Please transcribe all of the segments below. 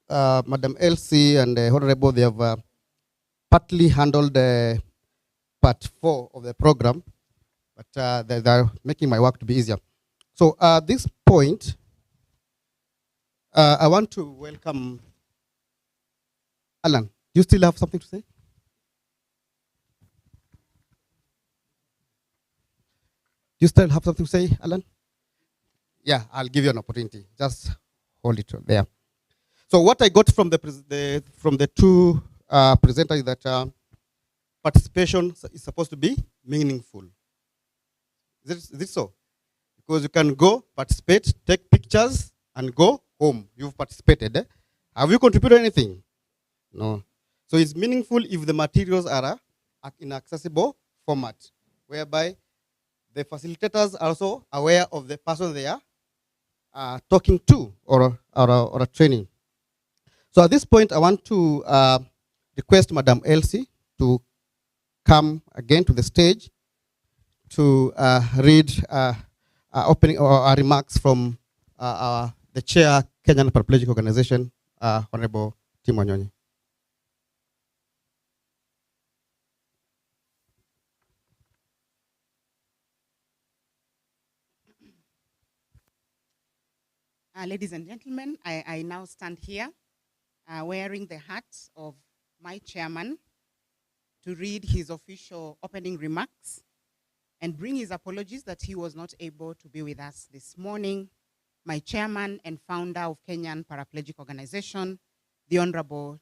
Madam Elsie and Honorable, they have partly handled part 4 of the program, but they're making my work to be easier. So at this point, I want to welcome Alan. Do you still have something to say? Do you still have something to say, Alan? Yeah, I'll give you an opportunity. Just hold it there. So what I got from the two presenters is that participation is supposed to be meaningful. Is it so? Because you can go, participate, take pictures, and go home. You've participated. Have you contributed anything? No. So it's meaningful if the materials are in accessible format, whereby the facilitators are also aware of the person they are talking to or training. So at this point, I want to request Madam Elsie to come again to the stage to read opening or remarks from the chair, Kenyan Paraplegic Organization, Honorable Tim Wanyonyi. Ladies and gentlemen, I now stand here wearing the hat of my chairman to read his official opening remarks and bring his apologies that he was not able to be with us this morning. My chairman and founder of Kenyan Paraplegic Organization, the Honorable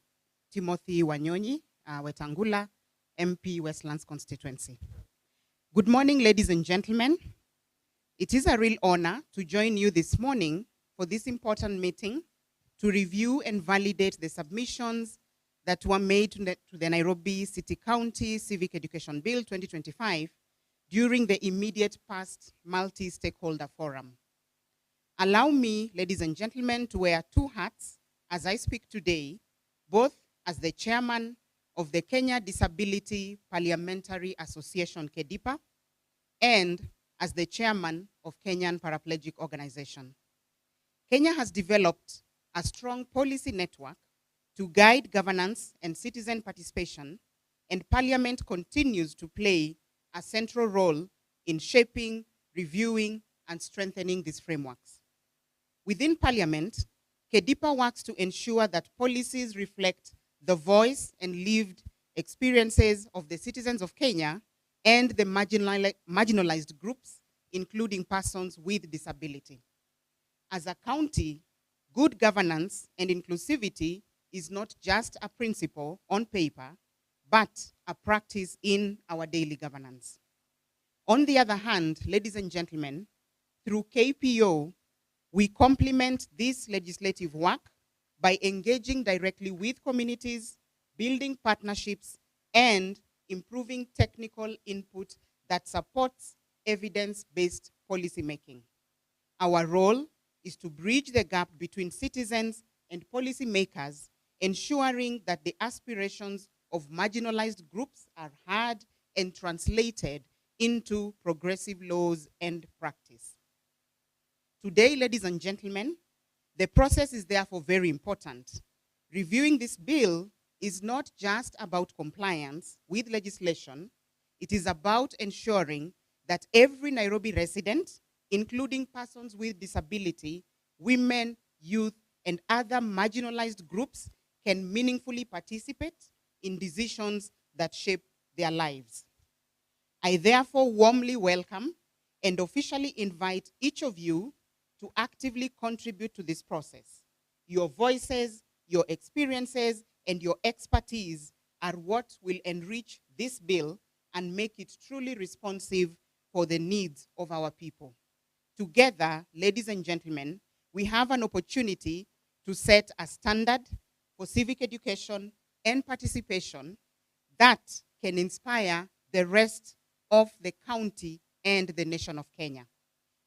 Timothy Wanyonyi Wetangula, MP Westlands Constituency. Good morning, ladies and gentlemen. It is a real honor to join you this morning for this important meeting to review and validate the submissions that were made to the Nairobi City County Civic Education Bill 2025 during the immediate past multi-stakeholder forum. Allow me, ladies and gentlemen, to wear two hats as I speak today, both as the chairman of the Kenya Disability Parliamentary Association, KEDIPA, and as the chairman of Kenyan Paraplegic Organization. Kenya has developed a strong policy network to guide governance and citizen participation, and Parliament continues to play a central role in shaping, reviewing, and strengthening these frameworks. Within Parliament, KEDIPA works to ensure that policies reflect the voice and lived experiences of the citizens of Kenya and the marginalized groups, including persons with disability. As a county, good governance and inclusivity is not just a principle on paper, but a practice in our daily governance. On the other hand, ladies and gentlemen, through KPO, we complement this legislative work by engaging directly with communities, building partnerships, and improving technical input that supports evidence-based policymaking. Our role is to bridge the gap between citizens and policymakers, ensuring that the aspirations of marginalized groups are heard and translated into progressive laws and practice. Today, ladies and gentlemen, the process is therefore very important. Reviewing this bill is not just about compliance with legislation, it is about ensuring that every Nairobi resident, including persons with disability, women, youth, and other marginalized groups, can meaningfully participate in decisions that shape their lives. I therefore warmly welcome and officially invite each of you to actively contribute to this process. Your voices, your experiences, and your expertise are what will enrich this bill and make it truly responsive for the needs of our people. Together, ladies and gentlemen, we have an opportunity to set a standard for civic education and participation that can inspire the rest of the county and the nation of Kenya.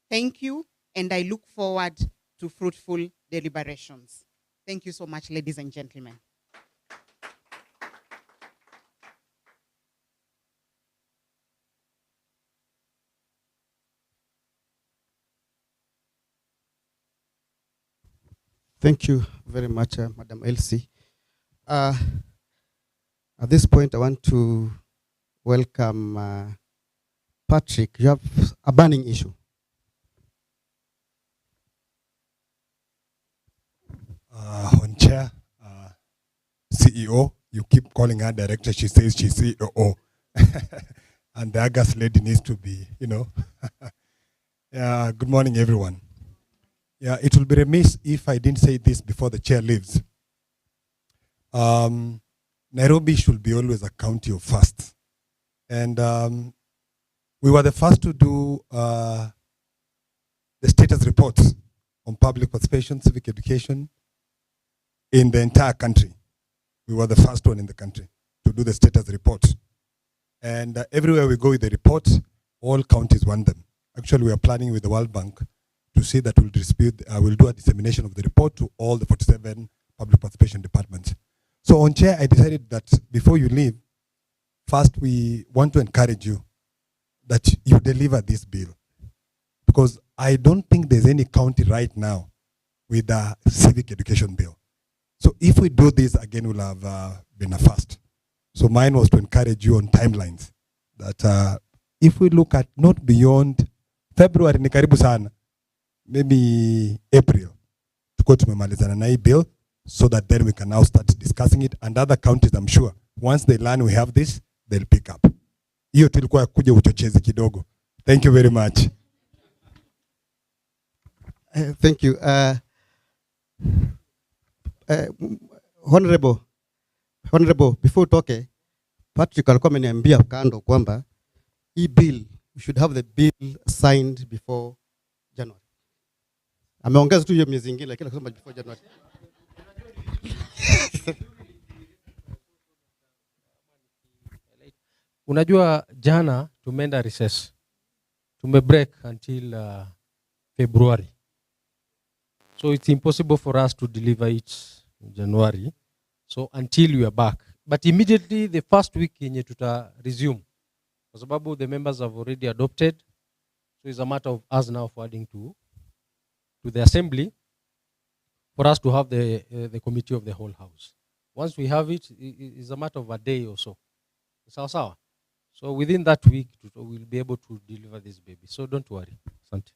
Thank you, and I look forward to fruitful deliberations. Thank you so much, ladies and gentlemen. Thank you very much, Madam Elsie. At this point, I want to welcome Patrick. You have a burning issue. On chair, CEO, you keep calling her director, she says she's CEO. And the August lady needs to be, Yeah, good morning, everyone. Yeah, it will be remiss if I didn't say this before the chair leaves. Nairobi should be always a county of firsts. And we were the first to do the status reports on public participation, civic education in the entire country. We were the first one in the country to do the status report. And everywhere we go with the report, all counties want them. Actually, we are planning with the World Bank to see that we'll do a dissemination of the report to all the 47 public participation departments. So on chair, I decided that before you leave, first we want to encourage you that you deliver this bill. Because I don't think there's any county right now with a civic education bill. So if we do this again, we'll have been a first. So mine was to encourage you on timelines. That if we look at not beyond February, ni karibu sana, maybe April, tuko tumemalizana na hii bill, so that then we can now start discussing it. And other counties, I'm sure, once they learn we have this, they'll pick up. Hiyo tulikuwa kuja uchochezi kidogo. Thank you very much. Thank you. Honorable, before utoke, Patrick alikuwa ameniambia kando kwamba hii bill, we should have the bill signed before January. Ameongeza tu hiyo miezi ingine lakini akasema before January. Unajua jana tumeenda recess. Tumebreak until February. So it's impossible for us to deliver it in January. So until we are back. But immediately the first week yenye tuta resume. Kwa sababu the members have already adopted. So it's a matter of us now forwarding to the assembly for us to have the committee of the whole house. Once we have it, it's a matter of a day or so. Sawa. So within that week, we'll be able to deliver this baby. So don't worry. Asante.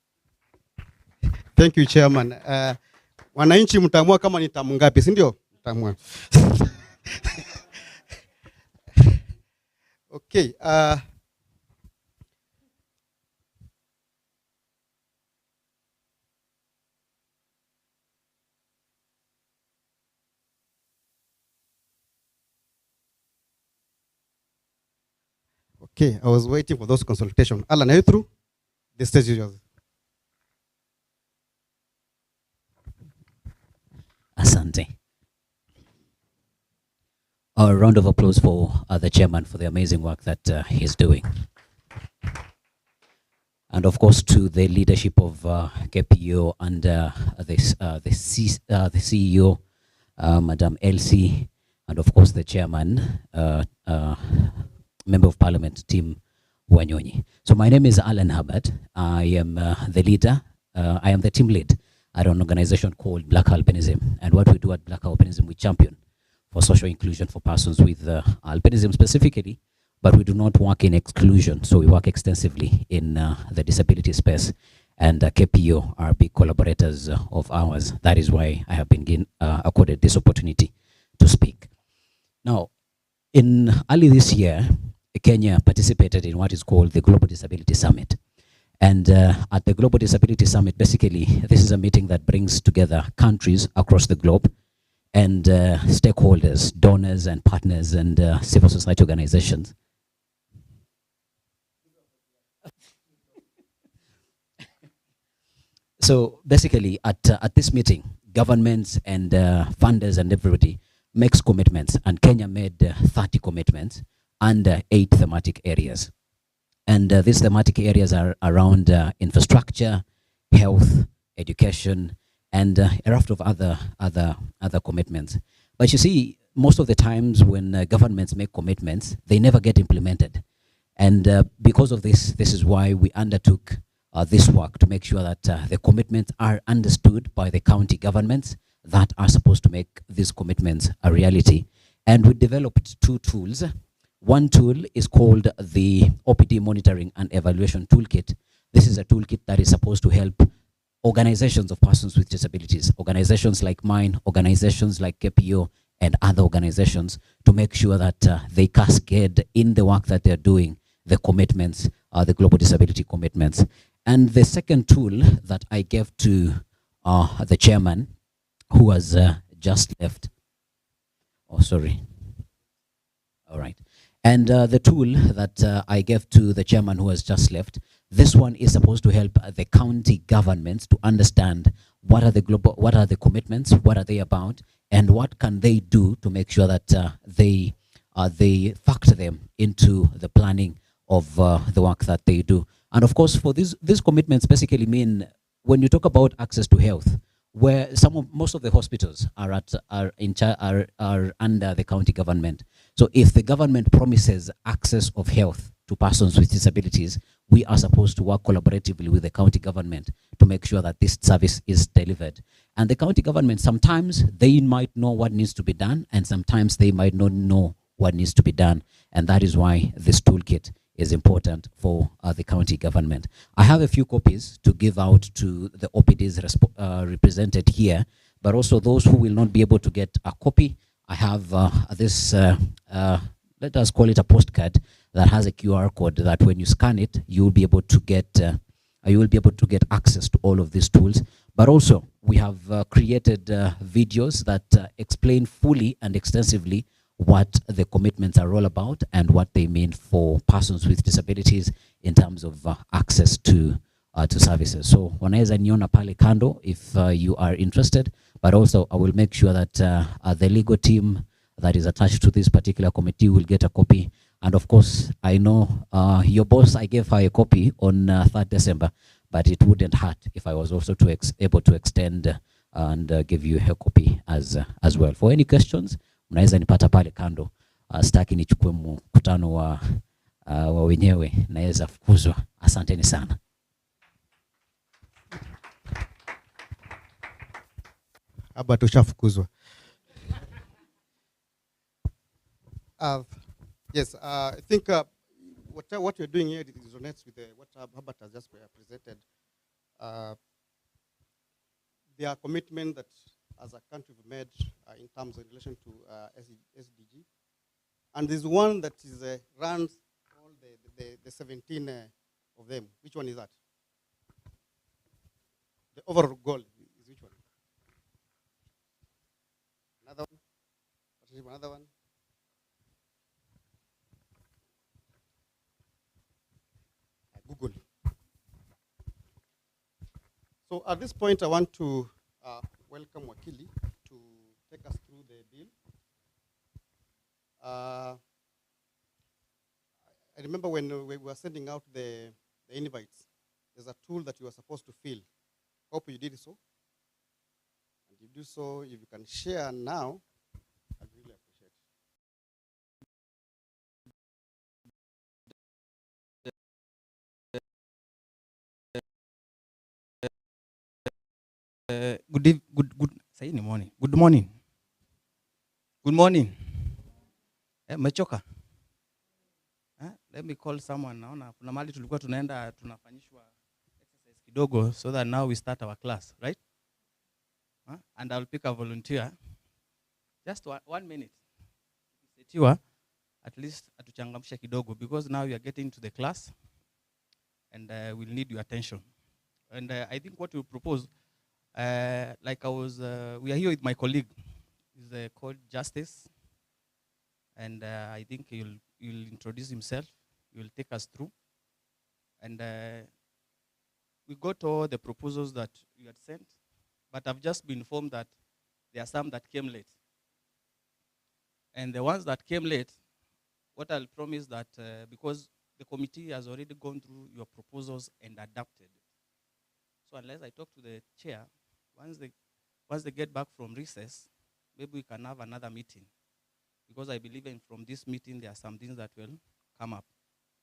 Thank you, Chairman. Wananchi mtaamua kama ni tamu ngapi, si ndio? Mtaamua. Okay. Okay, I was waiting for those consultations. Alan, are you through? The stage is yours. Asante. A round of applause for the chairman for the amazing work that he's doing. And of course to the leadership of KPO and the CEO, Madam Elsie, and of course the chairman, Member of Parliament, Tim Wanyonyi. So my name is Alan Hubbard. I am the leader. I am the team lead at an organization called Black Albinism. And what we do at Black Albinism, we champion for social inclusion for persons with albinism specifically, but we do not work in exclusion. So we work extensively in the disability space, and KPO are big collaborators of ours. That is why I have been accorded this opportunity to speak. Now, in early this year, Kenya participated in what is called the Global Disability Summit. And at the Global Disability Summit, basically, this is a meeting that brings together countries across the globe and stakeholders, donors and partners and civil society organizations. So basically, at this meeting, governments and funders and everybody makes commitments, and Kenya made 30 commitments under 8 thematic areas. And these thematic areas are around infrastructure, health, education, and a raft of other commitments. But you see, most of the times when governments make commitments, they never get implemented. And because of this is why we undertook this work to make sure that the commitments are understood by the county governments, that are supposed to make these commitments a reality. And we developed 2 tools. One tool is called the OPD Monitoring and Evaluation Toolkit. This is a toolkit that is supposed to help organizations of persons with disabilities, organizations like mine, organizations like KPO, and other organizations, to make sure that they cascade in the work that they're doing the commitments, the global disability commitments. And the second tool that I gave to the chairman, who has just left. Oh, sorry. All right. And the tool that I gave to the chairman who has just left, this one is supposed to help the county governments to understand what are the commitments, what are they about, and what can they do to make sure that they factor them into the planning of the work that they do. And of course, for these commitments basically mean, when you talk about access to health, where most of the hospitals are under the county government. So if the government promises access of health to persons with disabilities, we are supposed to work collaboratively with the county government to make sure that this service is delivered. And the county government, sometimes they might know what needs to be done, and sometimes they might not know what needs to be done. And that is why this toolkit is important for the county government. I have a few copies to give out to the OPDs represented here, but also those who will not be able to get a copy. I have this, let us call it a postcard, that has a QR code that when you scan it, you will be able to get access to all of these tools. But also, we have created videos that explain fully and extensively what the commitments are all about and what they mean for persons with disabilities in terms of access to services. So wanaweza niona pale kando if you are interested, but also I will make sure that the legal team that is attached to this particular committee will get a copy. And of course, I know your boss, I gave her a copy on 3rd December, but it wouldn't hurt if I was also able to extend and give you a copy as well. For any questions, mnaweza nipata pale kando. Sitaki nichukue mkutano wa wenyewe, naweza fukuzwa. Asanteni sana. Aba tushafukuzwa. Yes, I think what you're doing here resonates with what Herbert has just presented. There are commitments that as a country we've made in terms of relation to SDG. And there's one that is runs all the 17 of them. Which one is that? The overall goal is which one? Another one? Another one? Google. So at this point, I want to welcome Wakili to take us through the bill. I remember when we were sending out the invites, there's a tool that you were supposed to fill. Hope you did so. And you do so, if you can share now, I'd really appreciate it. Say in the morning. Good morning. Good morning. Mechoka. Let me call someone. Naona kuna mahali tulikuwa tunaenda tunafanyishwa exercise kidogo so that now we start our class, right? And I'll pick a volunteer. Just 1 minute. Setiwa, at least atuchangamsha kidogo because now we are getting to the class and we'll need your attention. And I think what you propose, like we are here with my colleague. He's called Justice. And I think he'll introduce himself. He will take us through. And we got all the proposals that you had sent, but I've just been informed that there are some that came late. And the ones that came late, what I'll promise that because the committee has already gone through your proposals and adapted. So unless I talk to the chair, once they get back from recess, maybe we can have another meeting. Because I believe from this meeting, there are some things that will come up,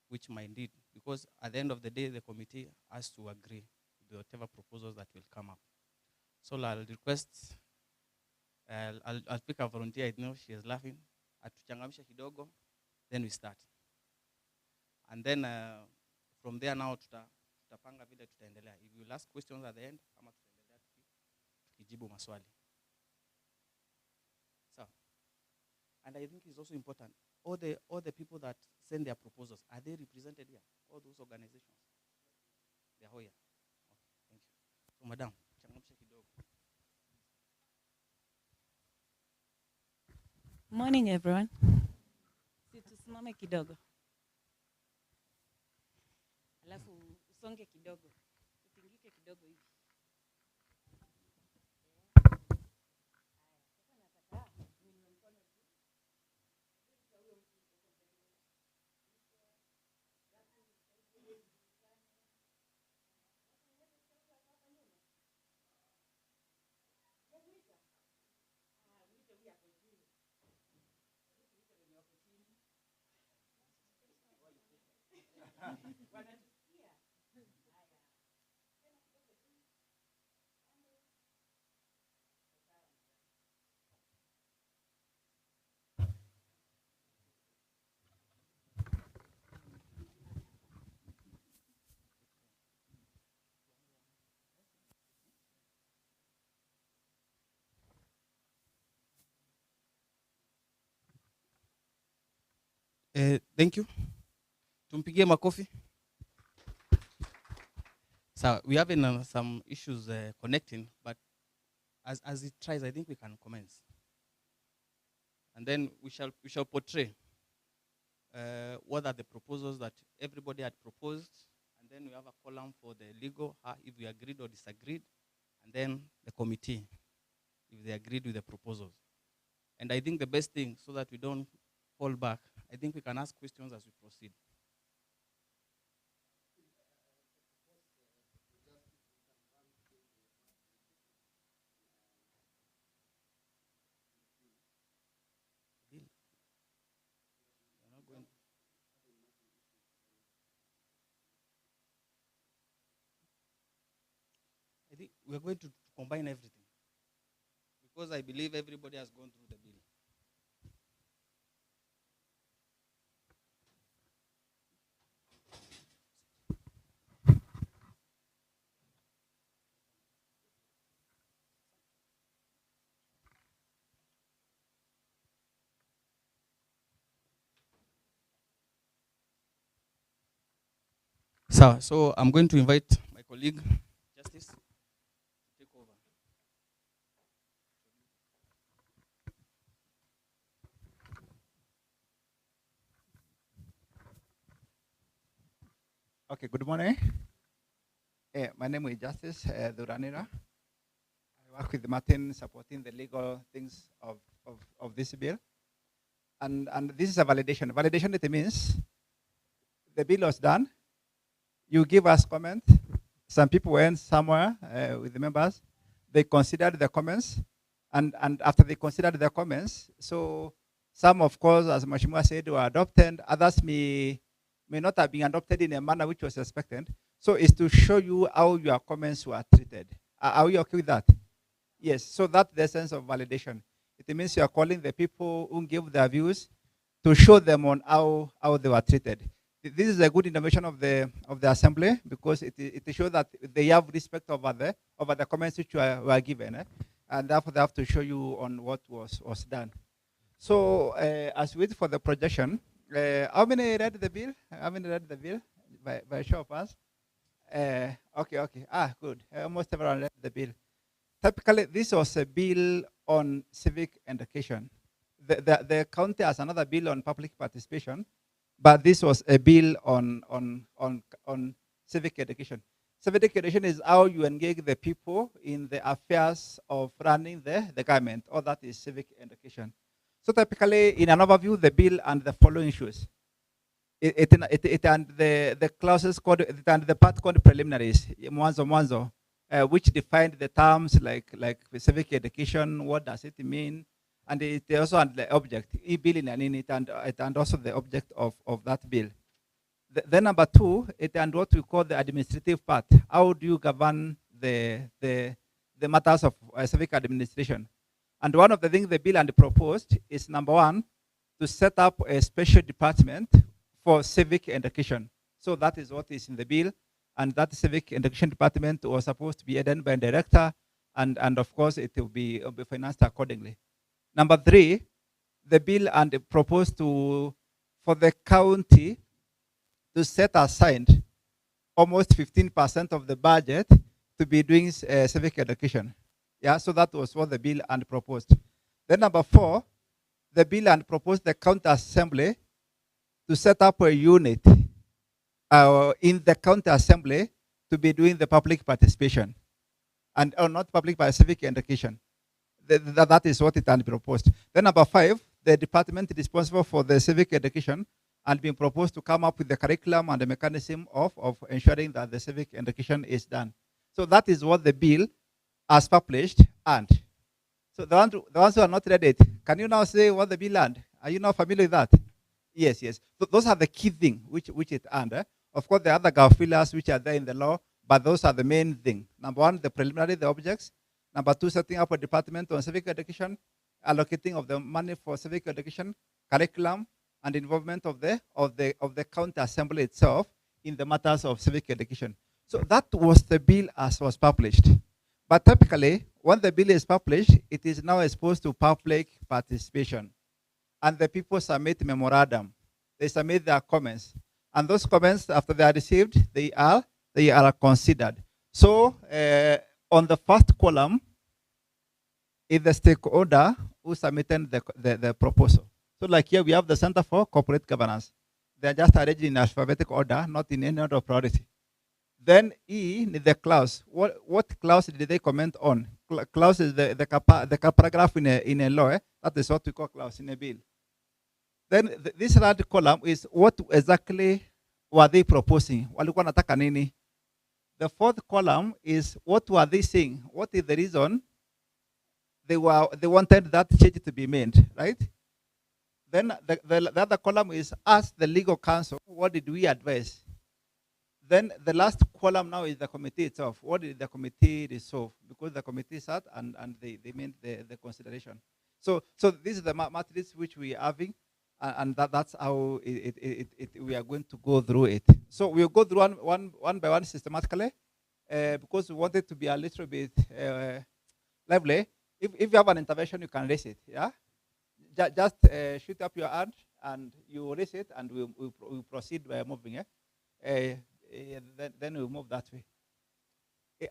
which might need. Because at the end of the day, the committee has to agree with whatever proposals that will come up. So I'll request I'll pick a volunteer. I know she is laughing. Atuchangamisha kidogo, then we start. And then from there now tutapanga vile tutaendelea. If you ask questions at the end, kama tutaendelea tukijibu maswali. So, and I think it's also important. All the people that send their proposals, are they represented here? All those organizations? They are all here. Okay, thank you. So, madam, changamsha kidogo. Morning, everyone. Tusimame kidogo. Alafu usonge kidogo. Utingike kidogo hivi. Thank you. Tumpigie makofi. So we have some issues connecting, but as it tries, I think we can commence. And then we shall portray what are the proposals that everybody had proposed, and then we have a column for the legal, if we agreed or disagreed, and then the committee, if they agreed with the proposals. And I think the best thing, so that we don't fall back, I think we can ask questions as we proceed. I think we're going to combine everything, because I believe everybody has gone through the bill. So I'm going to invite my colleague, Justice, to take over. Okay, good morning. My name is Justice Duranira. I work with Martin supporting the legal things of this bill. And this is a validation. Validation, it means the bill was done. You give us comment. Some people went somewhere with the members. They considered the comments. And after they considered the comments, so some, of course, as Mheshimiwa said, were adopted. Others may not have been adopted in a manner which was expected. So it's to show you how your comments were treated. Are you okay with that? Yes, so that's the essence of validation. It means you are calling the people who give their views to show them on how they were treated. This is a good innovation of the assembly, because it shows that they have respect over the comments which were given, and therefore they have to show you on what was done. So as we wait for the projection, how many read the bill? How many read the bill? By show of hands. Okay. Good. Almost everyone read the bill. Typically, this was a bill on civic education. The county has another bill on public participation, but this was a bill on civic education. Civic education is how you engage the people in the affairs of running the government, or that is civic education. So typically, in an overview, the bill and the following issues. It and the clauses called, it and the part called preliminaries, mwanzo, which defined the terms like civic education, what does it mean, and it also and the object, bill in it, and also the object of that bill. Then number two, it and what we call the administrative part. How do you govern the matters of civic administration? And one of the things the bill and proposed is number one, to set up a special department for civic education. So that is what is in the bill. And that civic education department was supposed to be headed by a director, and of course it will be financed accordingly. Number three, the bill and proposed for the county to set aside almost 15% of the budget to be doing civic education. Yeah, so that was what the bill and proposed. Then number four, the bill and proposed the county assembly to set up a unit in the county assembly to be doing the public participation, and not public but civic education. That is what it had proposed. Then number five, the department responsible for the civic education and being proposed to come up with the curriculum and the mechanism of ensuring that the civic education is done. So that is what the bill has published. And so the ones who are not read it, can you now say what the bill and? Are you now familiar with that? Yes, yes. So those are the key things which it and. Of course, the other fillers which are there in the law, but those are the main thing. Number one, the preliminary, the objects. Number two, setting up a department on civic education, allocating of the money for civic education, curriculum, and involvement of the county assembly itself in the matters of civic education. So that was the bill as was published. But typically, when the bill is published, it is now exposed to public participation. And the people submit memorandum. They submit their comments. And those comments, after they are received, they are considered. So on the first column is the stakeholder who submitted the proposal. So like here, we have the Center for Corporate Governance. They are just arranged in alphabetic order, not in any order of priority. Then E is the clause. What clause did they comment on? Clause is the paragraph in a law. That is what we call clause in a bill. Then this third column is what exactly were they proposing? Walikuwa nataka nini? The fourth column is what were they saying? What is the reason they wanted that change to be made, right? Then the other column is ask the legal counsel, what did we advise? Then the last column now is the committee itself. What did the committee resolve? Because the committee sat and they made the consideration. So this is the matrix which we are having, and that's how we are going to go through it. So we'll go through one by one systematically, because we want it to be a little bit lively. If you have an intervention, you can raise it. Yeah, just shoot up your hand and you raise it, and we'll proceed by moving. Then we'll move that way.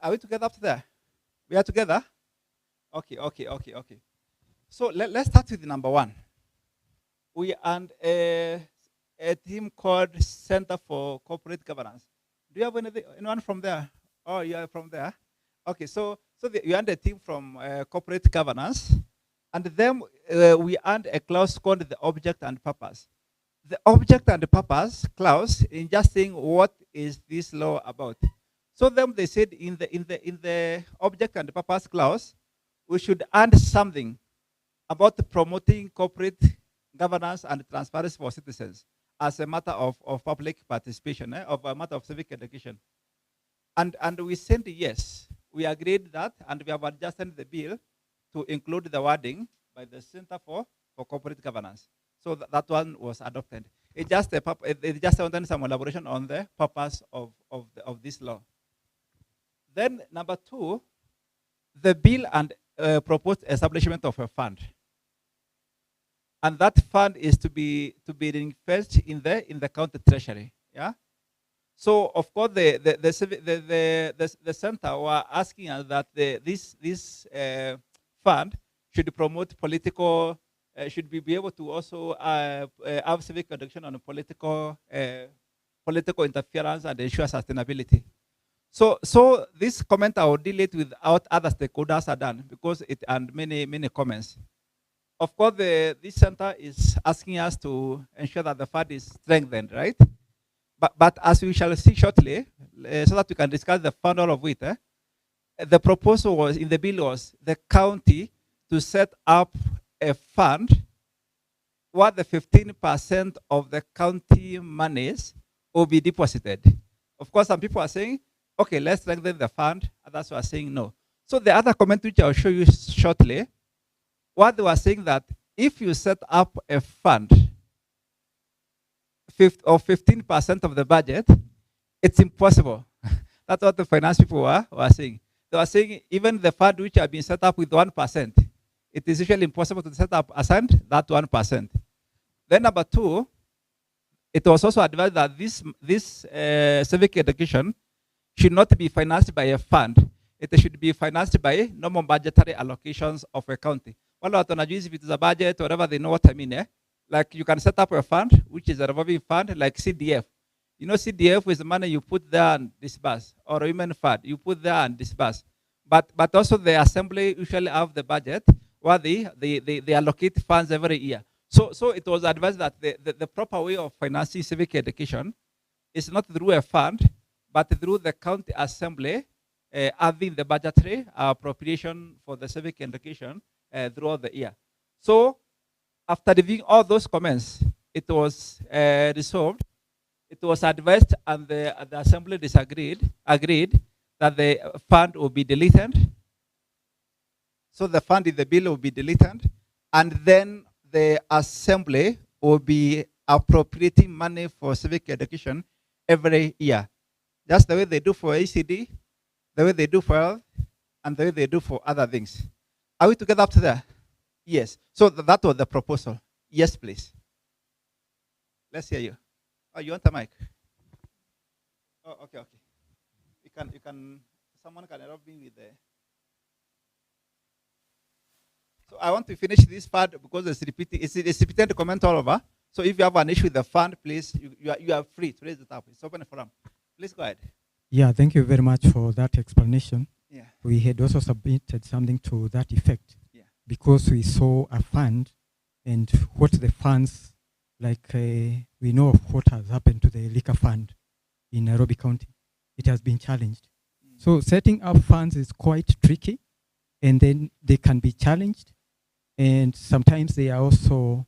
Are we together up there? We are together? Okay. So let's start with number one. We and a team called Center for Corporate Governance. Do you have anyone from there? Oh, you are from there? Okay, so you and a team from Corporate Governance, and then we and a clause called the object and purpose. The object and the purpose clause in just saying what is this law about. So then they said in the object and the purpose clause, we should add something about promoting corporate governance and transparency for citizens as a matter of public participation, of a matter of civic education. And we said yes. We agreed that, and we have adjusted the bill to include the wording by the Center for Corporate Governance. So that one was adopted. It just wanted some elaboration on the purpose of this law. Then number two, the bill and proposed establishment of a fund, and that fund is to be reinvested in the county treasury. Yeah. So of course the center were asking us that this fund should promote political. Should be able to also have civic education on political interference and ensure sustainability. So this comment I will deal it without other stakeholders are done, because it and many comments. Of course, this center is asking us to ensure that the fund is strengthened, right? But as we shall see shortly, so that we can discuss the fund all of it, the proposal was in the bill was the county to set up a fund where the 15% of the county monies will be deposited. Of course, some people are saying, okay, let's strengthen the fund. Others are saying no. So the other comment which I'll show you shortly what they were saying that if you set up a fund or 15% of the budget, it's impossible. That's what the finance people were saying. They were saying even the fund which have been set up with 1%, it is usually impossible to set up aside that 1%. Then number two, it was also advised that this civic education should not be financed by a fund. It should be financed by normal budgetary allocations of a county. Wale watu wanajua if it is a budget, whatever, they know what I mean. Like you can set up a fund, which is a revolving fund, like CDF. You know, CDF is the money you put there and disburse, or a women fund, you put there and disburse. But also the assembly usually have the budget where they allocate funds every year. So it was advised that the proper way of financing civic education is not through a fund, but through the county assembly having the budgetary appropriation for the civic education throughout the year. So after reviewing all those comments, it was resolved, it was advised, and the assembly agreed that the fund will be deleted. So the fund in the bill will be deleted, and then the assembly will be appropriating money for civic education every year. Just the way they do for ACD, the way they do for health, and the way they do for other things. Are we together up to there? Yes. So that was the proposal. Yes, please. Let's hear you. Oh, you want a mic? Oh, okay. You can, someone can help me with the. So I want to finish this part because it's repeated comment all over. So if you have an issue with the fund, please, you are free to raise it up. It's open forum. Please go ahead. Yeah, thank you very much for that explanation. Yeah. We had also submitted something to that effect. Yeah. Because we saw a fund and what the funds, like we know of what has happened to the liquor fund in Nairobi County. It has been challenged. So setting up funds is quite tricky, and then they can be challenged, and sometimes they are also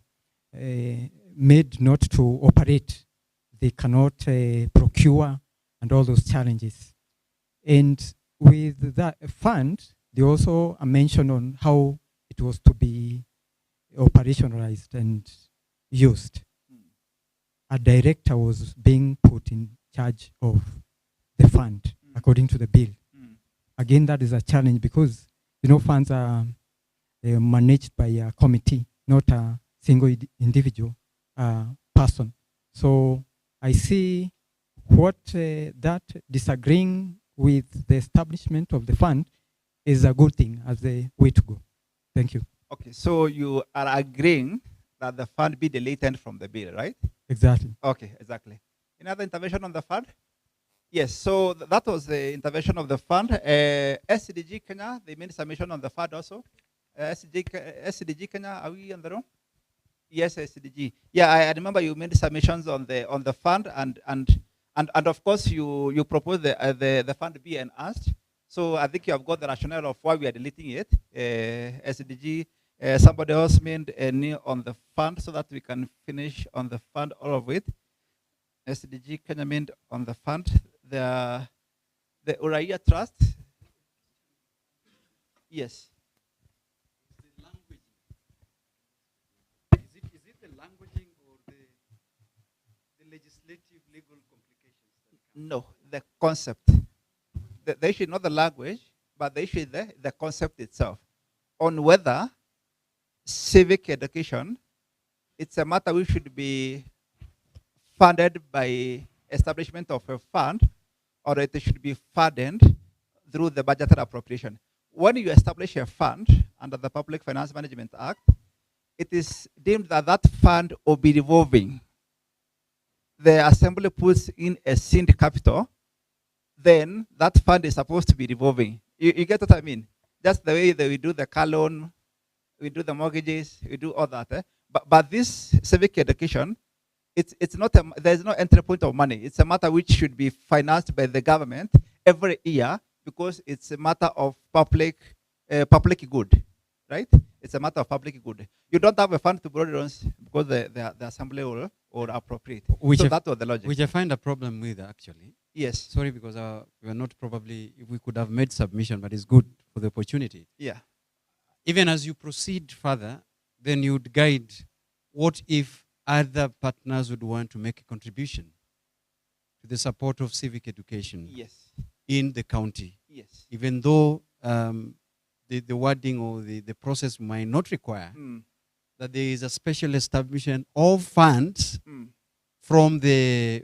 made not to operate. They cannot procure and all those challenges. And with that fund, they also are mentioned on how it was to be operationalized and used. A director was being put in charge of the fund according to the bill. Again, that is a challenge because, you know, funds are managed by a committee, not a single individual person. So I see what that disagreeing with the establishment of the fund is a good thing as the way to go. Thank you. Okay, so you are agreeing that the fund be deleted from the bill, right? Exactly. Okay, exactly. Any other intervention on the fund? Yes, so that was the intervention of the fund. SCDG Kenya, they made submission on the fund also. SCDG Kenya, are we on the room? Yes, SCDG. Yeah, I remember you made submissions on the fund, and of course you proposed the fund be enhanced. So I think you have got the rationale of why we are deleting it. SCDG, somebody else made a new on the fund so that we can finish on the fund all of it. SCDG Kenya made on the fund. The Uraia Trust. Yes. Is it the languaging or the legislative legal complications? No, the concept. The issue is not the language, but the issue is the concept itself. On whether civic education, it's a matter which should be funded by establishment of a fund, or it should be funded through the budgetary appropriation. When you establish a fund under the Public Finance Management Act, it is deemed that that fund will be revolving. The assembly puts in a seed capital, then that fund is supposed to be revolving. You get what I mean? Just the way that we do the car loan, we do the mortgages, we do all that. But this civic education, it's not there's no entry point of money. It's a matter which should be financed by the government every year because it's a matter of public good, right? It's a matter of public good. You don't have a fund to borrow loans because the assembly will appropriate. So that was the logic. Which I find a problem with actually. Yes. Sorry, because we are not probably, if we could have made submission, but it's good for the opportunity. Yeah. even as you proceed further, then you would guide what if other partners would want to make a contribution to the support of civic education Yes. in the county. Yes. Even though the wording or the process might not require that there is a special establishment of funds from the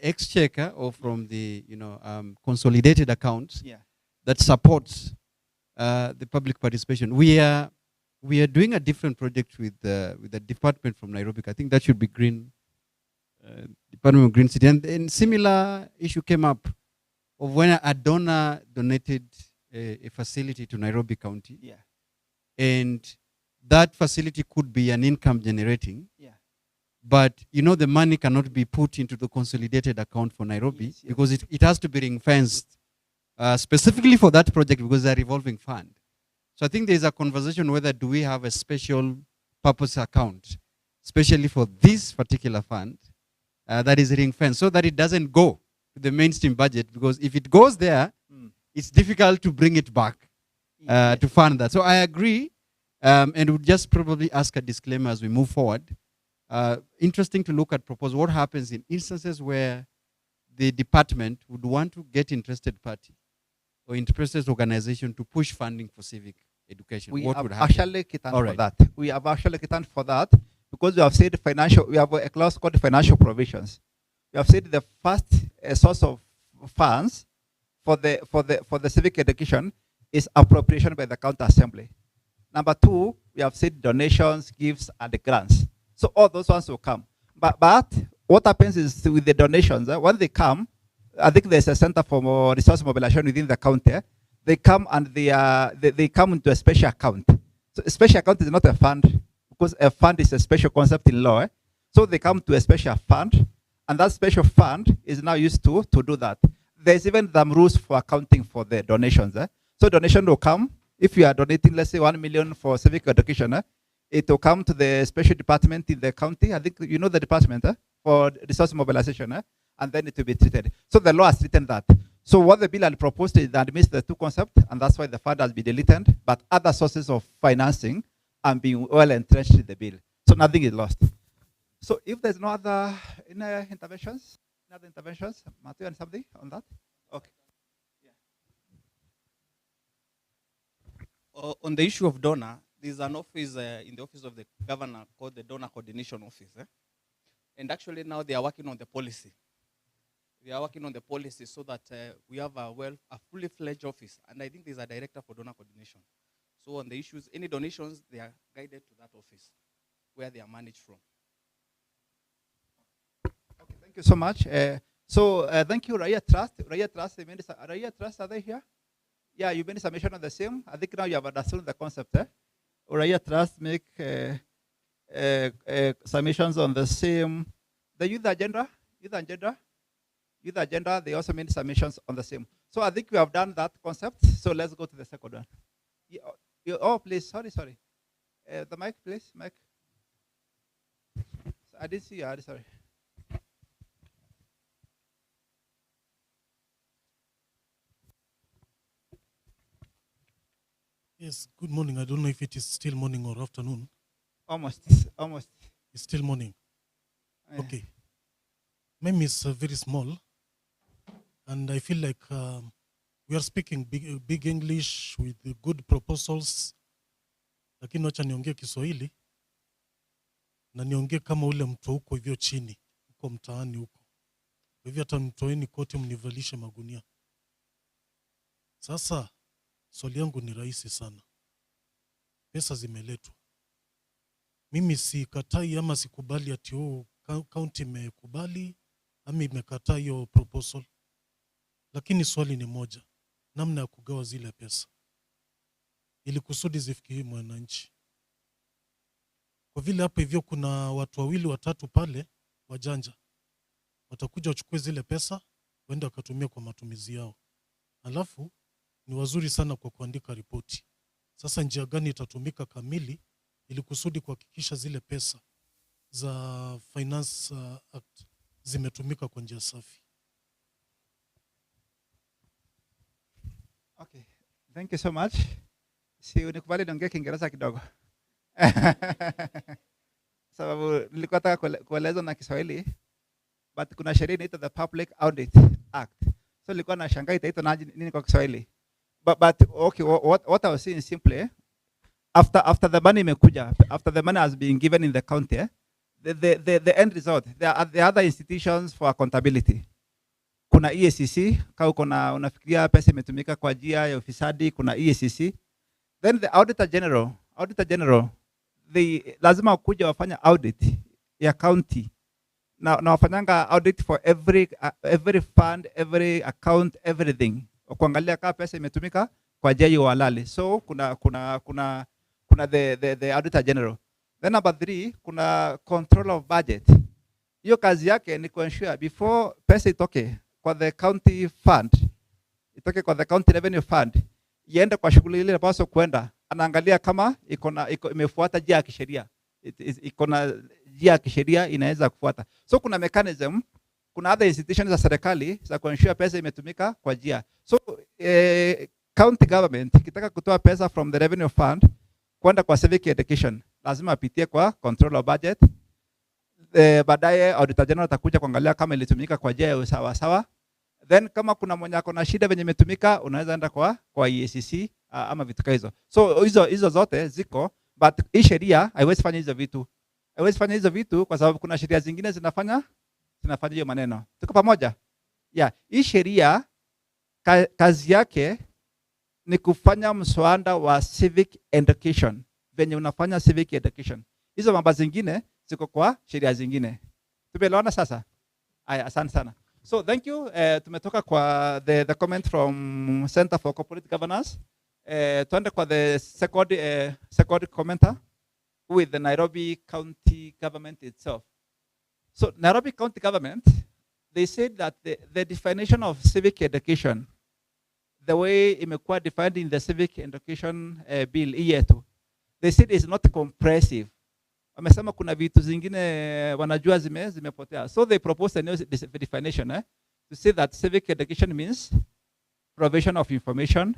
exchequer or from the consolidated accounts that supports the public participation. We are doing a different project with the department from Nairobi. I think that should be Green Department of Green City. And similar issue came up of when a donor donated a facility to Nairobi County. Yeah. And that facility could be an income generating. Yeah. But the money cannot be put into the consolidated account for Nairobi because it has to be ring fenced specifically for that project because it's a revolving fund. So I think there's a conversation whether do we have a special purpose account, especially for this particular fund that is ring fenced so that it doesn't go to the mainstream budget, because if it goes there, it's difficult to bring it back to fund that. So I agree, and would just probably ask a disclaimer as we move forward. Interesting to look at proposal. What happens in instances where the department would want to get interested party or interested organization to push funding for civic education? We what have would happen? actually kitan All for right. that. We have actually kitan for that because we have said financial. We have a clause called financial provisions. We have said the first source of funds for the civic education is appropriation by the county assembly. Number two, we have said donations, gifts, and the grants. So all those ones will come. But what happens is with the donations, when they come, I think there's a center for resource mobilization within the county. They come and they come into a special account. So a special account is not a fund because a fund is a special concept in law. So they come to a special fund, and that special fund is now used to do that. There's even some rules for accounting for the donations. So donation will come if you are donating, let's say 1 million for civic education. It will come to the special department in the county. I think you know the department for resource mobilization, and then it will be treated. So the law has written that. So what the bill had proposed is that missed the two concepts, and that's why the fund has been deleted. But other sources of financing are being well entrenched in the bill. So nothing is lost. So if there's no other interventions, Matthew, and something on that? Okay. On the issue of donor, there's an office in the office of the governor called the Donor Coordination Office. And actually now they are working on the policy. They are working on the policy so that we have a fully fledged office. And I think there's a director for donor coordination. So on the issues, any donations, they are guided to that office where they are managed from. Okay, thank you so much. Thank you, Raya Trust. Raya Trust, are they here? Yeah, you made a submission on the same. I think now you have understood the concept. Raya Trust make submissions on the same. The youth agenda, they also made submissions on the same. So I think we have done that concept. So let's go to the second one. Oh, please, sorry. The mic, please, mic. I didn't see you, sorry. Yes, good morning. I don't know if it is still morning or afternoon. Almost. It's still morning. Yeah. Okay. My name is very small, and I feel like we are speaking big English with good proposals, lakini wacha niongee Kiswahili na niongee kama ule mtu huko hivyo chini, huko mtaani huko. Kwa hivyo hata mtoeni kote mnivalishe magunia. Sasa swali yangu ni rahisi sana. Pesa zimeletwa. Mimi sikatai ama sikubali ati county imekubali ama imekataa hiyo proposal. Lakini swali ni moja. Namna ya kugawa zile pesa ili kusudi zifikie mwananchi. Kwa vile hapa hivyo kuna watu wawili watatu pale wajanja. Watakuja wachukue zile pesa waende wakatumia kwa matumizi yao. Alafu ni wazuri sana kwa kuandika ripoti. Sasa njia gani itatumika kamili ili kusudi kuhakikisha zile pesa za Finance Act zimetumika kwa njia safi? Okay, thank you so much. Si unikubali niongee Kiingereza kidogo. Sababu nilikuwa nataka kueleza na Kiswahili, but kuna sheria inaitwa the Public Audit Act. So nilikuwa nashangaa itaitwa nini kwa Kiswahili. But okay, what I was saying simply, after the money imekuja, after the money has been given in the county, the end result, there are the other institutions for accountability. Kuna EACC, kama unafikiria pesa imetumika kwa njia ya ufisadi, kuna EACC. Then the Auditor General, lazima kuja wafanya audit ya county. Na wafanyanga audit for every fund, every account, everything. Kuangalia kama pesa imetumika kwa njia ya halali. So kuna the Auditor General. Then number 3, kuna control of budget. Hiyo kazi yake ni kuensure before pesa itoke kwa the county fund, itoke kwa the county revenue fund, iende kwa shughuli ile inapaswa kwenda, anaangalia kama imefuata njia ya kisheria, iko na njia ya kisheria inaweza kufuata. So kuna mechanism, kuna other institutions za serikali za kuensure pesa imetumika kwa njia. So county government ikitaka kutoa pesa from the revenue fund kwenda kwa civic education, lazima apitie kwa control of budget. Baadaye Auditor General atakuja kuangalia kama ilitumika kwa njia ya sawa sawa. Then kama kuna mwenye ako na shida venye imetumika, unaweza enda kwa EACC ama vitu kama hizo. So hizo zote ziko, but hii sheria haiwezi fanya hizo vitu. Haiwezi fanya hizo vitu kwa sababu kuna sheria zingine zinafanya hiyo maneno. Tuko pamoja? Yeah, hii sheria kazi yake ni kufanya mswada wa civic education, venye unafanya civic education. Hizo mambo zingine ziko kwa sheria zingine. Tumeelewana sasa? Aya, asante sana. So thank you. Tumetoka kwa the comment from Center for Corporate Governance. Tuende kwa the second commenter with the Nairobi County Government itself. So Nairobi County Government, they said that the definition of civic education, the way imekuwa defined in the civic education bill yetu, they said is not comprehensive. Wamesema kuna vitu zingine wanajua zimepotea. So they proposed a new definition to say that civic education means provision of information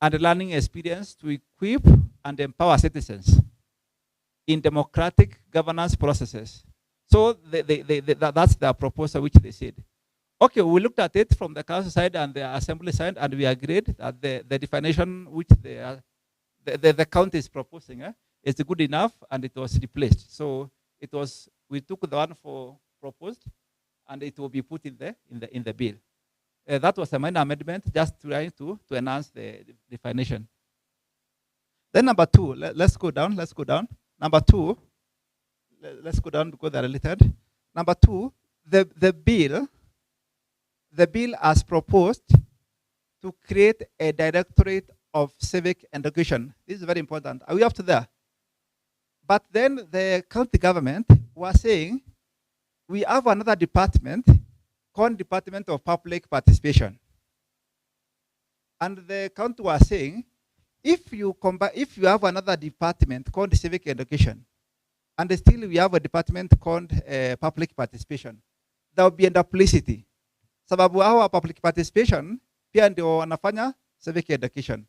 and learning experience to equip and empower citizens in democratic governance processes. So that's the proposal which they said. Okay, we looked at it from the council side and the assembly side, and we agreed that the definition which the county is proposing is good enough, and it was replaced. So we took the one for proposed, and it will be put in the bill. That was a minor amendment, just trying to enhance the definition. Then number 2, let's go down. Number 2, let's go down because they're related. Number 2, the bill as proposed to create a directorate of civic education. This is very important. Are we up to there? But then the county government was saying, we have another department called Department of Public Participation. And the county was saying, if you have another department called Civic Education, and still we have a department called Public Participation, there will be a duplicity. Sababu hawa public participation pia ndio wanafanya civic education.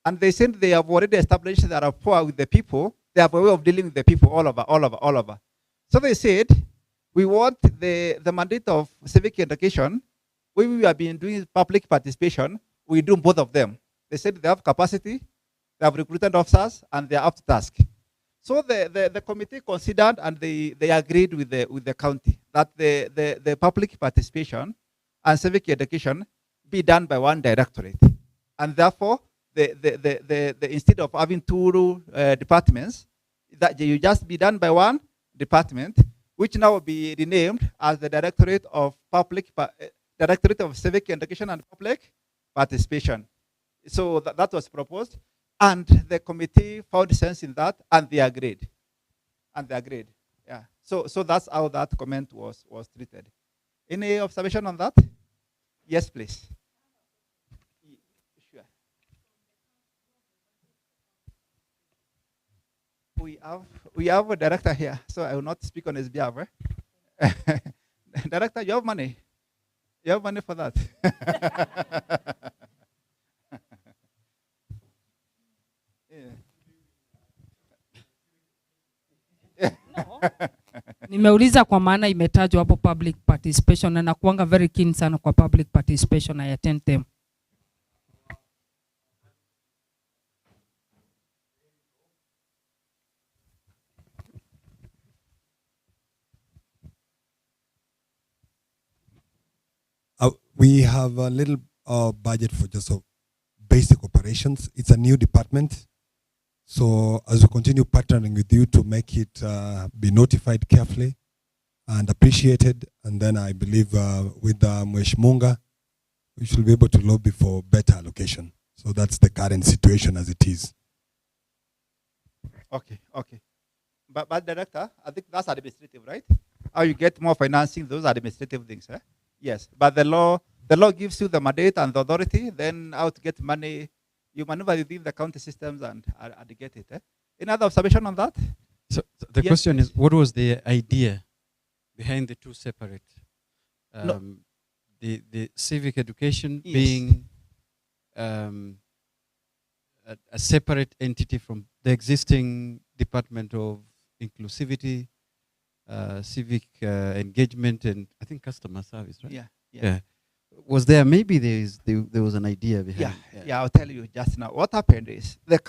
And they said they have already established that rapport with the people. They have a way of dealing with the people all over. So they said, we want the mandate of civic education. We have been doing public participation. We do both of them. They said they have capacity, they have recruited officers, and they are up to task. So the committee considered, and they agreed with the county that the public participation and civic education be done by one directorate. And therefore, instead of having two departments, that you just be done by one department, which now will be renamed as the Directorate of Civic Education and Public Participation. So that was proposed, and the committee found sense in that, and they agreed. Yeah. So that's how that comment was treated. Any observation on that? Yes, please. Sure. We have a director here, so I will not speak on his behalf. Director, you have money. You have money for that. Nimeuliza kwa maana imetajwa hapo public participation na nakuanga very keen sana kwa public participation. I attend them. We have a little budget for just basic operations. It's a new department. So as we continue partnering with you to make it be notified carefully and appreciated, and then I believe with Mheshimiwa, we should be able to lobby for better allocation. So that's the current situation as it is. Okay. But Director, I think that's administrative, right? How you get more financing, those are administrative things, eh? Yes, but the law gives you the mandate and the authority, then how to get money, you maneuver within the county systems and get it. Eh? Any other observation on that? So the Yes, question yes. is, what was the idea behind the two separate? The civic education Yes. being a separate entity from the existing Department of Inclusivity, civic engagement, and I think customer service, right? Yeah. Was there there was an idea behind? Yeah, I'll tell you just now. What happened is the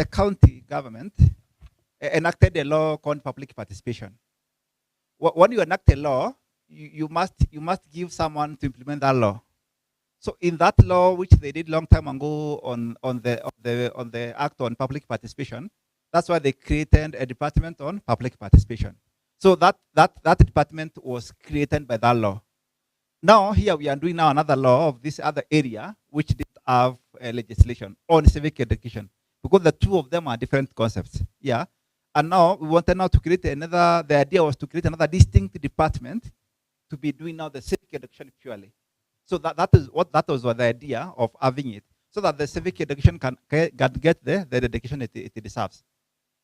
county government enacted a law called public participation. When you enact a law, you must give someone to implement that law. So in that law, which they did long time ago on the Act on Public Participation, that's why they created a department on public participation. So that department was created by that law. Now here we are doing now another law of this other area which did have legislation on civic education, because the two of them are different concepts. Yeah, and now we wanted now to create another. The idea was to create another distinct department to be doing now the civic education purely. So that was the idea of having it, so that the civic education can get the dedication it deserves.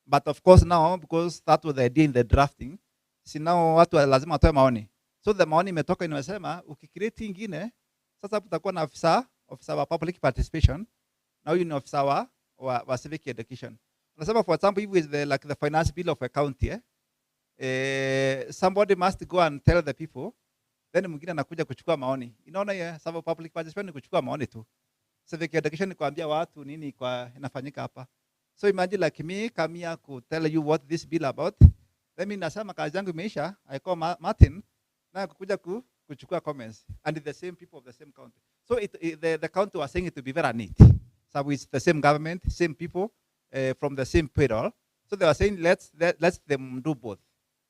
But of course now, because that was the idea in the drafting, si now watu lazima watoe maoni. So the maoni imetoka inasema ukicreate ingine, sasa kutakuwa na officer wa public participation, na huyu ni officer wa civic education. Unasema for example, if it's like the finance bill of a county, somebody must go and tell the people, then mwingine anakuja kuchukua maoni. Inaona ya sababu public participation ni kuchukua maoni tu. Civic education ni kuambia watu nini kwa inafanyika hapa. So imagine like me come here to tell you what this bill about. Then mimi nasema kazi yangu imeisha, I call Martin na kukuja kuchukua comments, and the same people of the same county. So the county was saying it to be very neat. So it's the same government, same people from the same payroll. So they were saying let's them do both,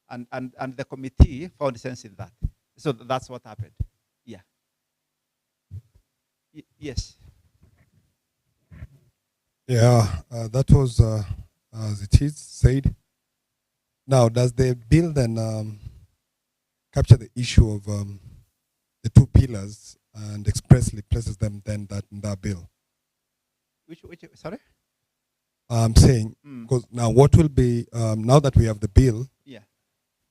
and the committee found sense in that. So that's what happened. Yeah. Yes. Yeah, that was as it is said. Now, does the bill then capture the issue of the two pillars and expressly places them then in that bill? Which sorry? I'm saying, because now what will be, now that we have the bill, yeah,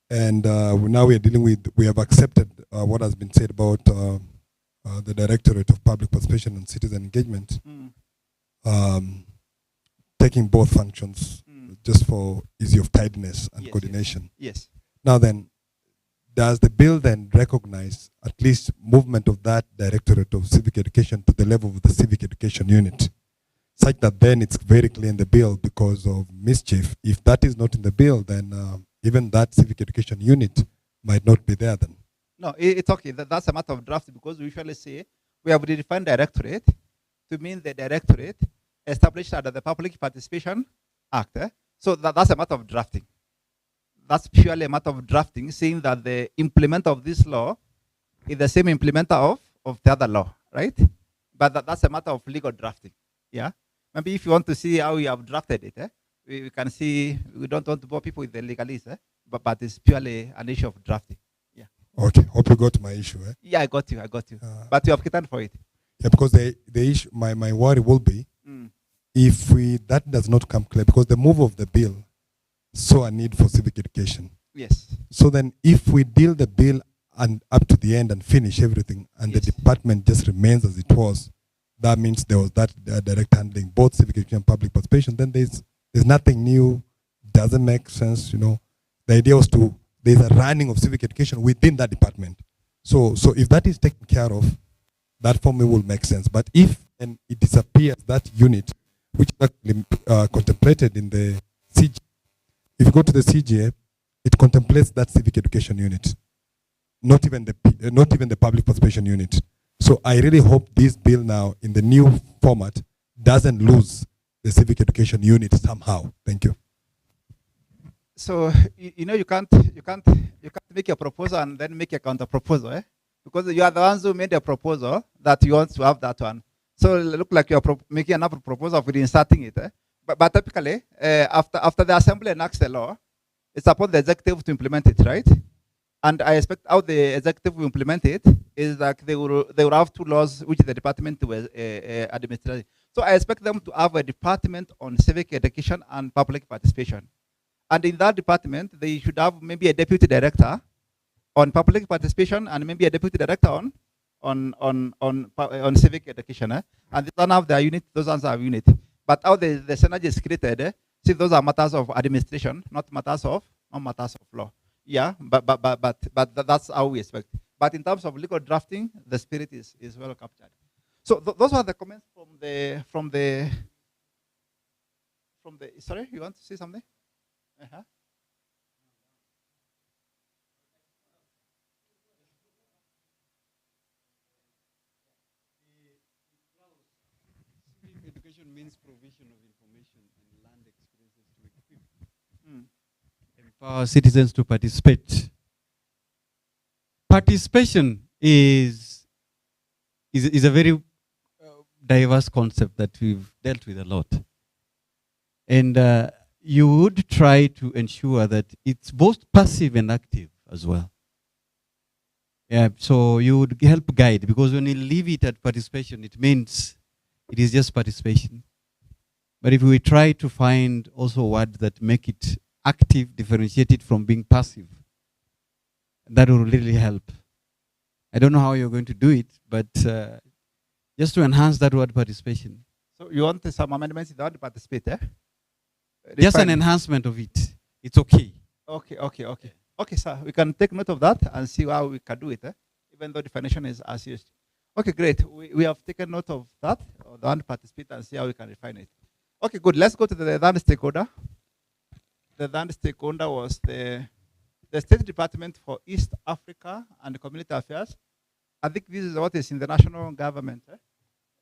and now we are dealing with, we have accepted what has been said about the Directorate of Public Participation and Citizen Engagement, taking both functions just for ease of tidiness and coordination. Yes. Now then, does the bill then recognize at least movement of that Directorate of Civic Education to the level of the Civic Education Unit, such that then it's very clear in the bill because of mischief? If that is not in the bill, then even that Civic Education Unit might not be there then. No, it's okay. That's a matter of draft, because we usually say we have redefined directorate to mean the directorate established under the Public Participation Act. So that's a matter of drafting. That's purely a matter of drafting, saying that the implementer of this law is the same implementer of the other law, right? But that's a matter of legal drafting. Yeah. Maybe if you want to see how we have drafted it, we can see. We don't want to bore people with the legalese, but it's purely an issue of drafting. Yeah. Okay. Hope you got my issue. Yeah, I got you. But you have catered for it. Yeah, because the issue, my worry will be if that does not come clear, because the move of the bill saw a need for civic education. Yes. So then if we deal the bill and up to the end and finish everything, and the department just remains as it was, that means there was that direct handling, both civic education and public participation, then there's nothing new, doesn't make sense, the idea was there's a running of civic education within that department. So if that is taken care of, that for me will make sense. But if and it disappears, that unit, which is actually contemplated in the CGA, if you go to the CGA, it contemplates that civic education unit, not even the public participation unit. So I really hope this bill now, in the new format, doesn't lose the civic education unit somehow. Thank you. So you can't make a proposal and then make a counter proposal, eh? Because you are the ones who made a proposal that you want to have that one. So it look like you are making another proposal for inserting it, eh? But typically, after the assembly enacts the law, it's upon the executive to implement it, right? And I expect how the executive will implement it is like they will have two laws which the department will administer. So I expect them to have a department on civic education and public participation. And in that department, they should have maybe a deputy director on public participation and maybe a deputy director on civic education. Eh? And they don't have their unit, those ones have unit. But how the synergy is created, see, those are matters of administration, not matters of law. Yeah, but that's how we expect. But in terms of legal drafting, the spirit is well captured. So those are the comments from the. Sorry, you want to say something? Uh-huh. Education means provision of information and learned experiences to equip, empower citizens to participate. Participation is a very diverse concept that we've dealt with a lot. And you would try to ensure that it's both passive and active as well. Yeah, so you would help guide, because when you leave it at participation, it means it is just participation. But if we try to find also words that make it active, differentiated from being passive, that will really help. I don't know how you're going to do it, but just to enhance that word participation. So you want some amendments in order to participate, eh? Just an enhancement of it. It's okay. Okay, sir. We can take note of that and see how we can do it, eh? Even though definition is as used. Okay, great. We have taken note of that, or the one participate, and see how we can refine it. Okay, good. Let's go to the third stakeholder. The third stakeholder was the State Department for East Africa and Community Affairs. I think this is what is in the national government. Eh?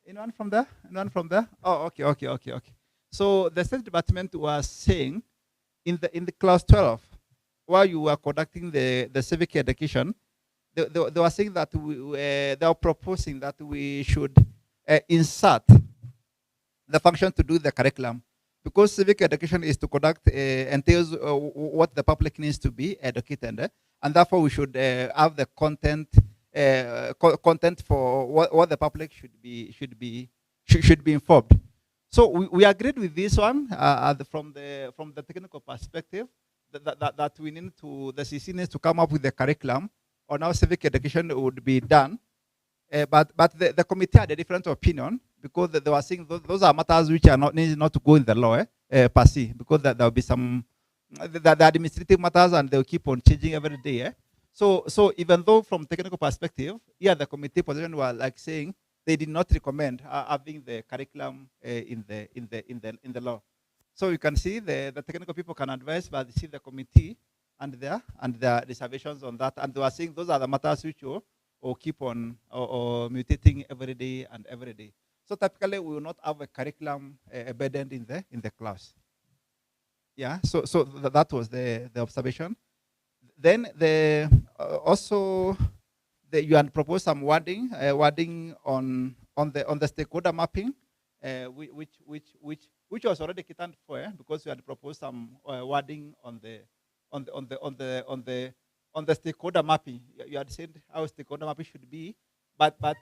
Anyone from there? Anyone from there? Oh, okay. So the State Department was saying in the class 12, while you were conducting the civic education, they were saying that they were proposing that we should insert the function to do the curriculum, because civic education is to conduct entails what the public needs to be educated, and therefore we should have the content for what the public should be informed. So we agreed with this one from the technical perspective that we need to, the CC needs to come up with the curriculum on how civic education would be done. But the committee had a different opinion, because they were saying those are matters which are need not to go in the law per se, because there will be some the administrative matters and they will keep on changing every day. So even though from technical perspective, the committee position were like saying they did not recommend having the curriculum in the law. So you can see the technical people can advise, but see the committee and their reservations on that, and they were saying those are the matters which will keep on or mutating every day. So typically we will not have a curriculum embedded in the class. Yeah. So that was the observation. Then you had proposed some wording on the stakeholder mapping, which was already catered for, because you had proposed some wording on the stakeholder mapping. You had said how stakeholder mapping should be, but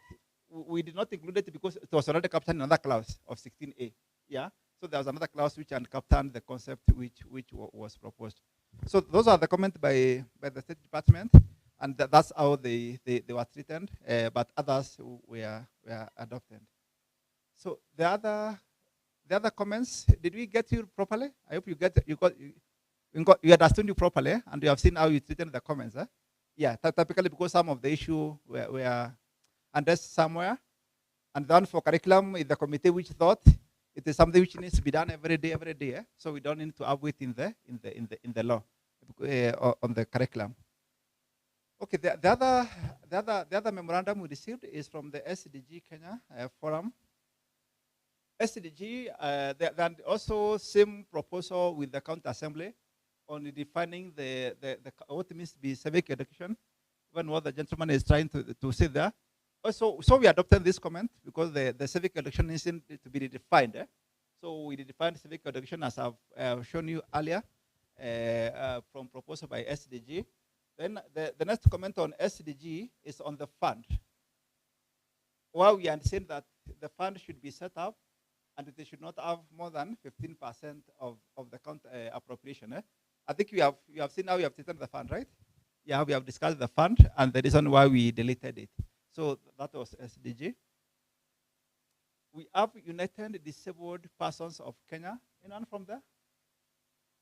we did not include it because it was already captured in another clause of 16A. Yeah. So there was another clause which had captured the concept which was proposed. So those are the comments by the State Department, and that's how they were treated. But others were adopted. So the other comments, did we get you properly? I hope you got We understood you properly, and we have seen how you treated the comments. Yeah, typically because some of the issue were addressed somewhere, and then for curriculum, is the committee which thought it is something which needs to be done every day. So we don't need to have it in the law on the curriculum. Okay, the other memorandum we received is from the SDG Kenya Forum. SDG, then also same proposal with the county assembly on defining what it means to be civic education, even what the gentleman is trying to say there. Also, so we adopted this comment because the civic education needs to be redefined. So we defined civic education as I've shown you earlier from proposal by SDG. Then the next comment on SDG is on the fund. While we understand that the fund should be set up and they should not have more than 15% of the county appropriation. I think you have seen how we have taken the fund, right? Yeah, we have discussed the fund and the reason why we deleted it. So that was SDG. We have United Disabled Persons of Kenya. Anyone from there?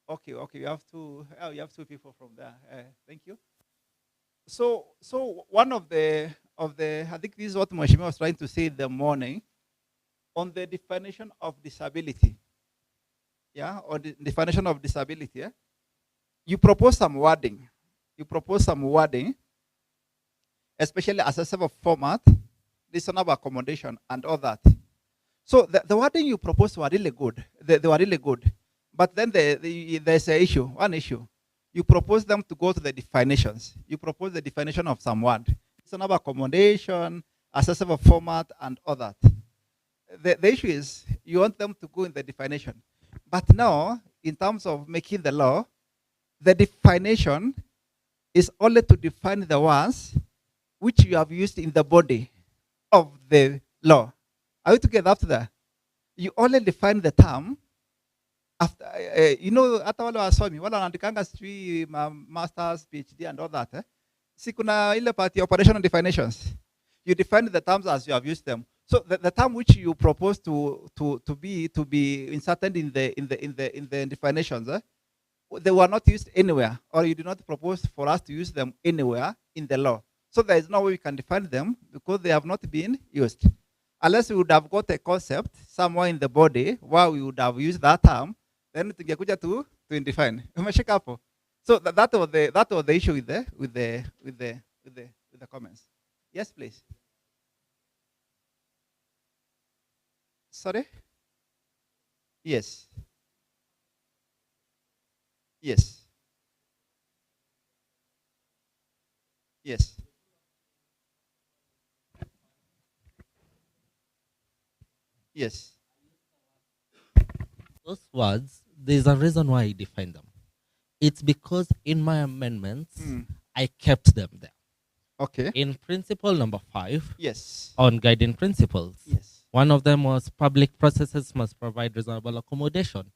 Okay, you have two people from there. Thank you. So one of the I think this is what Mheshimiwa was trying to say in the morning on the definition of disability. Yeah, or the definition of disability. Yeah? You propose some wording. Especially accessible format, reasonable accommodation, and all that. So the wording you proposed were really good. They were really good. But then there's one issue. You propose them to go to the definitions. You propose the definition of some word. Reasonable accommodation, accessible format, and all that. The issue is you want them to go in the definition. But now, in terms of making the law, the definition is only to define the ones which you have used in the body of the law. Are you together after that? You only define the term after, hata wale wasomi, wale wanaandikanga sijui masters, PhD and all that. Si kuna ile part ya operational definitions. You define the terms as you have used them. So the term which you propose to be inserted in the definitions, they were not used anywhere, or you do not propose for us to use them anywhere in the law. So there is no way we can define them because they have not been used. Unless we would have got a concept somewhere in the body where we would have used that term, then tungekuja to define. Umeshika hapo? So that was the issue with the comments. Yes, please. Sorry? Yes. Yes. Yes. Yes. Those words, there's a reason why I define them. It's because in my amendments, I kept them there. Okay. In principle number 5, yes, on guiding principles, yes, one of them was public processes must provide reasonable accommodation.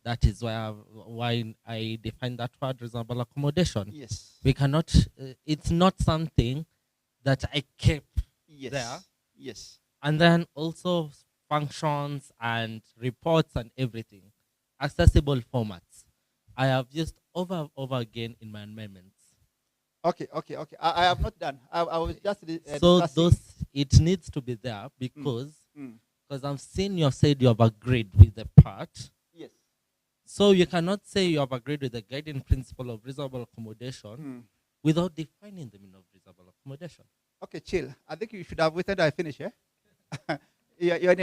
That is why I define that word, reasonable accommodation. Yes. We cannot, it's not something that I kept there. Yes. And then also functions and reports and everything. Accessible formats. I have used over again in my amendments. Okay. I have not done. I was just so discussing. those, it needs to be there because I've seen you have said you have agreed with the part. Yes. So you cannot say you have agreed with the guiding principle of reasonable accommodation without defining the meaning of reasonable accommodation. Okay, chill. I think you should have waited until I finish, eh? You're in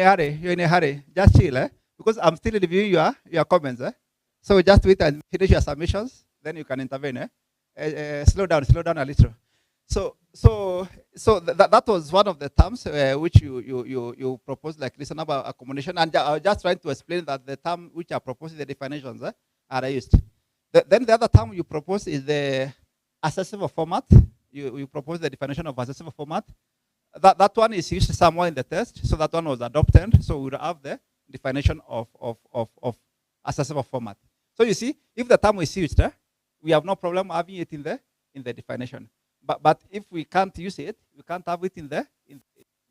a hurry. Just chill, eh? Because I'm still reviewing your comments, eh? So just wait and finish your submissions, then you can intervene, eh? Slow down a little. So that was one of the terms which you proposed, like reasonable accommodation, and I was just trying to explain that the term which I proposed in the definitions are used. Then the other term you propose is the accessible format. You propose the definition of accessible format. That one is used somewhere in the test, so that one was adopted. So we will have the definition of accessible format. So you see, if the term is used, we have no problem having it in the definition. But if we can't use it, we can't have it in the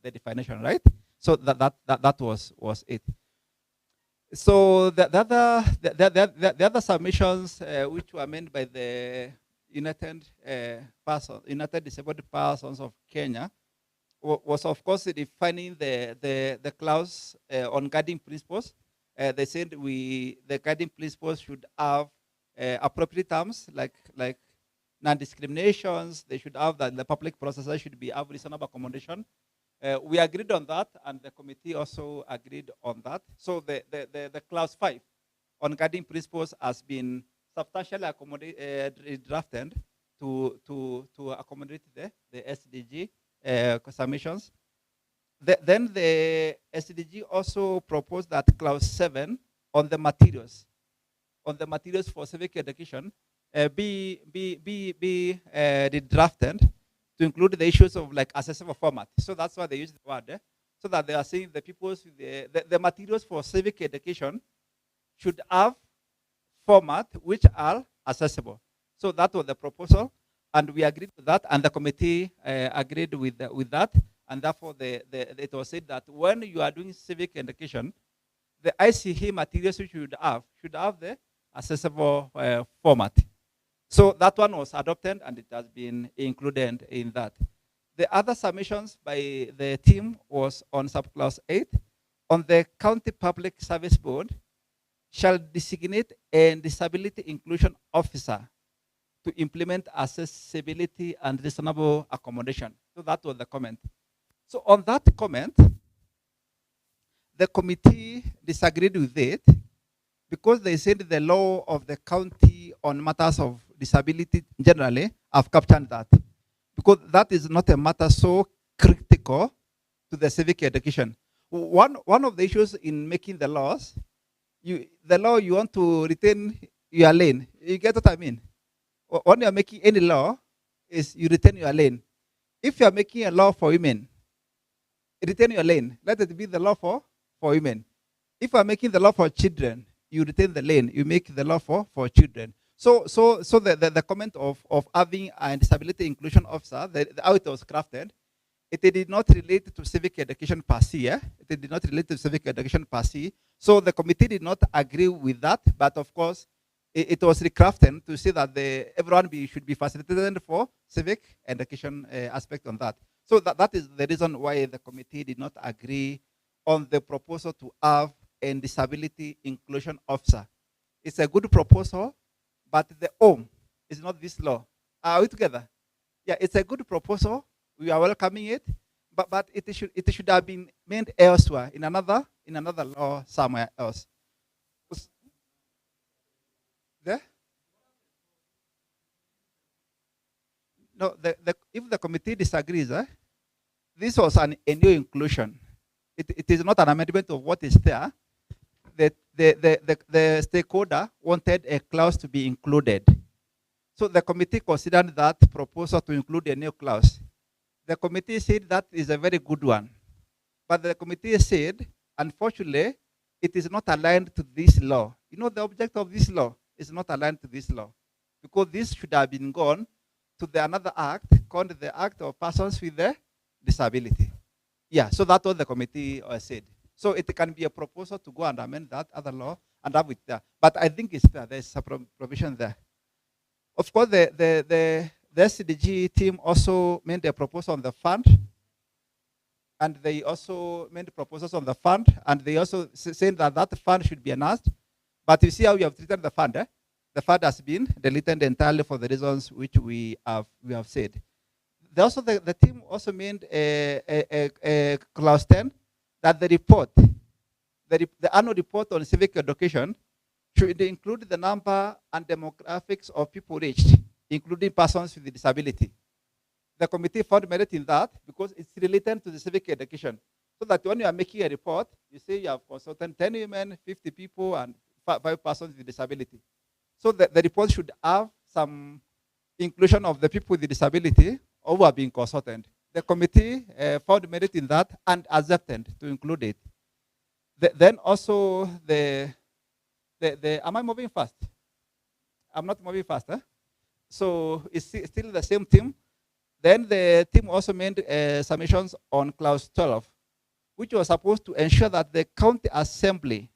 definition, right? So that was it. So the other submissions which were made by the United Disabled Persons of Kenya was of course defining the clause on guiding principles. They said the guiding principles should have appropriate terms like non-discriminations. They should have that the public processor should be have reasonable accommodation. We agreed on that, and the committee also agreed on that. So the clause 5 on guiding principles has been substantially drafted to accommodate the SDG submissions. Then the SDG also proposed that clause 7 on the materials for civic education be redrafted to include the issues of like accessible format. So that's why they use the word, so that they are saying the materials for civic education should have format which are accessible. So that was the proposal, and we agreed with that, and the committee agreed with that, and therefore it was said that when you are doing civic education, the ICE materials you should have the accessible format. So that one was adopted, and it has been included in that. The other submissions by the team was on subclause 8, on the County Public Service Board shall designate a disability inclusion officer to implement accessibility and reasonable accommodation. So that was the comment. So on that comment, the committee disagreed with it because they said the law of the county on matters of disability generally have captured that. Because that is not a matter so critical to the civic education. One of the issues in making the laws, you want to retain your lane. You get what I mean? When you are making any law, is you retain your lane. If you are making a law for women, retain your lane. Let it be the law for women. If you are making the law for children, you retain the lane. You make the law for children. So the comment of having a disability inclusion officer, how it was crafted, it did not relate to civic education per se. It did not relate to civic education per se. So the committee did not agree with that, but of course, it was recrafted to say that everyone should be facilitated for civic education aspect on that. So that is the reason why the committee did not agree on the proposal to have a disability inclusion officer. It's a good proposal, but the home is not this law. Are we together? Yeah, it's a good proposal. We are welcoming it, but it should have been made elsewhere in another law somewhere else. There? No, if the committee disagrees, this was a new inclusion. It is not an amendment of what is there. The stakeholder wanted a clause to be included. So the committee considered that proposal to include a new clause. The committee said that is a very good one. But the committee said, unfortunately, it is not aligned to this law. You know, the object of this law is not aligned to this law, because this should have been gone to another act called the Act of Persons with a Disability. Yeah, so that's what the committee said. So it can be a proposal to go and amend that other law and have it there. But I think it's there. There's a provision there. Of course, the SDG team also made a proposal on the fund, and they also made proposals on the fund, and they also said that fund should be announced. But you see how we have treated the fund. The fund has been deleted entirely for the reasons which we have said. The team also made a clause 10 that the annual report on civic education should include the number and demographics of people reached, including persons with disability. The committee found merit in that because it's related to the civic education. So that when you are making a report, you say you have consulted 10 women, 50 people, and 5 persons with disability. So the report should have some inclusion of the people with disability who are being consulted. The committee found merit in that and accepted to include it. Then also am I moving fast? I'm not moving fast. So it's still the same team. Then the team also made submissions on clause 12, which was supposed to ensure that the county assembly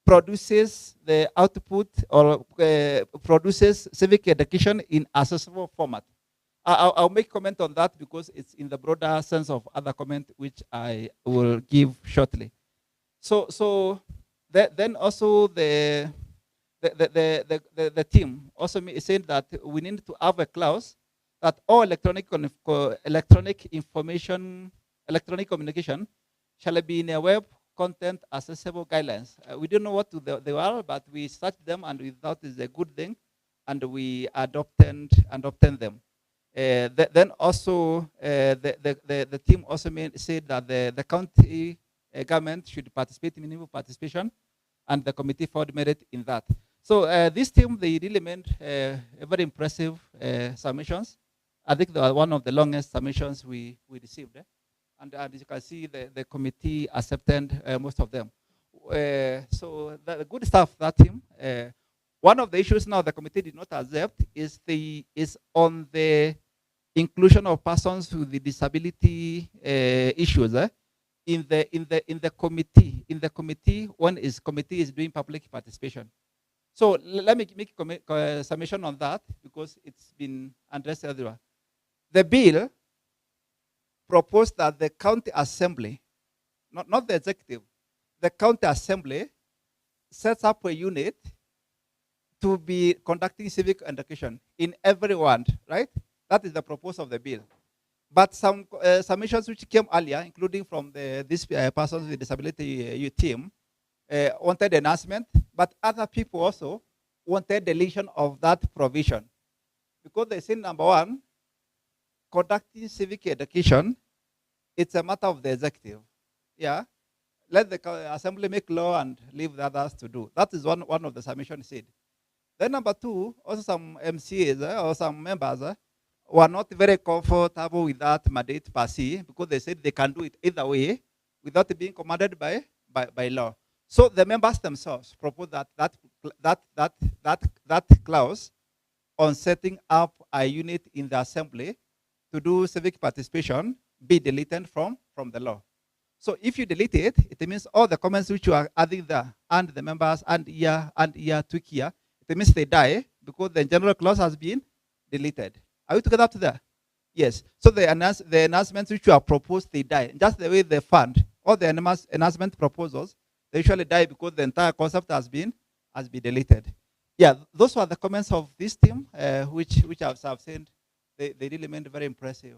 produces the output or produces civic education in accessible format. I'll make comment on that because it's in the broader sense of other comment which I will give shortly. So then also the team also said that we need to have a clause that all electronic communication shall be in a web content accessible guidelines. We don't know what they are, but we searched them and we thought it's a good thing, and we adopted them. Then also the team also said that the county government should participate in minimum participation, and the committee found merit in that. So this team, they really made very impressive submissions. I think they were one of the longest submissions we received. And as you can see, the committee accepted most of them. So the good stuff, that team. One of the issues now the committee did not accept is on the inclusion of persons with the disability issues. In the committee. In the committee, committee is doing public participation. So let me make a summation on that because it's been addressed earlier. The bill proposed that the county assembly, not the executive, the county assembly sets up a unit to be conducting civic education in every ward, right? That is the purpose of the bill. But some submissions which came earlier, including from this persons with disability team, wanted enhancement, but other people also wanted deletion of that provision. Because they say, number one, conducting civic education, it's a matter of the executive. Yeah. Let the assembly make law and leave the others to do. That is one of the submissions said. Then number two, also some MCAs or some members were not very comfortable with that mandate per se because they said they can do it either way without being commanded by law. So the members themselves proposed that clause on setting up a unit in the assembly to do civic participation be deleted from the law. So if you delete it, it means all the comments which you are adding there and the members and tweak here, it means they die because the general clause has been deleted. Are we together up to there? Yes. So the enhancements which you have proposed, they die. Just the way they fund all the enhancement proposals, they usually die because the entire concept has been deleted. Yeah, those were the comments of this team, which I've said they really made very impressive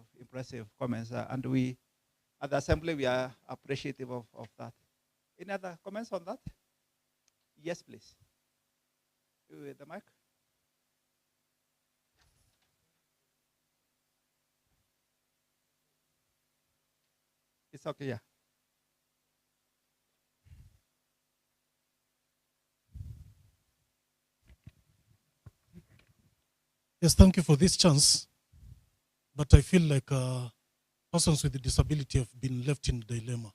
comments, and we at the assembly we are appreciative of that. Any other comments on that? Yes, please. With the mic. It's okay, yeah. Yes, thank you for this chance. But I feel like persons with a disability have been left in dilemma,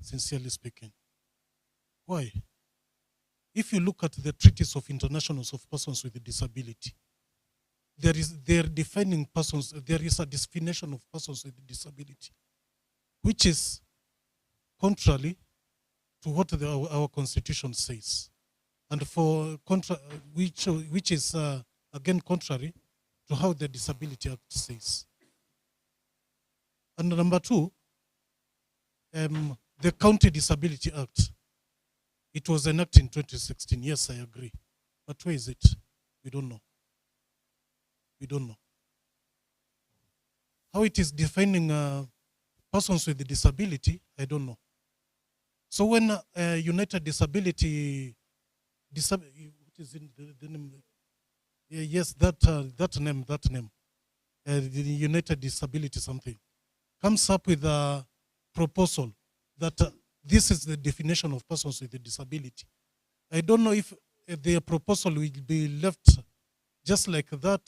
sincerely speaking. Why? If you look at the treaties of internationals of persons with a disability, they're defining persons, there is a definition of persons with a disability, which is contrary to what our constitution says, and which is again contrary to how the Disability Act says. And number two, the County Disability Act, it was enacted in 2016. Yes, I agree. But where is it? We don't know. We don't know. How it is defining persons with a disability, I don't know. So when United Disability, what is in the name? Yes, that name, the United Disability something, comes up with a proposal that this is the definition of persons with a disability. I don't know if their proposal will be left just like that,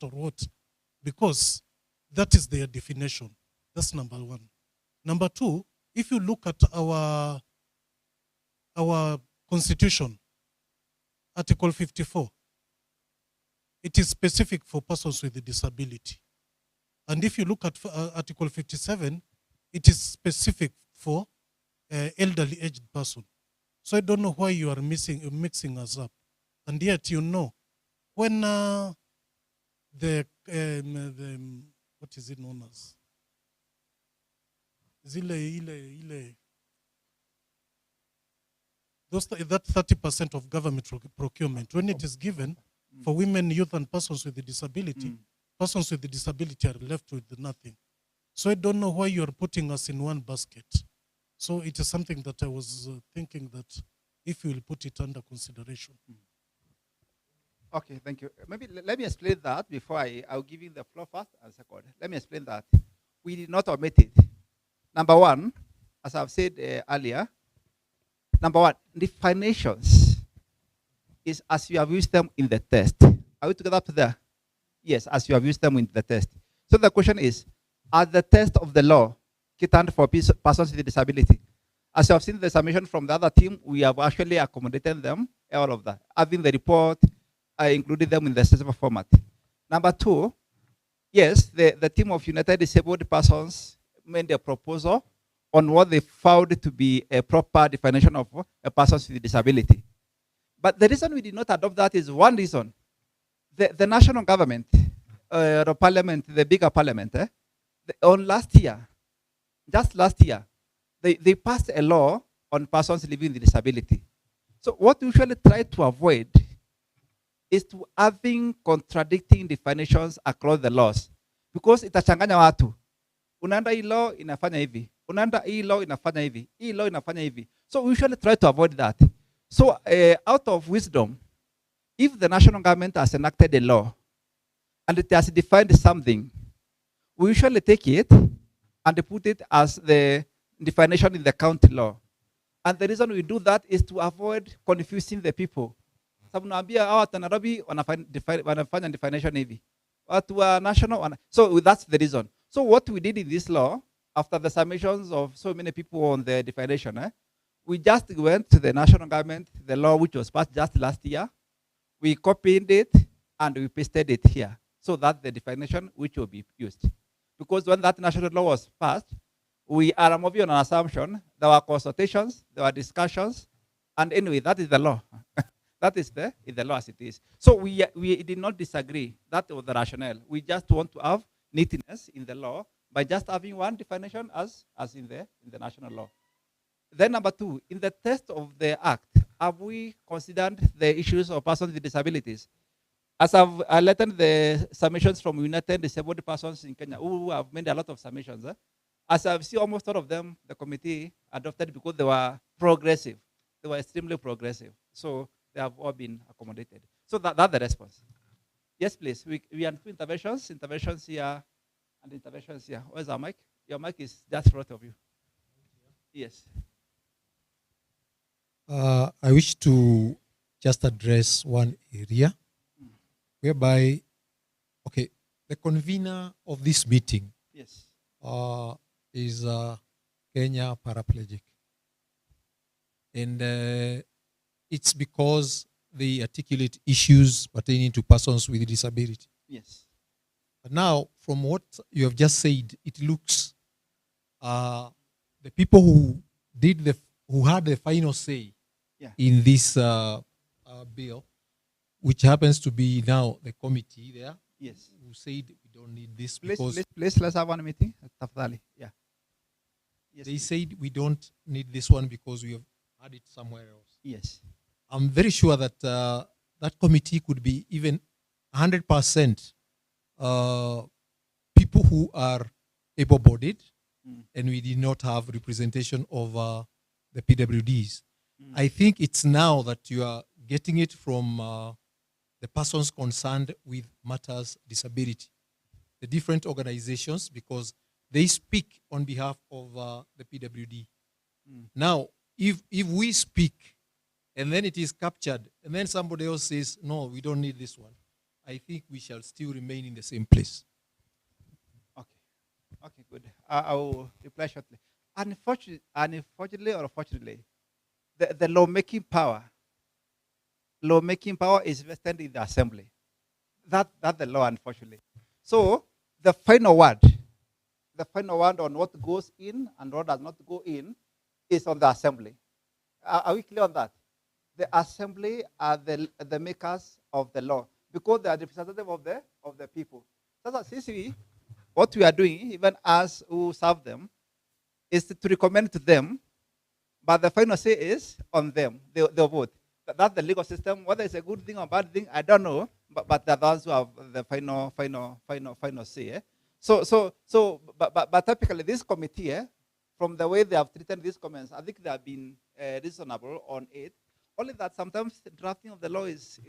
or what, because that is their definition. That's number one. Number two, if you look at our constitution, Article 54, it is specific for persons with a disability. And if you look at Article 57, it is specific for elderly aged person. So I don't know why you are mixing us up. And yet, you know, when what is it known as? That 30% of government procurement, when it is given for women, youth, and persons with a disability, persons with a disability are left with nothing. So I don't know why you are putting us in one basket. So it is something that I was thinking that if you will put it under consideration. Okay, thank you. Maybe let me explain that before I'll give you the floor first and second. Let me explain that. We did not omit it. Number one, as I've said earlier, number one, definitions is as you have used them in the test. Are we together up there? Yes, as you have used them in the test. So the question is, are the test of the law catered for persons with disability? As you have seen the summation from the other team, we have actually accommodated them, all of that. Having the report, I included them in the sensible format. Number two, yes, the team of United Disabled Persons made a proposal on what they found to be a proper definition of a person with disability. But the reason we did not adopt that is one reason. The national government, the parliament, the bigger parliament, on last year, just last year, they passed a law on persons living with disability. So what we usually try to avoid is to having contradicting definitions across the laws, because itachanganya watu. Unaenda hii law inafanya hivi, unaenda hii law inafanya hivi, hii law inafanya hivi. So we usually try to avoid that. So out of wisdom, if the national government has enacted a law and it has defined something, we usually take it and put it as the definition in the county law. And the reason we do that is to avoid confusing the people. Sababu naambia hawa Nairobi wanafanya definition hivi. Watu wa national. So that's the reason. So what we did in this law, after the summations of so many people on the definition, we just went to the national government, the law which was passed just last year. We copied it and we pasted it here. So that's the definition which will be used. Because when that national law was passed, we are moving on an assumption. There were consultations, there were discussions, and anyway, that is the law. That is in the law as it is. So we did not disagree. That was the rationale. We just want to have neatness in the law by just having one definition as in the national law. Then number two, in the text of the act, have we considered the issues of persons with disabilities? As I've highlighted the submissions from United Disabled Persons in Kenya, who have made a lot of submissions, as I've seen almost all of them, the committee adopted because they were progressive. They were extremely progressive. So they have all been accommodated. So that's the response. Yes, please. We have two interventions here and interventions here. Where's our mic? Your mic is just in front of you. Yes. I wish to just address one area whereby, okay, the convener of this meeting yes. Is Kenyan Paraplegic. And it's because they articulate issues pertaining to persons with disability. Yes. But now, from what you have just said, it looks the people who had the final say in this bill, which happens to be now the committee there, yes, who said we don't need this because let's have one meeting. Yeah. Yes, they said we don't need this one because we have had it somewhere else. Yes. I'm very sure that that committee could be even 100% people who are able-bodied, and we did not have representation of the PWDs. I think it's now that you are getting it from the persons concerned with matters disability, the different organizations, because they speak on behalf of the PWD. Now, if we speak and then it is captured and then somebody else says, no, we don't need this one, I think we shall still remain in the same place. Okay, good. I will reply shortly. Unfortunately or fortunately, the lawmaking power is vested in the assembly. That's the law, unfortunately. So the final word on what goes in and what does not go in is on the assembly. Are we clear on that? The assembly are the makers of the law because they are representative of the people. So since what we are doing, even as who serve them, is to recommend to them, but the final say is on them. They'll vote. That's the legal system. Whether it's a good thing or bad thing, I don't know. But they're the ones who have the final say. Eh? But typically this committee, from the way they have treated these comments, I think they have been reasonable on it. Only that sometimes the drafting of the law is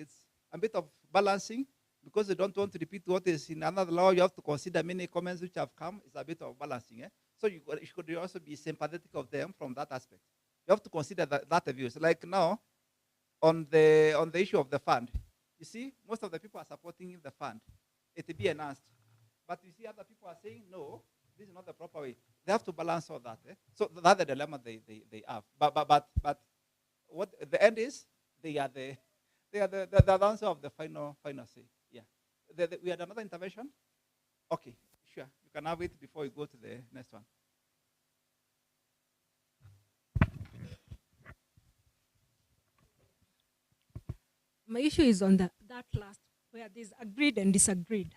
a bit of balancing because you don't want to repeat what is in another law. You have to consider many comments which have come. It's a bit of balancing. Eh? So you should also be sympathetic of them from that aspect. You have to consider that views. Like now, on the issue of the fund, you see, most of the people are supporting the fund. It will be enhanced. But you see other people are saying, no, this is not the proper way. They have to balance all that. Eh? So that's the dilemma they have. But what the end is, they are the answer of the final say. Yeah. We had another intervention? Okay, sure. You can have it before you go to the next one. My issue is on that last, where there's agreed and disagreed.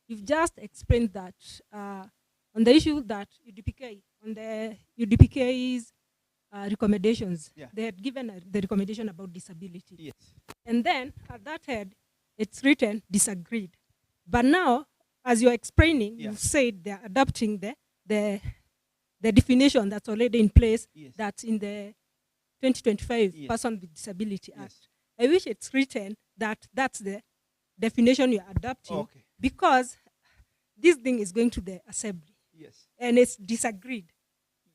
You've just explained that on the issue that UDPK, on the UDPK's recommendations, they had given the recommendation about disability. Yes. And then at that head, it's written disagreed. But now, as you're explaining, you've said they're adopting the definition that's already in place, that's in the 2025 Person with Disability Act. I wish it's written that that's the definition you're adopting, because this thing is going to the assembly. Yes. And it's disagreed.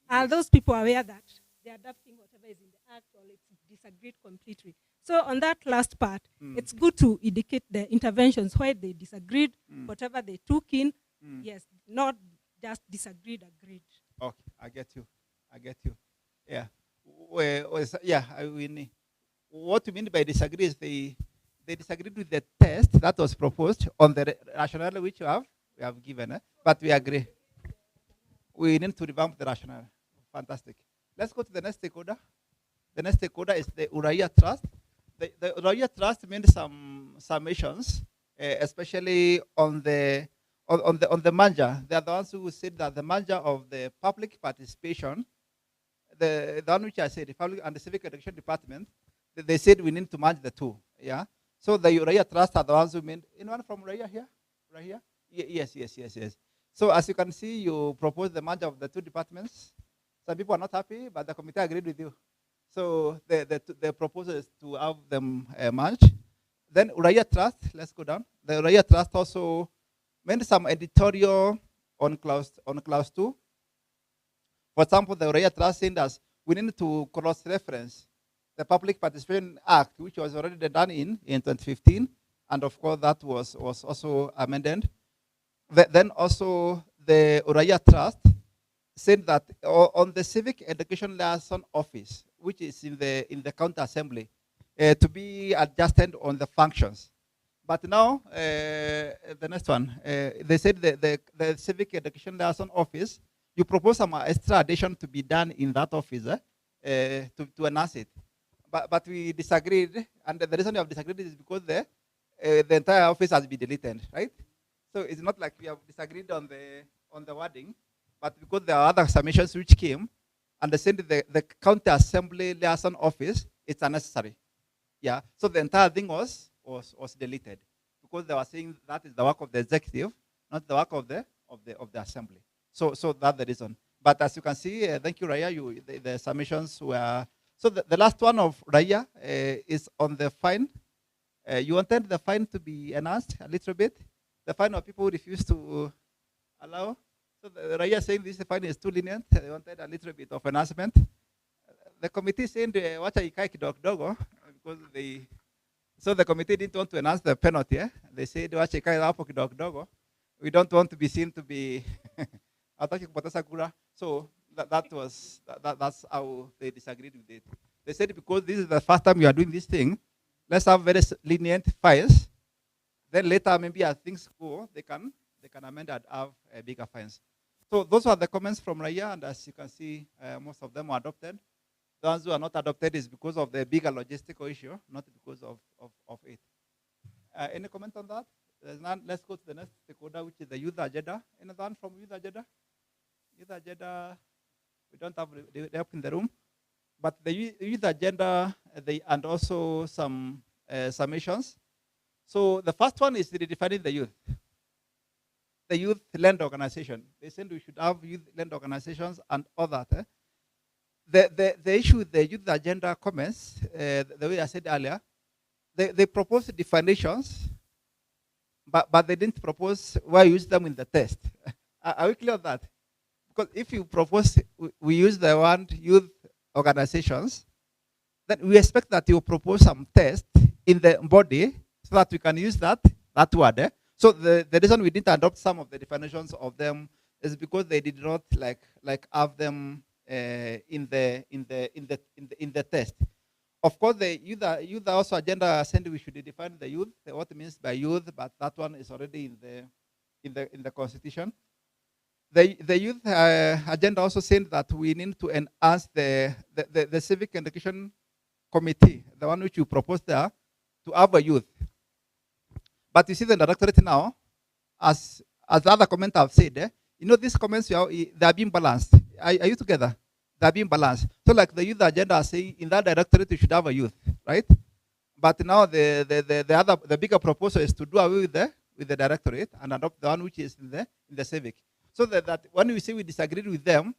Are those people aware that they're adopting whatever is in the act, or it's disagreed completely? So on that last part, it's good to indicate the interventions where they disagreed, whatever they took in, yes, not just disagreed, agreed. Okay, I get you. Yeah. What you mean by disagree is they disagreed with the test that was proposed on the rationale which we have given, but we agree. We need to revamp the rationale. Fantastic. Let's go to the next stakeholder. The next stakeholder is the Uraia Trust. The Uraia Trust made some summations, especially on the merger. They are the ones who said that the merger of the public participation, the one which I said, the public and the civic education department, they said we need to merge the two. Yeah. So the Uraia Trust are the ones who made. Anyone from Uraia here? Right here? Yes. So as you can see, you proposed the merger of the two departments. Some people are not happy, but the committee agreed with you. So the proposal is to have them merged. Then Uraia Trust, let's go down. The Uraia Trust also made some editorial on clause 2. For example, the Uraia Trust said that we need to cross-reference the Public Participation Act, which was already done in 2015, and of course that was also amended. Then also the Uraia Trust said that on the Civic Education Liaison Office, which is in the county assembly, to be adjusted on the functions. But now, the next one, they said the Civic Education Liaison Office, you propose some extra addition to be done in that office to enhance it. But we disagreed, and the reason we have disagreed is because the entire office has been deleted, right? So it's not like we have disagreed on the wording, but because there are other submissions which came, and they said the county assembly liaison office, it's unnecessary. Yeah. So the entire thing was deleted because they were saying that is the work of the executive, not the work of the assembly. So that's the reason. But as you can see, thank you, Raya. The submissions were. So the last one of Raya is on the fine. You wanted the fine to be enhanced a little bit. The fine of people who refuse to allow. So the Raya saying this fine is too lenient. They wanted a little bit of enhancement. The committee saying wacha ikae kidogo because so the committee didn't want to enhance the penalty. They said wacha ikae hapo kidogo. We don't want to be seen to be hataki kupoteza kura. So that's how they disagreed with it. They said because this is the first time you are doing this thing, let's have very lenient fines. Then later, maybe as things go, they can amend and have bigger fines. So those are the comments from Raya, and as you can see, most of them were adopted. The ones who are not adopted is because of the bigger logistical issue, not because of it. Any comment on that? There's none. Let's go to the next stakeholder, which is the youth agenda. Anyone from youth agenda? Youth agenda, we don't have the help in the room. But the youth agenda, and also some submissions. So the first one is redefining the youth. The youth land organization. They said we should have youth land organizations and all that. The issue with the youth agenda comments, the way I said earlier, they proposed definitions, but they didn't propose why use them in the test. Are we clear on that? Because if you propose, we use the word youth organizations, then we expect that you propose some test in the body so that we can use that word. So the reason we didn't adopt some of the definitions of them is because they did not like have them in the test. Of course, the youth also agenda said we should define the youth, what it means by youth, but that one is already in the constitution. The youth agenda also said that we need to enhance the civic education committee, the one which you proposed there, to have a youth. But you see the directorate now, as the other comment I've said, you know, these comments, they are being balanced. Are you together? They are being balanced. So like the youth agenda are saying, in that directorate, you should have a youth, right? But now the bigger proposal is to do away with the directorate and adopt the one which is in the civic. So that when we say we disagreed with them,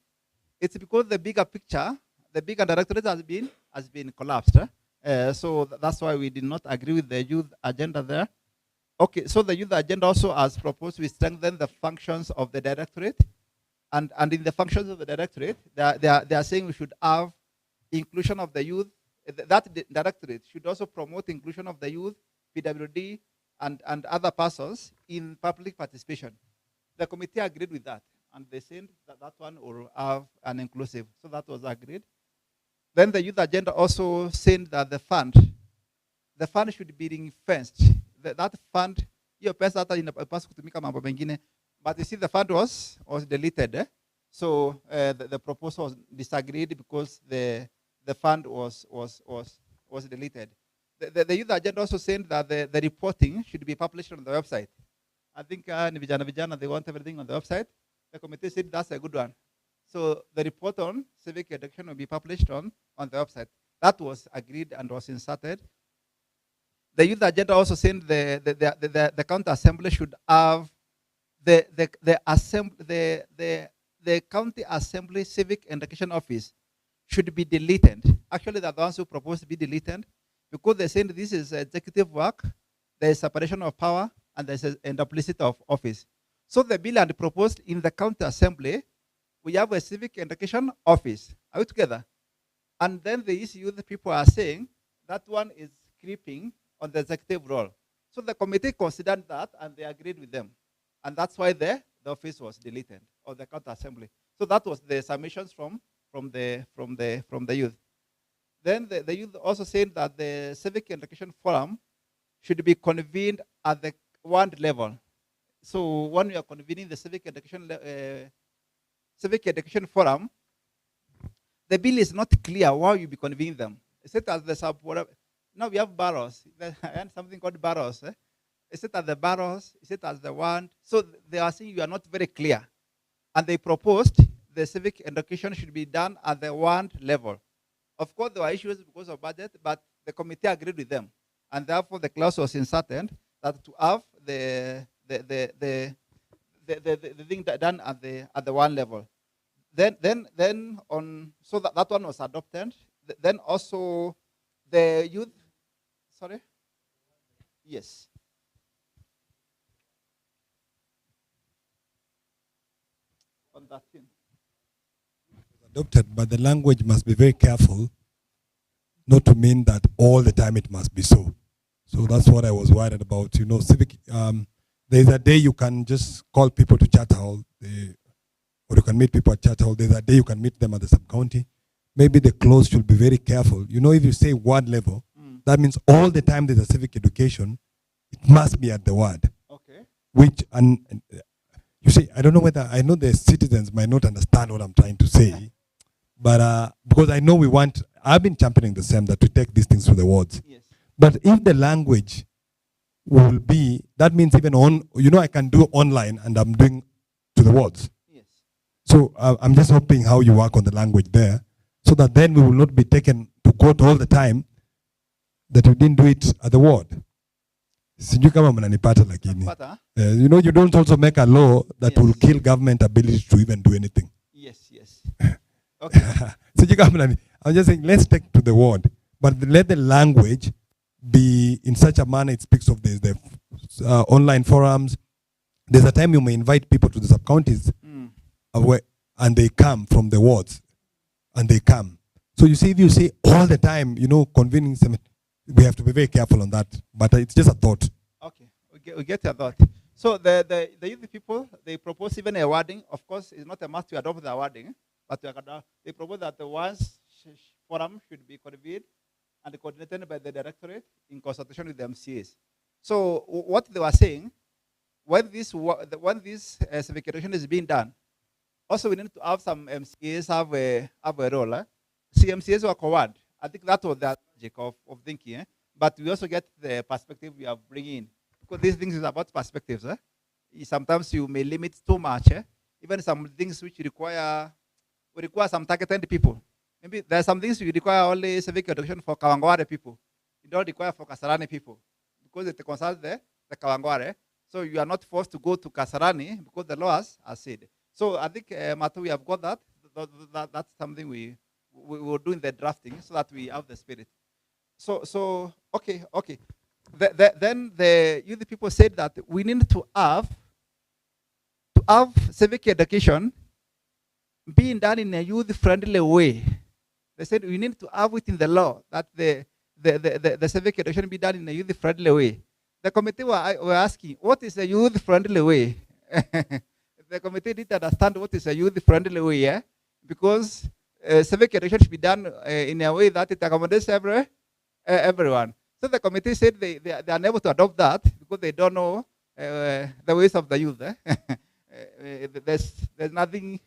it's because the bigger picture, the bigger directorate has been collapsed. So that's why we did not agree with the youth agenda there. Okay, so the youth agenda also has proposed we strengthen the functions of the directorate. And in the functions of the directorate, they are saying we should have inclusion of the youth. That directorate should also promote inclusion of the youth, PWD, and other persons in public participation. The committee agreed with that, and they said that one will have an inclusive. So that was agreed. Then the youth agenda also said that the fund should be ring-fenced. That fund, but you see the fund was deleted. So the proposal was disagreed because the fund was deleted. The youth agenda also said that the reporting should be published on the website. I think Vijana, they want everything on the website. The committee said that's a good one. So the report on civic education will be published on the website. That was agreed and was inserted. The youth agenda also said the county assembly should have the county assembly civic education office should be deleted. Actually, the ones who proposed to be deleted because they said this is executive work, there is separation of power, and there is a duplicity of office. So the bill had proposed in the county assembly, we have a civic education office. Are we together? And then the issue the people are saying that one is creeping on the executive role. So the committee considered that and they agreed with them. And that's why the office was deleted, or the county assembly. So that was the submissions from the youth. Then the youth also said that the civic education forum should be convened at the ward level. So when we are convening the civic education forum, the bill is not clear why you be convening them. Is it as the sub? Now we have barrows. And something called barrows. Is it as the barrows? Is it as the ward? So they are saying you are not very clear. And they proposed the civic education should be done at the ward level. Of course, there were issues because of budget, but the committee agreed with them. And therefore, the clause was inserted that to have the thing done at the one level. Then on, so that one was adopted. Then also the youth, sorry? Yes. On that thing. Adopted, but the language must be very careful not to mean that all the time it must be so. So that's what I was worried about. You know, civic, there's a day you can just call people to chat hall, or you can meet people at chat hall. There's a day you can meet them at the sub-county. Maybe the clause should be very careful. You know, if you say ward level, that means all the time there's a civic education, it must be at the ward. Okay. Which, and you see, I don't know whether, I know the citizens might not understand what I'm trying to say, but because I know we want I've been championing the same, that we take these things to the wards. Yes. But if the language will be, that means even on, I can do online and I'm doing to the wards. Yes. So I'm just hoping how you work on the language there, so that then we will not be taken to court all the time that we didn't do it at the ward. Sijui kama mnanipata lakini. You don't also make a law that will kill government ability to even do anything. Yes, yes. Okay. Sijui kama I'm just saying, let's take to the ward, but let the language be in such a manner it speaks of this, the online forums. There's a time you may invite people to the sub-counties and they come from the wards and they come. So you see, if you say all the time, convening some, we have to be very careful on that. But it's just a thought. Okay, we get your thought. So the youth people, they propose even a wording. Of course, it's not a must to adopt the wording, but they propose that the once forum should be convened and coordinated by the directorate in consultation with the MCAs. So what they were saying, when this civic education is being done, also we need to have some MCAs have a role. See, MCAs were covered. I think that was the logic of thinking. But we also get the perspective we are bringing in. Because these things is about perspectives. Sometimes you may limit too much. Even some things which require some targeted people. Maybe there are some things you require only civic education for Kawangware people. You don't require for Kasarani people. Because it concerns the Kawangware. So you are not forced to go to Kasarani because the laws are said. So I think, Matu, we have got that. That's something we will do in the drafting so that we have the spirit. So okay. Then the youth people said that we need to have civic education being done in a youth-friendly way. They said we need to have it in the law that the civic education be done in a youth-friendly way. The committee were asking, what is a youth-friendly way? The committee didn't understand what is a youth-friendly way, yeah? Because civic education should be done in a way that it accommodates everyone. So the committee said they are unable to adopt that because they don't know the ways of the youth. There's nothing.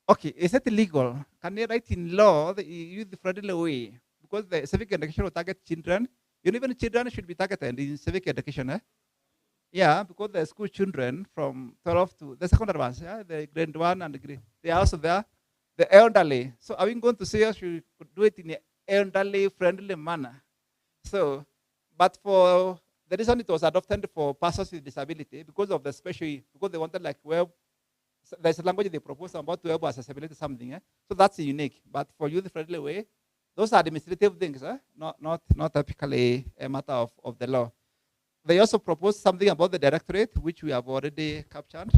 Okay, is it illegal? Can they write in law the youth-friendly way? Because the civic education will target children. Even children should be targeted in civic education. Yeah, because the school children from 12 to the secondary ones, the grade 1 and the grade, they are also there. The elderly. So are we going to say us we could do it in an elderly friendly manner? So, but for the reason it was adopted for persons with disability because of the special, because they wanted like web, there's a language they propose about web accessibility something. So that's unique. But for youth friendly way, those are administrative things, not typically a matter of the law. They also proposed something about the directorate, which we have already captured.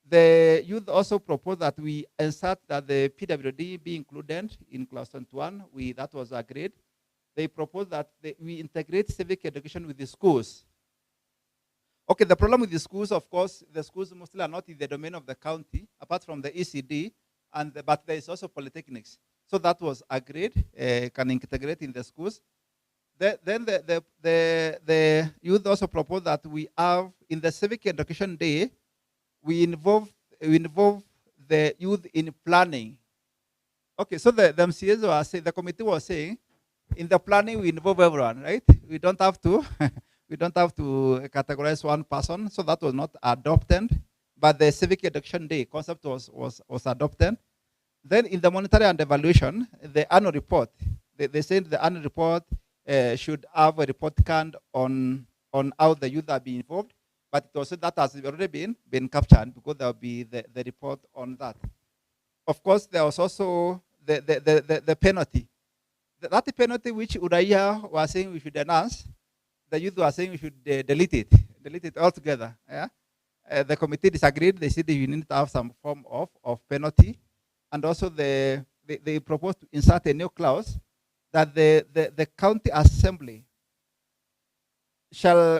The youth also proposed that we insert that the PWD be included in class 21. That was agreed. They proposed that we integrate civic education with the schools. Okay, the problem with the schools, of course, the schools mostly are not in the domain of the county, apart from the ECD, but there is also polytechnics. So that was agreed, can integrate in the schools. Then the youth also proposed that we have, in the Civic Education Day, we involve the youth in planning. Okay, so the MCAs were saying, the committee was saying, in the planning we involve everyone, right? We don't have to categorize one person, so that was not adopted. But the Civic Education Day concept was adopted. Then in the monitoring and evaluation, the annual report, they said the annual report should have a report card on how the youth are being involved, but it also that has already been captured because there will be the report on that. Of course, there was also the penalty. That penalty which Udaya was saying we should announce, the youth were saying we should delete it altogether. Yeah? The committee disagreed. They said you need to have some form of penalty, and also they proposed to insert a new clause that the county assembly shall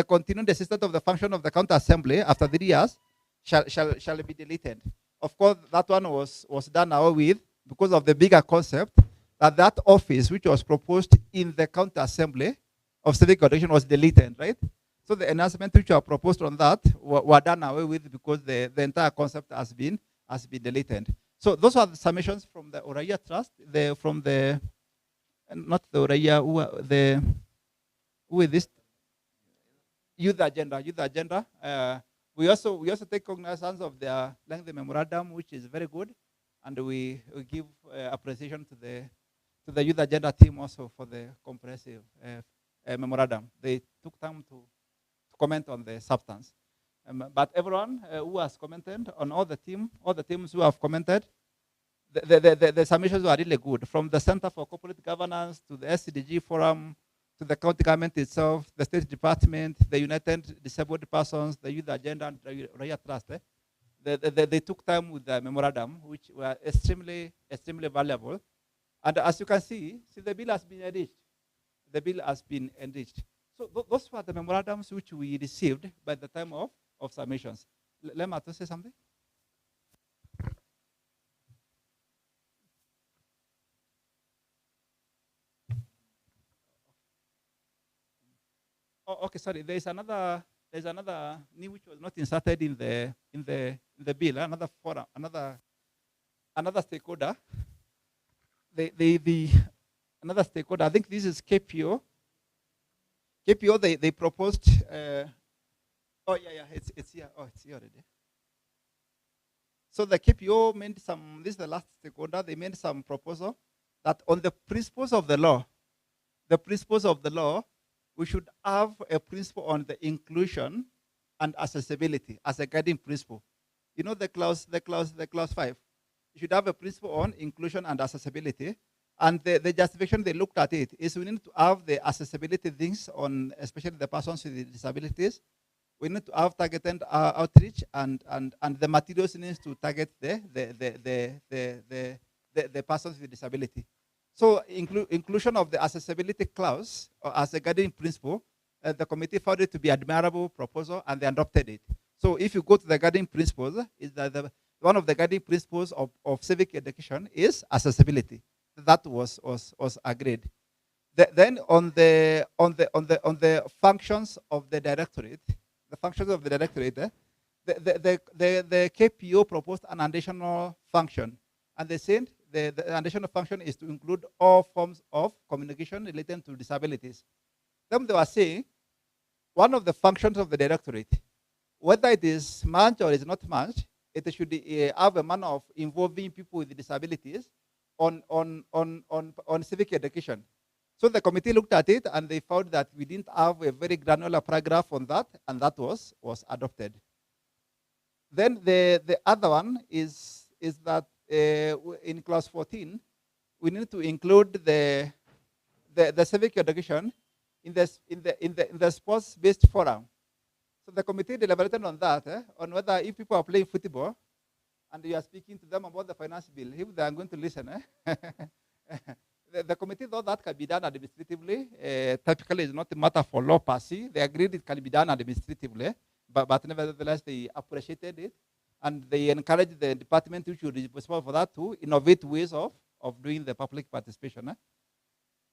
continue the system of the function of the county assembly after 3 years shall be deleted. Of course, that one was done away with because of the bigger concept that office which was proposed in the county assembly of civic education was deleted, right? So the enhancements which were proposed on that were done away with because the entire concept has been deleted. So those are the summations from the Uraia Trust, from the, not the Uraia, who is this? Youth Agenda. We also take cognizance of their lengthy memorandum, which is very good, and we give appreciation to the Youth Agenda team also for the comprehensive memorandum. They took time to comment on the substance. But everyone who has commented on all the teams who have commented, the submissions were really good. From the Center for Corporate Governance to the SCDG Forum, to the county government itself, the State Department, the United Disabled Persons, the Youth Agenda, and the Royal Trust. They took time with the memorandum, which were extremely valuable. And as you can see the bill has been enriched. The bill has been enriched. So those were the memorandums which we received by the time of submissions. Lema, to say something? Oh, okay, sorry. There's another new which was not inserted in the bill. Another forum, another stakeholder. Another stakeholder. I think this is KPO. KPO. They proposed. Oh yeah, it's here. Oh, it's here already. So the KPO made some. This is the last stakeholder. They made some proposal that on the principles of the law, we should have a principle on the inclusion and accessibility as a guiding principle. You know the clause 5. You should have a principle on inclusion and accessibility. And the justification they looked at it is we need to have the accessibility things on, especially the persons with disabilities. We need to have targeted outreach and the materials needs to target the persons with disability. So inclusion of the accessibility clause as a guiding principle, the committee found it to be admirable proposal and they adopted it. So if you go to the guiding principles, is that one of the guiding principles of civic education is accessibility. That was agreed. Then on the functions of the directorate, the KPO proposed an additional function, and they said the additional function is to include all forms of communication related to disabilities. Then they were saying one of the functions of the directorate, whether it is managed or is not managed, it should have a manner of involving people with disabilities on civic education. So the committee looked at it and they found that we didn't have a very granular paragraph on that, and that was adopted. Then the other one is that in clause 14, we need to include the civic education in the sports-based forum. So the committee deliberated on that, on whether if people are playing football and you are speaking to them about the finance bill, if they are going to listen, the committee thought that can be done administratively. Typically, it's not a matter for law per se. They agreed it can be done administratively, but nevertheless, they appreciated it. And they encouraged the department which would be responsible for that to innovate ways of doing the public participation.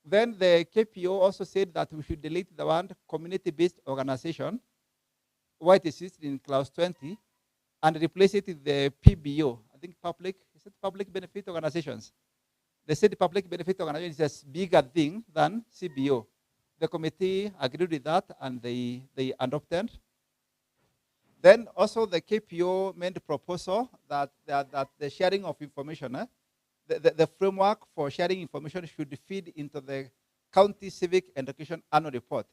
Then the KPO also said that we should delete the word community-based organization, what is in clause 20, and replace it with the PBO. I think public benefit organizations. They said public benefit organization is a bigger thing than CBO. The committee agreed with that and they adopted. Then also the KPO made a proposal that the sharing of information, the framework for sharing information should feed into the county civic education annual report.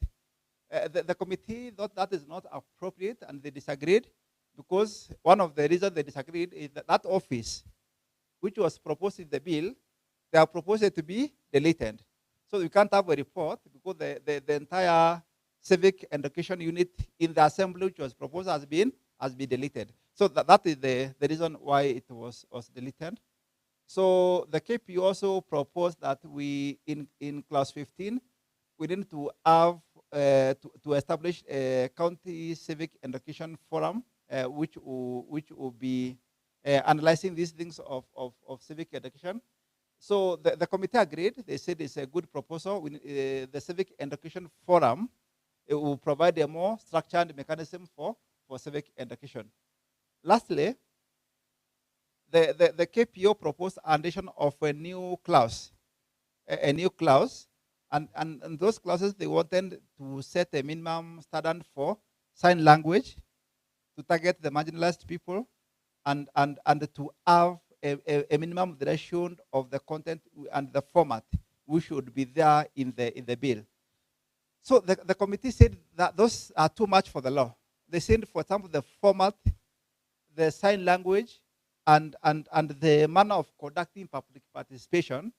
The committee thought that is not appropriate and they disagreed, because one of the reasons they disagreed is that office, which was proposed in the bill, they are proposed to be deleted. So you can't have a report because the entire civic education unit in the assembly which was proposed has been deleted. So that is the reason why it was deleted. So the KP also proposed that we in clause 15 we need to have to establish a county civic education forum which will be analyzing these things of civic education. So the committee agreed. They said it's a good proposal. The civic education forum, it will provide a more structured mechanism for civic education. Lastly, the KPO proposed addition of a new clause, a new clause, and those clauses, they wanted to set a minimum standard for sign language to target the marginalized people, and to have a minimum duration of the content and the format which should be there in the bill. So the committee said that those are too much for the law. They said, for example, the format, the sign language, and the manner of conducting public participation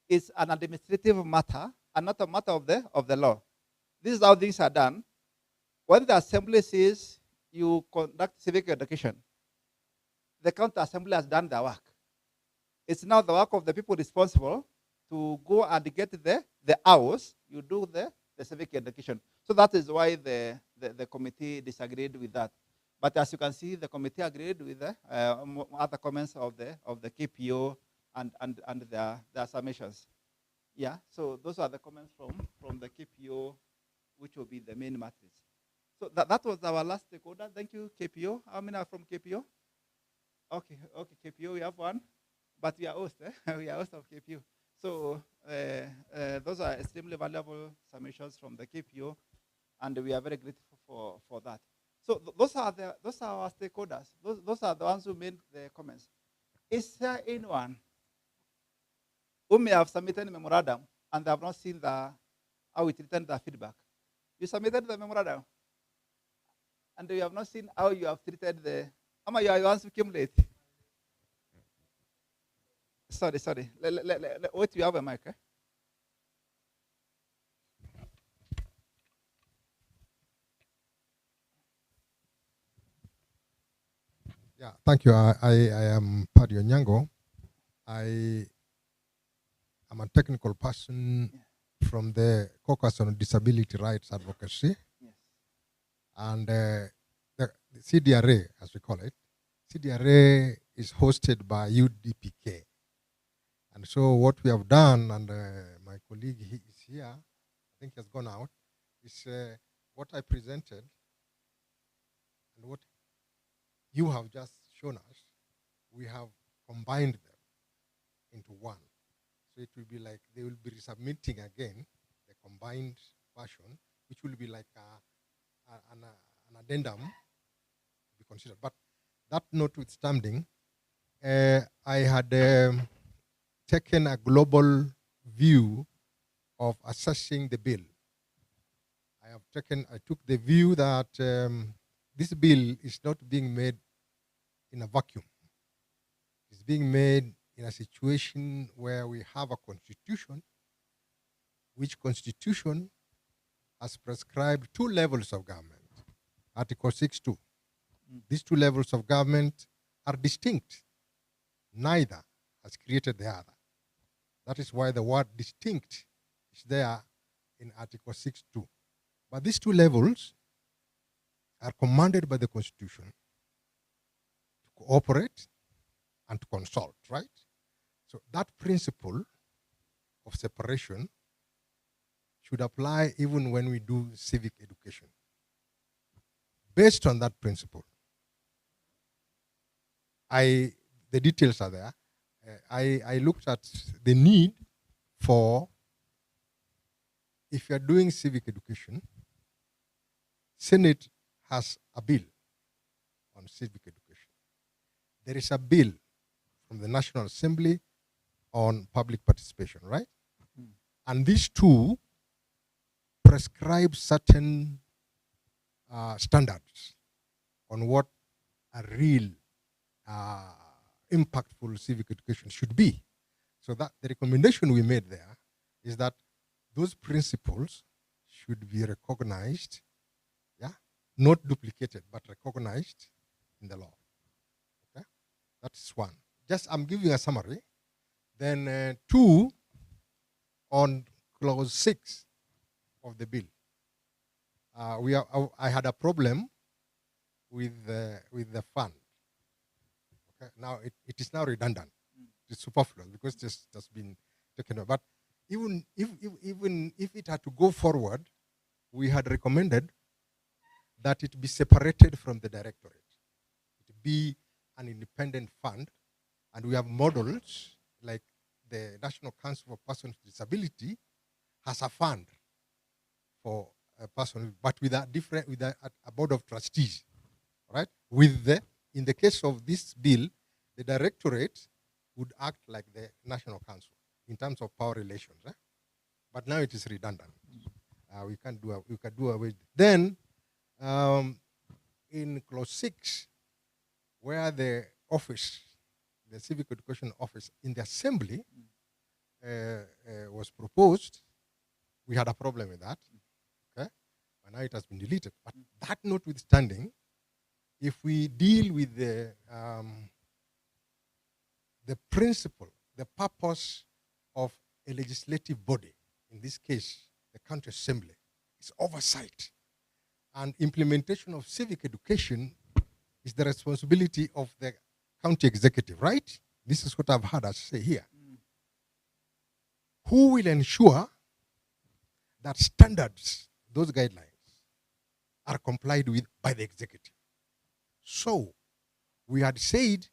is an administrative matter and not a matter of the law. This is how things are done. When the assembly says you conduct civic education, the county assembly has done their work. It's now the work of the people responsible to go and get the hours you do the civic education. So that is why the committee disagreed with that. But as you can see, the committee agreed with the other comments of the KPO and their submissions. Yeah, so those are the comments from the KPO, which will be the main matrix. So that was our last stakeholder. Thank you, KPO. How many are from KPO? Okay, KPO, we have one, but we are host. We are host of KPO. So those are extremely valuable submissions from the KPO, and we are very grateful for that. So those are our stakeholders. Those are the ones who made the comments. Is there anyone who may have submitted a memorandum and they have not seen how it returned the feedback? You submitted the memorandum, and you have not seen how you have treated the. Ama, you are the ones who came late. Sorry. Wait, you have a mic. Eh? Yeah, thank you. I am Paddy Onyango. I am a technical person from the Caucus on Disability Rights Advocacy. Yes. And the CDRA, as we call it, CDRA is hosted by UDPK. And so what we have done, and my colleague is here, I think he has gone out, is what I presented and what you have just shown us, we have combined them into one. So it will be like they will be resubmitting again the combined version, which will be like an addendum to be considered. But that notwithstanding, I had taken a global view of assessing the bill. I took the view that this bill is not being made in a vacuum. It's being made in a situation where we have a constitution, which constitution has prescribed 2 levels of government. Article 6.2. These 2 levels of government are distinct. Neither has created the other. That is why the word distinct is there in Article 6.2. But these 2 levels are commanded by the Constitution to cooperate and to consult, right? So that principle of separation should apply even when we do civic education. Based on that principle, the details are there. I looked at the need for, if you are doing civic education, Senate has a bill on civic education. There is a bill from the National Assembly on public participation, right? And these 2 prescribe certain standards on what a real impactful civic education should be. So that the recommendation we made there is that those principles should be recognized, not duplicated, but recognized in the law. Okay, that's one. Just I'm giving a summary. Then 2, on clause 6 of the bill, I had a problem with the fund. Okay, now it is now redundant. It's superfluous because it's just been taken over. But even if it had to go forward, we had recommended that it be separated from the directorate. It be an independent fund And we have models like the National Council for Persons with Disability has a fund for a person, but with a board of trustees, right? In the case of this bill, the directorate would act like the National Council in terms of power relations. But now it is redundant. We can do away. Then, in clause 6, where the office, the Civic Education Office in the assembly was proposed, we had a problem with that. Okay, and now it has been deleted. But that notwithstanding, if we deal with the principle, the purpose of a legislative body, in this case, the county assembly, is oversight. And implementation of civic education is the responsibility of the county executive, right? This is what I've heard us say here. Who will ensure that standards, those guidelines, are complied with by the executive? So, we had said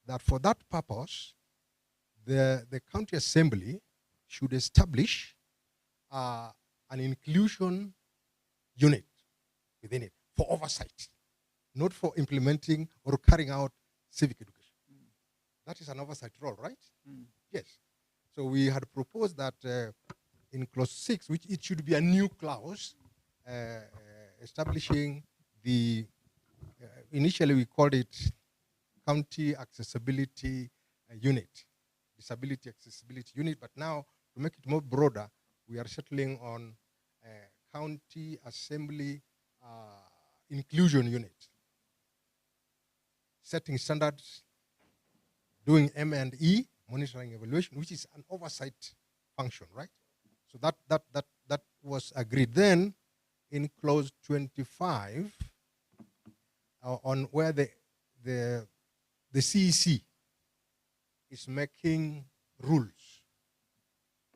that for that purpose, the county assembly should establish an inclusion unit within it for oversight, not for implementing or carrying out civic education. That is an oversight role, right? Yes. So we had proposed that in clause 6, which it should be a new clause, establishing the, initially we called it County Accessibility Unit, Disability Accessibility Unit, but now to make it more broader, we are settling on County Assembly Inclusion Unit, setting standards, doing M&E, monitoring evaluation, which is an oversight function, right? So that was agreed. Then in clause 25, on where the CEC is making rules,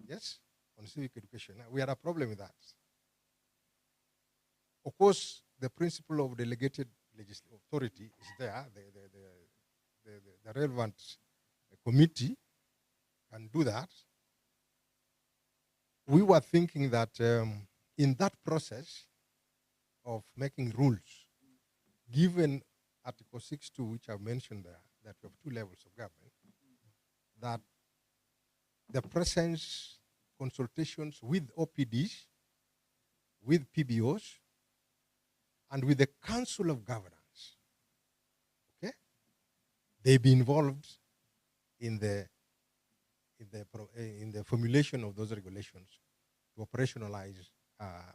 yes, on civic education. Now, we had a problem with that. Of course, the principle of delegated legislative authority is there. The relevant committee can do that. We were thinking that in that process of making rules, given Article 6.2, which I've mentioned there, that we have 2 levels of government, that the presence, consultations with OPDs, with PBOs, and with the Council of Governance, okay, they be involved in the formulation of those regulations to operationalize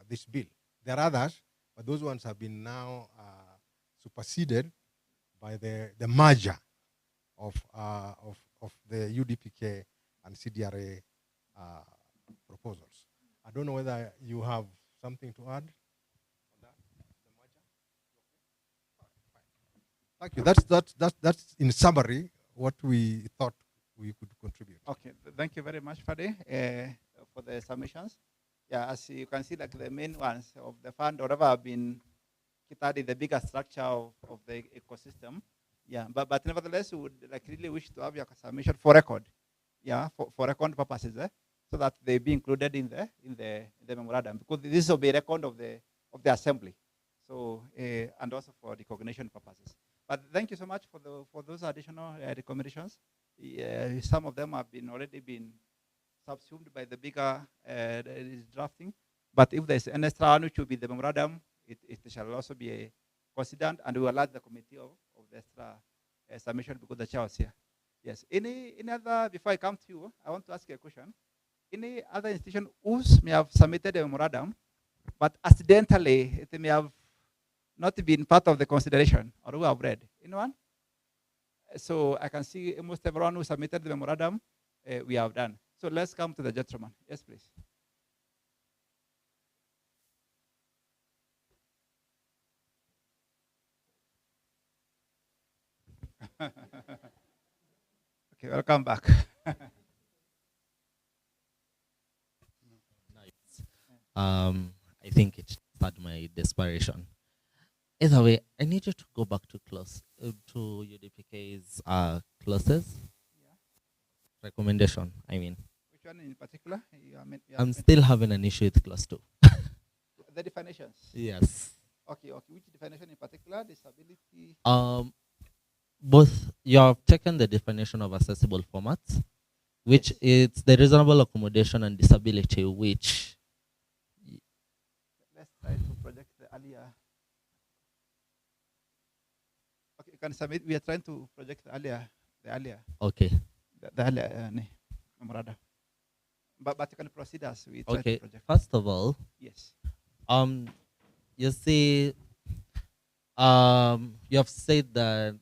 this bill. There are others, but those ones have been now superseded by the merger of the UDPK and CDRA proposals. I don't know whether you have something to add. Thank you. That's in summary what we thought we could contribute. Okay, thank you very much, Fadi, for the submissions. Yeah, as you can see, like the main ones of the fund, whatever have been in the bigger structure of the ecosystem. Yeah, but nevertheless, we would like really wish to have your submission for record. Yeah, for record purposes, so that they be included in the memorandum, because this will be a record of the assembly. So and also for recognition purposes. But thank you so much for those additional recommendations. Some of them have already been subsumed by the bigger drafting. But if there's an extra one, which will be the memorandum, it shall also be considered, and we will alert the committee of the extra submission because the chair was here. Yes. Any other, before I come to you, I want to ask you a question. Any other institution who may have submitted a memorandum, but accidentally it may have not been part of the consideration, or who have read? Anyone? So I can see almost everyone who submitted the memorandum, we have done. So let's come to the gentleman. Yes, please. Okay, welcome back. I think it started my desperation. Either way, I need you to go back to UDPK's clauses recommendation, I mean. Which one in particular? I'm still having an issue with class 2. The definitions? Yes. Okay. Which definition in particular? Disability? Both. You have taken the definition of accessible formats, which is the reasonable accommodation and disability, which... Let's try to project the earlier. Okay, you can submit. We are trying to project the earlier. Okay. The earlier memoranda. But you can proceed as we try to project. First of all, yes. You see, you have said that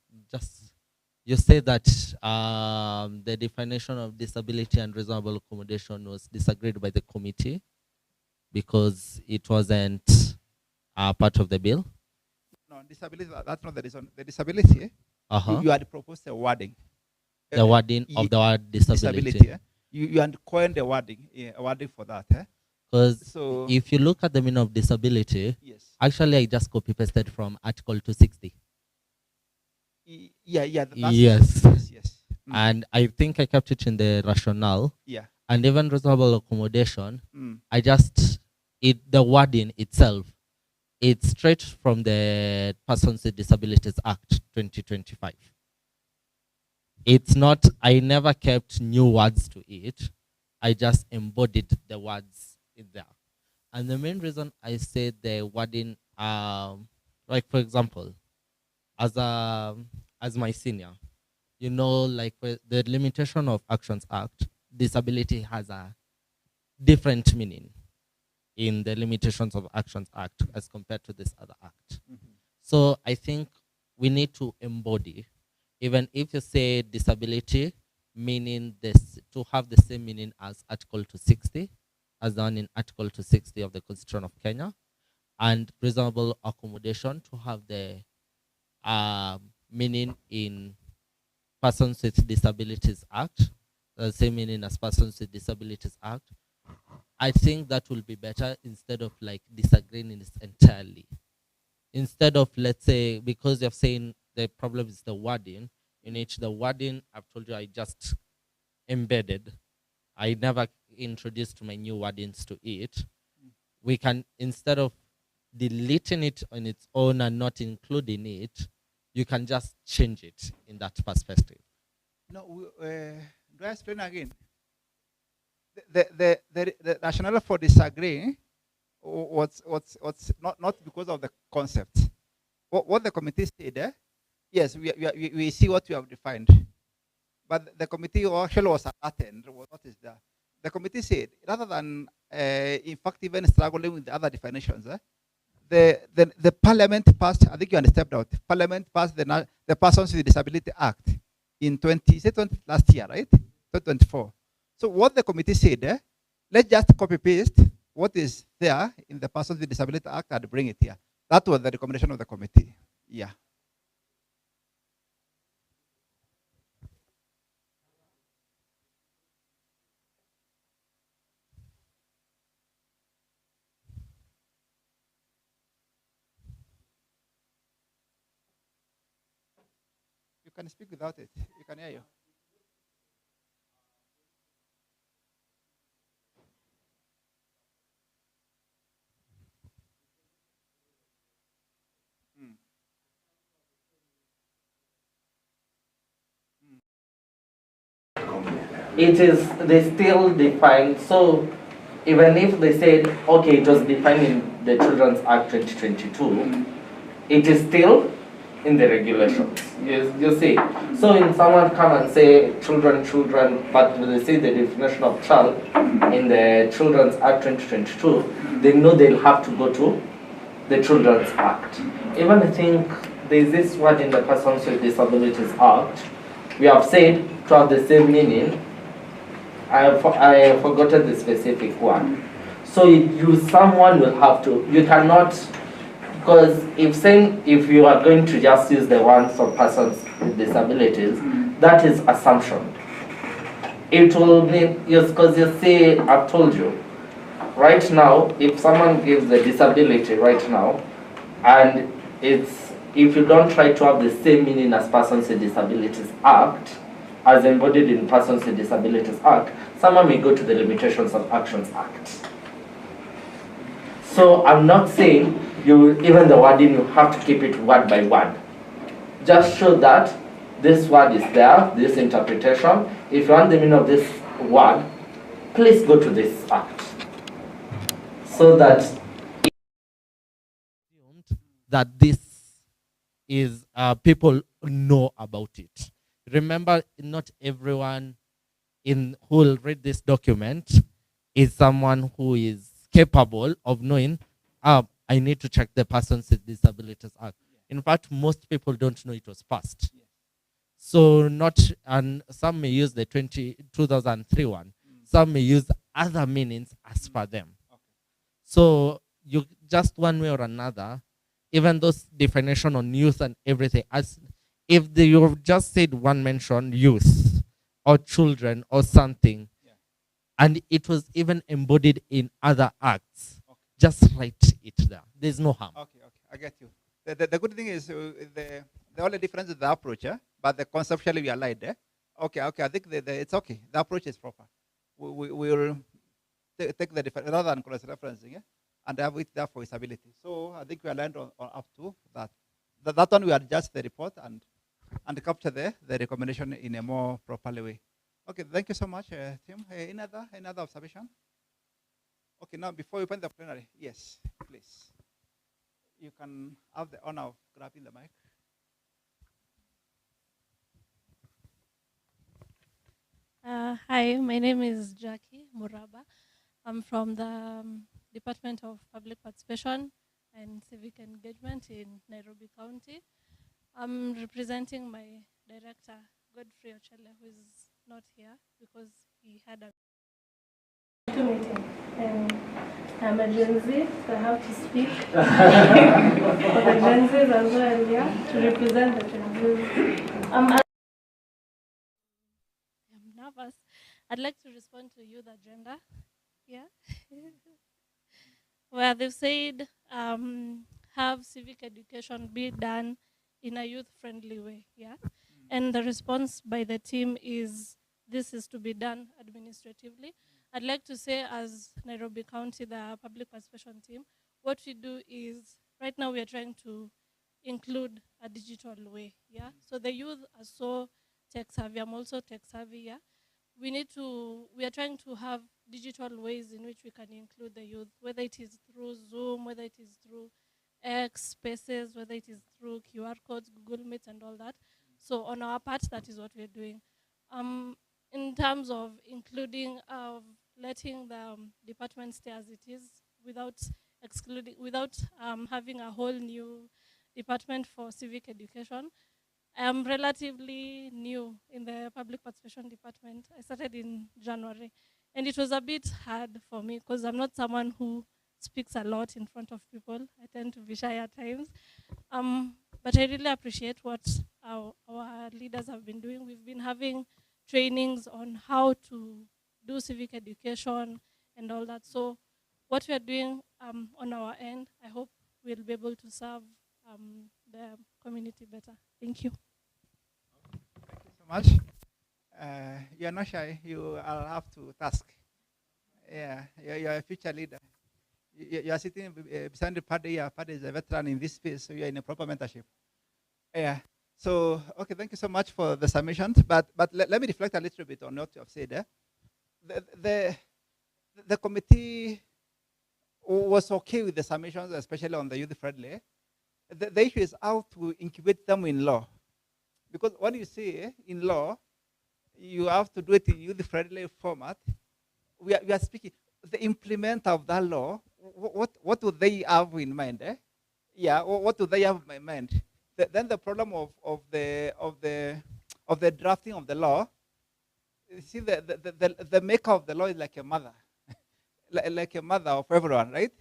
the definition of disability and reasonable accommodation was disagreed by the committee because it wasn't part of the bill. No, disability. That's not the reason. The disability. You had proposed a wording. The wording of the word disability. You had coined the wording. A wording for that. Because if you look at the meaning of disability, actually I just copy pasted from Article 260. Yes. And I think I kept it in the rationale. Yeah. And even reasonable accommodation, the wording itself, it's straight from the Persons with Disabilities Act 2025. It's not, I never kept new words to it. I just embodied the words in there. And the main reason I said the wording, like for example, as my senior, you know, like the Limitation of Actions Act, disability has a different meaning in the Limitations of Actions Act as compared to this other act. So I think we need to embody, even if you say disability, meaning this to have the same meaning as Article 260, as done in Article 260 of the Constitution of Kenya, and reasonable accommodation to have the meaning in Persons with Disabilities Act, the same meaning as Persons with Disabilities Act. I think that will be better instead of like disagreeing in this entirely. Instead of, let's say, because you're saying the problem is the wording, in which the wording, I've told you, I just embedded. I never introduced my new wordings to it. We can, instead of deleting it on its own and not including it, you can just change it in that perspective. No, do I explain again? The rationale for disagreeing was not because of the concept. What the committee said, yes, we see what you have defined, but the committee actually was alerted what is there. The committee said, rather than in fact even struggling with the other definitions, the Parliament passed, I think you understand out, Parliament passed the Persons with Disability Act in last year, right? 2024. So what the committee said, let's just copy paste what is there in the Persons with Disability Act and bring it here. That was the recommendation of the committee. Yeah. You can speak without it. You can hear you. They still define, so even if they said, okay, it was defined in the Children's Act 2022, it is still in the regulations. You see. So when someone come and say children, but they say the definition of child in the Children's Act 2022, they know they'll have to go to the Children's Act. Even I think there's this word in the Persons with Disabilities Act, we have said to have the same meaning. I forgotten the specific one. So someone will have to, you cannot, because if you are going to just use the ones of persons with disabilities, that is assumption. It will mean, yes, because you see, I've told you, right now, if someone gives the disability right now, and if you don't try to have the same meaning as Persons with Disabilities Act, as embodied in Persons with Disabilities Act, someone may go to the Limitations of Actions Act. So I'm not saying even the wording, you have to keep it word by word. Just show that this word is there, this interpretation. If you want the meaning of this word, please go to this act. So that this is people know about it. Remember, not everyone who will read this document is someone who is capable of knowing, I need to check the Persons with Disabilities Act. In fact, most people don't know it was passed. So and some may use the 2003 one. Some may use other meanings as per them. So you just one way or another, even those definition on youth and everything, as if you've just said one mention, youth or children or something, and it was even embodied in other acts, just write it there. There's no harm. Okay, I get you. The good thing is the only difference is the approach, but the conceptually we are aligned. Okay, I think it's okay. The approach is proper. We will take the different rather than cross-referencing, and have it there for stability. So I think we are aligned on up to that. That one we adjust the report and capture the recommendation in a more properly way. Okay, thank you so much, Tim. Any other observation? Okay, now before we open the plenary, yes, please. You can have the honor of grabbing the mic. Hi, my name is Jackie Muraba. I'm from the Department of Public Participation and Civic Engagement in Nairobi County. I'm representing my director, Godfrey Ochele, who is not here because he had a meeting. And I'm a Gen Z, so I have to speak for the Gen Zs as well, yeah, to represent the Gen Zs. I'm nervous. I'd like to respond to youth agenda, yeah, where they've said have civic education be done in a youth-friendly way, yeah, and the response by the team is this is to be done administratively. I'd like to say, as Nairobi County, the public participation team, what we do is right now we are trying to include a digital way, yeah. So the youth are so tech savvy. I'm also tech savvy, yeah. We are trying to have digital ways in which we can include the youth, whether it is through Zoom, whether it is through X Spaces, whether it is through QR codes, Google Meets, and all that. So on our part, that is what we're doing. In terms of including, letting the department stay as it is, without having a whole new department for civic education. I am relatively new in the public participation department. I started in January, and it was a bit hard for me because I'm not someone who speaks a lot in front of people. I tend to be shy at times. But I really appreciate what our leaders have been doing. We've been having trainings on how to do civic education and all that. So what we are doing on our end, I hope we'll be able to serve the community better. Thank you. Thank you so much. You're not shy. I'll have to task. Yeah, you're a future leader. You are sitting beside the party. Your party is a veteran in this space, so you're in a proper mentorship. Yeah. So, okay, thank you so much for the submissions. But let me reflect a little bit on what you have said. The committee was okay with the submissions, especially on the youth-friendly. The issue is how to incubate them in law. Because when you say in law, you have to do it in youth-friendly format. We are speaking, the implementer of that law, what do they have in mind? Yeah, what do they have in mind? Then the problem of the drafting of the law, you see, the maker of the law is like a mother, like a mother of everyone, right?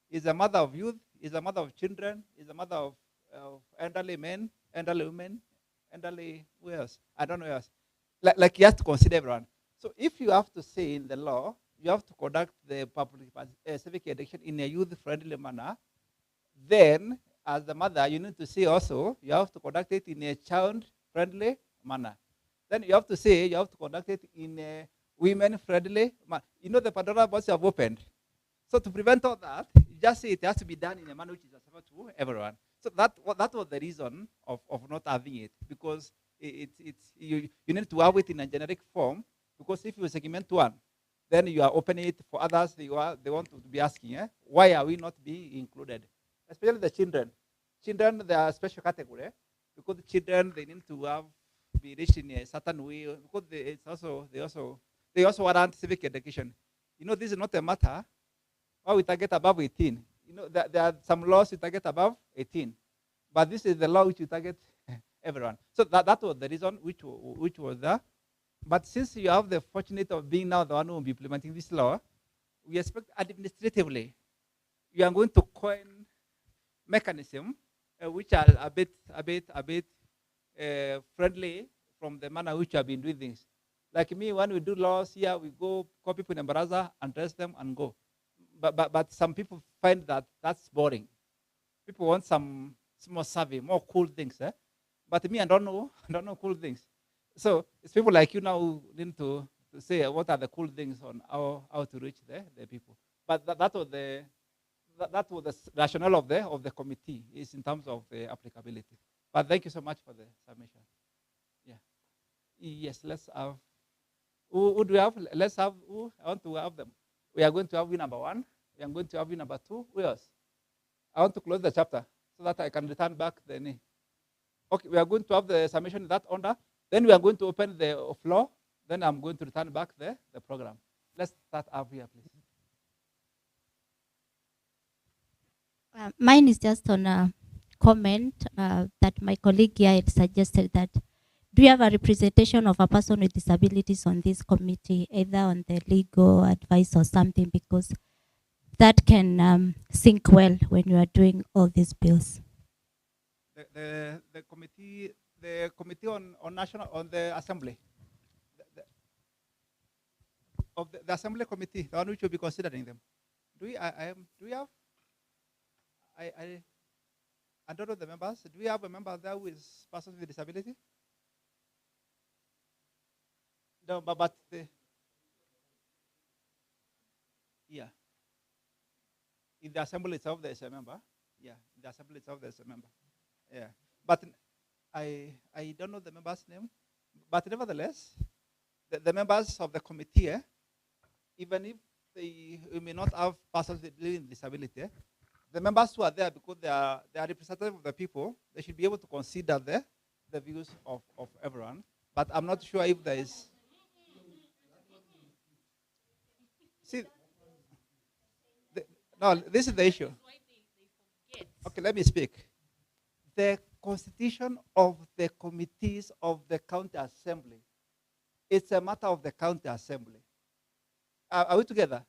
Is a mother of youth, is a mother of children, is a mother of elderly men, elderly women, elderly, who else? I don't know who else. Like you have to consider everyone. So if you have to say in the law, you have to conduct the public civic education in a youth-friendly manner, then as the mother, you need to say also, you have to conduct it in a child-friendly manner. then you have to say, you have to conduct it in a women-friendly manner. You know, the Pandora box you have opened. So to prevent all that, you just say it has to be done in a manner which is acceptable to everyone. So that was the reason of not having it, because you need to have it in a generic form, because if you segment one, then you are opening it for others. They want to be asking, why are we not being included? Especially the children. Children, they are a special category, because the children, they need to be reached in a certain way, because they also warrant civic education. You know, this is not a matter why we target above 18. You know, there are some laws we target above 18, but this is the law which we target everyone. So that was the reason which was there. But since you have the fortunate of being now the one who will be implementing this law, we expect administratively, you are going to coin mechanism which are a bit friendly from the manner which you have been doing things. Like me, when we do laws here, we go call people in a baraza and dress them and go. But some people find that that's boring. People want some more savvy, more cool things. But me, I don't know cool things. So it's people like you now who need to say what are the cool things on how to reach the people. But that was the rationale of the committee, is in terms of the applicability. But thank you so much for the submission. Yeah. Yes, let's have. Who do we have? Let's have. Who? I want to have them. We are going to have number 1. We are going to have number 2. Who else? I want to close the chapter so that I can return back the knee. Okay, we are going to have the submission in that order. Then we are going to open the floor. Then I'm going to return back the program. Let's start up here, please. Mine is just on a comment that my colleague here had suggested that do you have a representation of a person with disabilities on this committee, either on the legal advice or something, because that can sync well when you are doing all these bills. The committee on national, on the assembly, of the assembly committee, the one which will be considering them. Do we have? I don't know the members. Do we have a member there who is person with disability? No, but yeah. In the assembly itself, there is a member. Yeah, in the assembly itself, there is a member. Yeah, but I don't know the member's name. But nevertheless, the members of the committee, even if we may not have persons with disability, the members who are there, because they are representative of the people, they should be able to consider the views of everyone. But I'm not sure if there is. See, no, this is the issue. Okay, let me speak. The constitution of the committees of the county assembly, it's a matter of the county assembly. Are we together?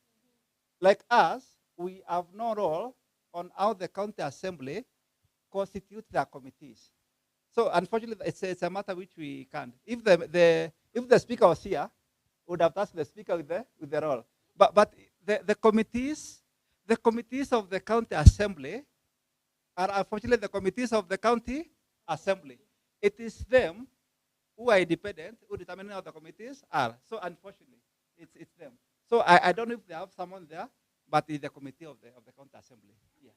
Like us, we have no role on how the county assembly constitute their committees. So unfortunately, it's a matter which we can't. If the speaker was here, we would have asked the speaker with the role. But the committees of the county assembly are unfortunately the committees of the county assembly. It is them who are independent, who determine how the committees are. So unfortunately, it's them. So I don't know if they have someone there, but it's the committee of the county assembly. Yeah.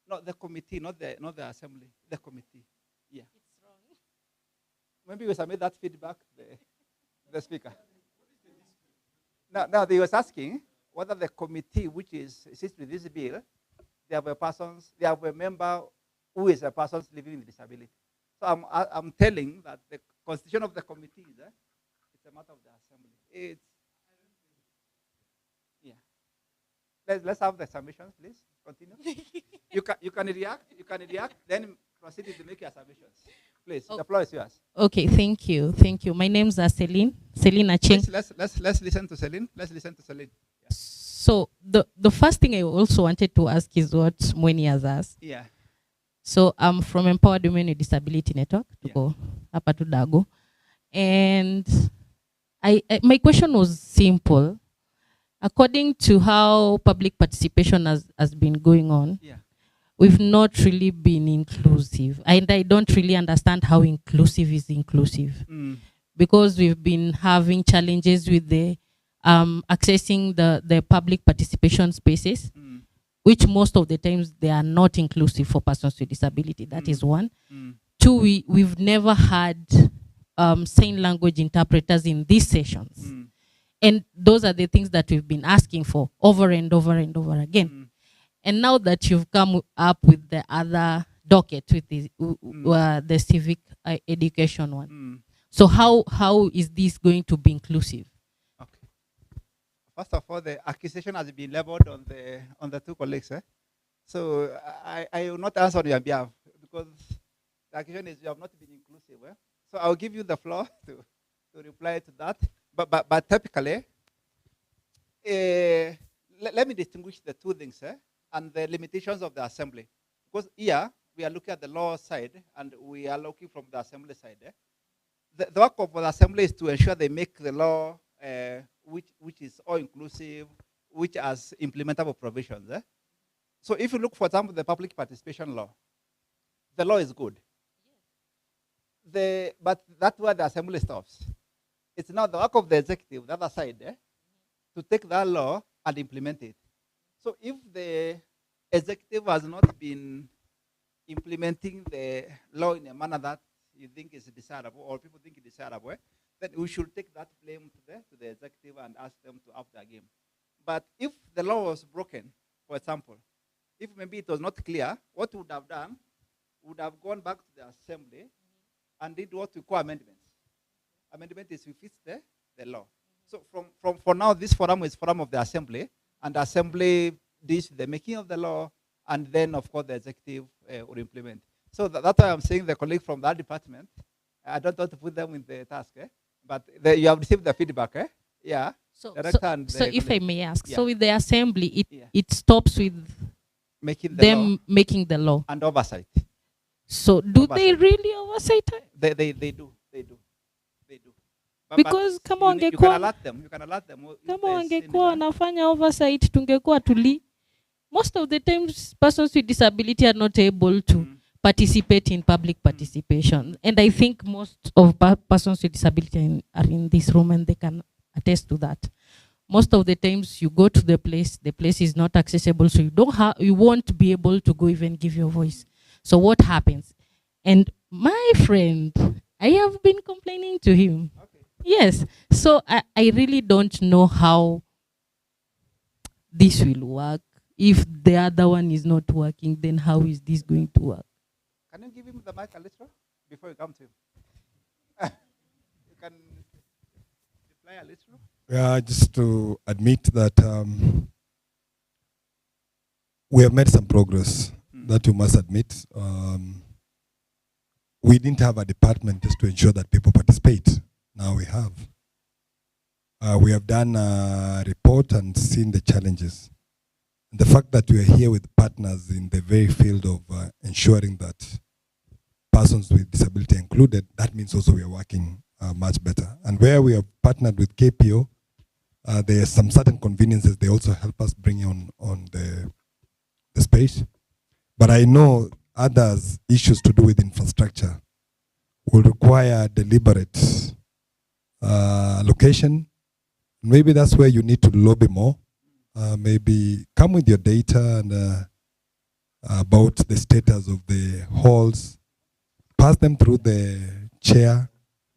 Not the committee, not the assembly, the committee. Yeah. It's wrong. Maybe we submit that feedback the speaker. Now they was asking whether the committee which sits with this bill, they have a member who is a person living with disability. So I'm telling that the constitution of the committee is it's a matter of the assembly. Let's have the submissions, please. Continue. You can react. Then proceed to make your submissions. Please, the floor is yours. Okay, thank you. My name's Celine Acheng. Let's listen to Celine. Yeah. So the first thing I also wanted to ask is what Mweni has asked. Yeah. So I'm from Empowered Women with Disability Network, Tuko hapa tu Dago. And my question was simple. According to how public participation has been going on, we've not really been inclusive. And I don't really understand how inclusive is inclusive. Because we've been having challenges with the accessing the public participation spaces, which most of the times they are not inclusive for persons with disability. That is one. Two, we've never had sign language interpreters in these sessions. And those are the things that we've been asking for over and over and over again. And now that you've come up with the other docket, with the civic education one. So how is this going to be inclusive? First of all, the accusation has been leveled on the two colleagues. So I will not answer on your behalf because the accusation is you have not been inclusive. So I'll give you the floor to reply to that. But typically, let me distinguish the two things and the limitations of the assembly. Because here we are looking at the law side and we are looking from the assembly side. The work of the assembly is to ensure they make the law which is all inclusive, which has implementable provisions. So if you look, for example, the public participation law, the law is good. But that's where the assembly stops. It's now the work of the executive, the other side, to take that law and implement it. So if the executive has not been implementing the law in a manner that you think is desirable or people think is desirable, then we should take that blame to the executive and ask them to up their game. But if the law was broken, for example, if maybe it was not clear, what we would have done, would have gone back to the assembly and did what we call amendments. Amendment is we fix the law. So for now, this forum is forum of the assembly, and the assembly deals the making of the law, and then of course the executive will implement. So that's why I'm saying the colleague from that department, I don't want to put them in the task, but you have received the feedback, yeah. So if colleague. I may ask, Yeah. so with the assembly, it stops with making making the law and oversight. So do they really oversight? They do. Because kama you can wangekuwa alert them. You can alert them. kama wangekuwa wanafanya oversight tungekuwa most of the times persons with disability are not able to participate in public participation, and I think most of persons with disability are in this room and they can attest to that. Most of the times you go to the place is not accessible, so you won't be able to go even give your voice. So what happens? And my friend, I have been complaining to him. Yes. So I really don't know how this will work. If the other one is not working, then how is this going to work? Can you give him the mic a little before you come to him? You can reply a little. Yeah, just to admit that we have made some progress, that you must admit. We didn't have a department just to ensure that people participate. Now we have. We have done a report and seen the challenges. The fact that we are here with partners in the very field of ensuring that persons with disability are included, that means also we are working much better. And where we have partnered with KPO, there are some certain conveniences they also help us bring on the space. But I know others issues to do with infrastructure will require deliberate location. Maybe that's where you need to lobby more. Maybe come with your data and about the status of the halls. Pass them through the chair.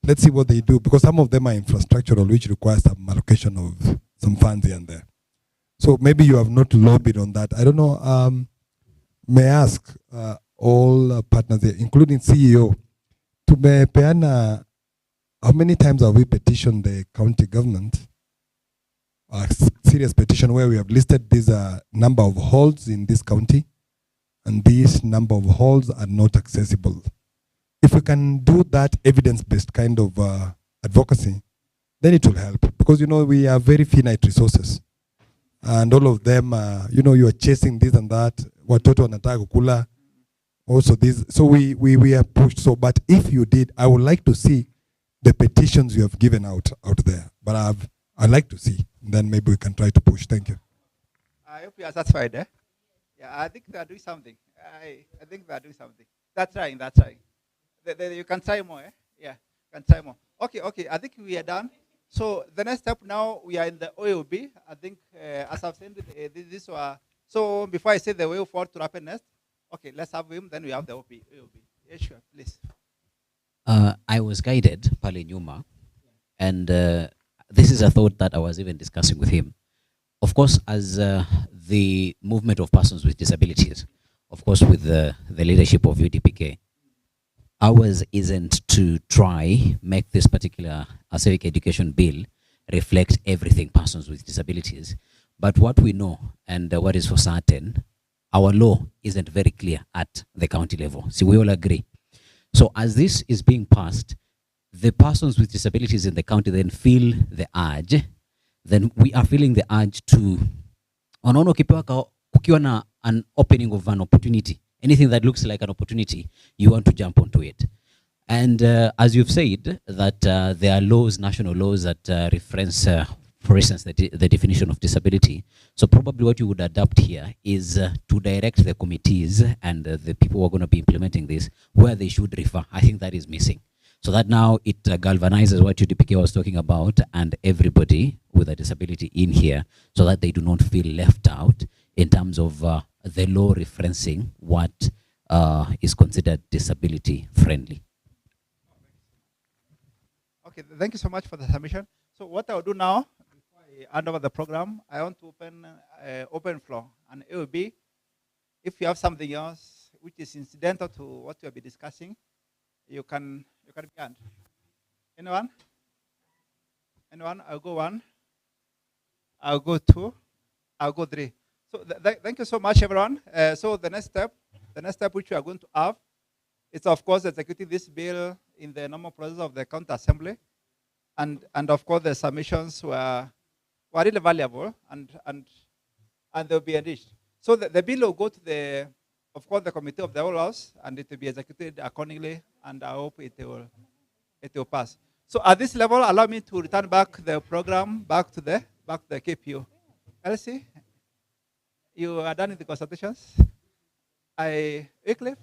Let's see what they do, because some of them are infrastructural, which requires some allocation of some funds here and there. So maybe you have not lobbied on that. I don't know. May I ask all partners here, including CEO, to peana, how many times have we petitioned the county government? A serious petition where we have listed this number of halls in this county, and this number of halls are not accessible. If we can do that evidence-based kind of advocacy, then it will help, because we have very finite resources, and all of them, you are chasing this and that. Watoto wanataka kukula, also this. So we are pushed. So, but if you did, I would like to see the petitions you have given out there. But I'd like to see. Then maybe we can try to push. Thank you. I hope you are satisfied. Yeah, I think they are doing something. I think they are doing something. That's right. That's right. You can try more. Yeah, you can try more. Okay. I think we are done. So the next step now, we are in the OOB. I think, as I've said, this was, so before I say the way forward to happiness, okay, let's have him, then we have the OOB. Yeah, sure, please. I was guided, pale nyuma, and this is a thought that I was even discussing with him. Of course, as the movement of persons with disabilities, of course, with the leadership of UDPK, ours isn't to try make this particular civic education bill reflect everything persons with disabilities. But what we know and what is for certain, our law isn't very clear at the county level. So we all agree. So as this is being passed, the persons with disabilities in the county then feel the urge, then we are feeling the urge to, kukiwa na an opening of an opportunity, anything that looks like an opportunity, you want to jump onto it. And as you've said, that there are laws, national laws that reference, for instance, the definition of disability. So probably what you would adopt here is to direct the committees and the people who are going to be implementing this where they should refer. I think that is missing. So that now it galvanizes what UDPK was talking about and everybody with a disability in here so that they do not feel left out in terms of the law referencing what is considered disability friendly. Okay, thank you so much for the submission. So what I'll do now, before I hand over the program, I want to open floor, an AOB. If you have something else which is incidental to what we'll be discussing, you can be on. Anyone? Anyone? I'll go one. I'll go two. I'll go three. So thank you so much, everyone. So the next step which we are going to have, is of course executing this bill in the normal process of the county assembly, and of course the submissions were really valuable and they'll be enriched. So the bill will go to the committee of the whole house, and it will be executed accordingly, and I hope it will pass. So at this level, allow me to return back the program back to the KPU. Elsie, you are done with the consultations. Wycliffe.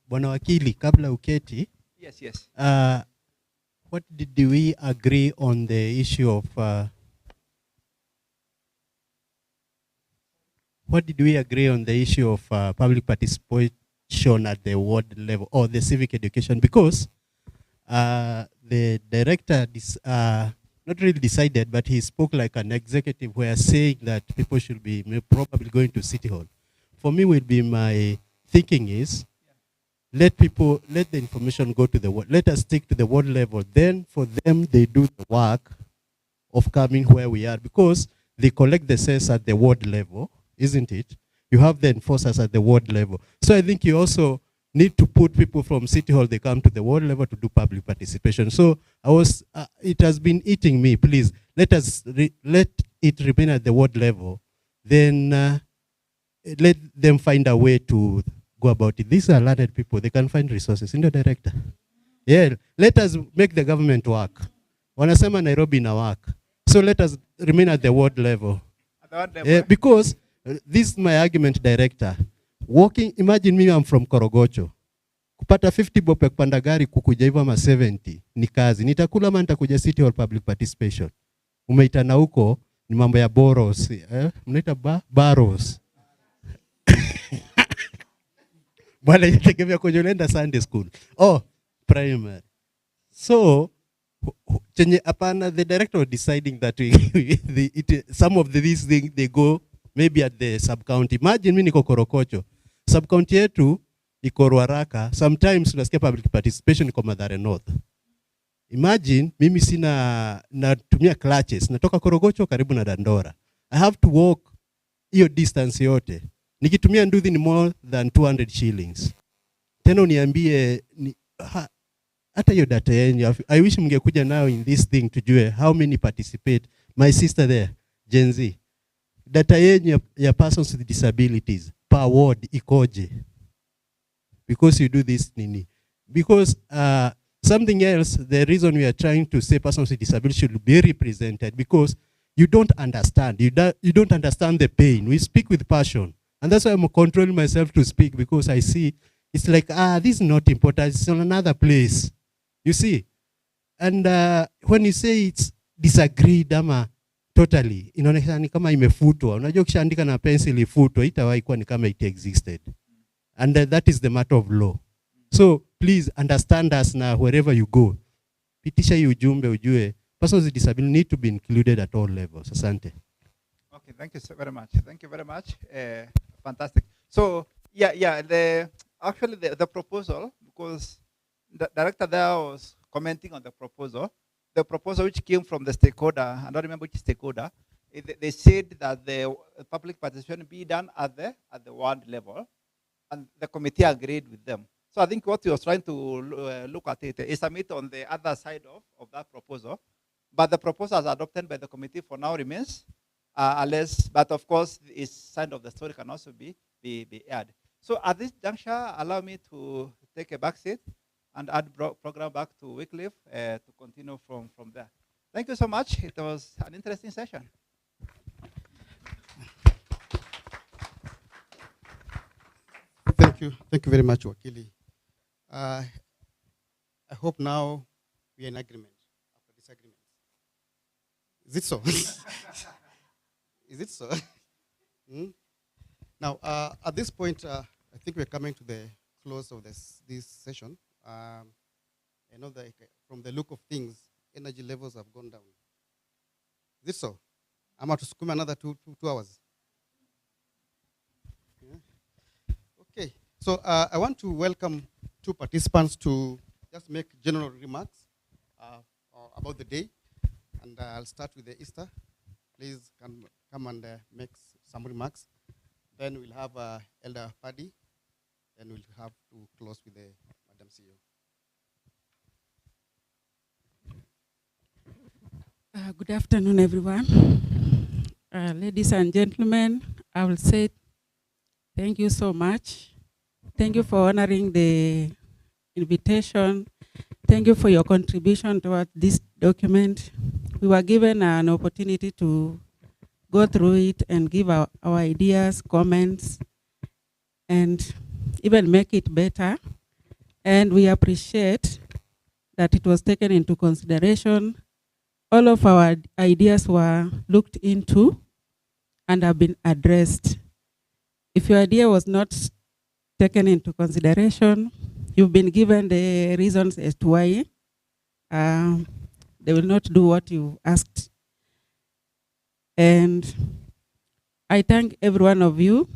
Bwana Wakili, kabla uketi. Yes. What did we agree on the issue of public participation at the ward level or the civic education? Because the director not really decided, but he spoke like an executive where saying that people should be probably going to City Hall. For me, my thinking is, let the information go to the ward. Let us stick to the ward level. Then for them, they do the work of coming where we are, because they collect the cess at the ward level, isn't it? You have the enforcers at the ward level. So I think you also need to put people from City Hall, they come to the ward level to do public participation. So it has been eating me. Please, let it remain at the ward level. Then let them find a way to go about it. These are learned people. They can find resources. In the director. Yeah, let us make the government work. Wanasema Nairobi na work. So let us remain at the ward level. Because this is my argument, director. Imagine me, I'm from Korogocho. Kupata 50 bob ya kupanda gari kukuja hivyo ama 70 ni kazi. Nitakula ama nitakuja City Hall public participation. Umeitana huko ni mambo ya boros. Mnaita baros. Bwana yategemea kwenye unaenda Sunday school. Primary. So chenye apana, the director deciding that some of these things they go maybe at the sub-county. Imagine mimi niko Korokocho. Sub-county yetu iko Ruaraka. Sometimes tunasikia public participation iko Mathare North. Imagine mimi natumia clutches. Natoka Korokocho karibu na Dandora. I have to walk hiyo distance yote. Nikitumia nduthi ni more than 200 shillings. Tena uniambie hata hiyo data yenyu. I wish mngekuja now in this thing tujue how many participate. My sister there, Gen Z. Data yenyu ya persons with disabilities per ward ikoje? Because you do this nini. Because something else, the reason we are trying to say persons with disabilities should be represented, because you don't understand. You don't understand the pain. We speak with passion. And that's why I'm controlling myself to speak, because I see it's like, this is not important. It's on another place. You see? And when you say it's disagreed ama totally, inaonekana ni kama imefutwa. Unajua ukishaandika na pencil ifutwa, itawahi kuwa ni kama it existed. And that is the matter of law. So please understand us now wherever you go. Pitisha hii ujumbe ujue persons with disability need to be included at all levels. Asante. Okay, thank you so very much. Thank you very much. Fantastic. So actually the proposal, because the director there was commenting on the proposal which came from the stakeholder, I don't remember which stakeholder, they said that the public participation be done at the ward level, and the committee agreed with them. So I think what he was trying to look at it is submit on the other side of that proposal, but the proposal as adopted by the committee for now remains, but of course, its side of the story can also be aired. So at this juncture, allow me to take a back seat and add program back to Wycliffe to continue from there. Thank you so much. It was an interesting session. Thank you very much, Wakili. I hope now we are in agreement after disagreement. Is it so? Is it so? Now, at this point, I think we're coming to the close of this session. I know that from the look of things, energy levels have gone down. Is it so? I'm going to skim another two hours. Yeah. Okay, so I want to welcome two participants to just make general remarks about the day. And I'll start with the Easter. Please come and make some remarks. Then we'll have Elder Paddy. Then we'll have to close with the Madam CEO. Good afternoon, everyone. Ladies and gentlemen, I will say thank you so much. Thank you for honoring the invitation. Thank you for your contribution towards this document. We were given an opportunity to go through it and give our ideas, comments, and even make it better. And we appreciate that it was taken into consideration. All of our ideas were looked into and have been addressed. If your idea was not taken into consideration, you've been given the reasons as to why they will not do what you asked. And I thank every one of you,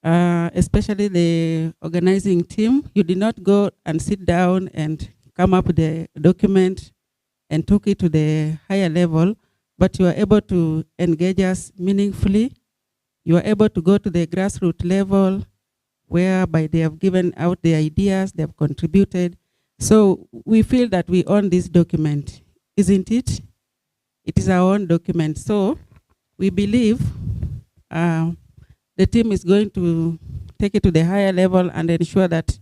especially the organizing team. You did not go and sit down and come up with the document and took it to the higher level, but you are able to engage us meaningfully. You are able to go to the grassroots level, whereby they have given out the ideas, they have contributed. So we feel that we own this document, isn't it? It is our own document. So we believe the team is going to take it to the higher level and ensure that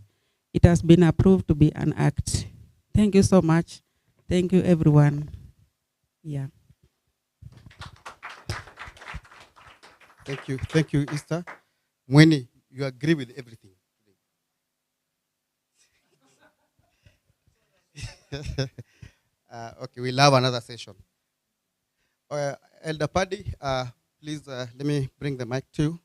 it has been approved to be an act. Thank you so much. Thank you, everyone. Yeah. Thank you, Esther. Mweni, you agree with everything. Okay, we'll have another session. Elder Paddy, please let me bring the mic to you.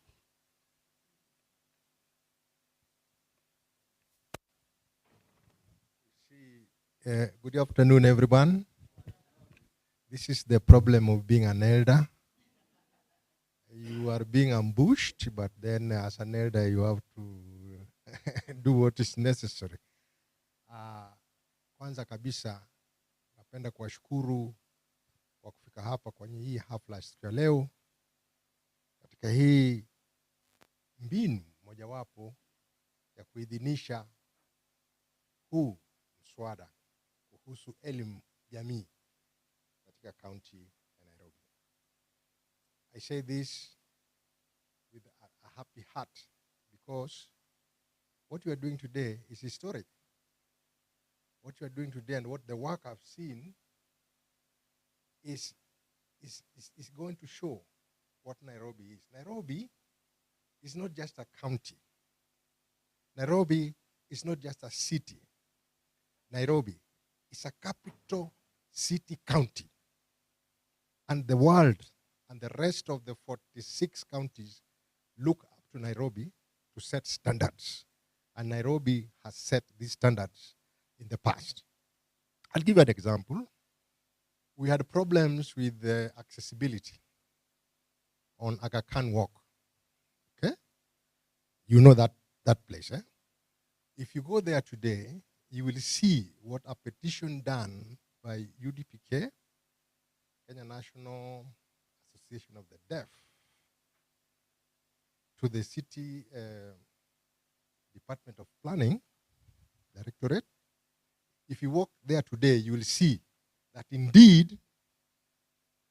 Good afternoon, everyone. This is the problem of being an elder. You are being ambushed, but then as an elder, you have to do what is necessary. Kwanza kabisa, napenda kuwashukuru kwa kufika hapa kwenye hii hafla siku ya leo. Katika hii mbinu mojawapo ya kuidhinisha huu mswada kuhusu elimu jamii katika kaunti ya Nairobi. I say this with a happy heart because what we are doing today is historic. What you are doing today and what the work I've seen is going to show what Nairobi is. Nairobi is not just a county. Nairobi is not just a city. Nairobi is a capital city county. And the world and the rest of the 46 counties look up to Nairobi to set standards. And Nairobi has set these standards in the past. I'll give you an example. We had problems with accessibility on Aga Khan Walk. Okay? You know that place, eh? If you go there today, you will see what a petition done by UDPK, Kenya National Association of the Deaf, to the city Department of Planning, Directorate. If you walk there today, you will see that indeed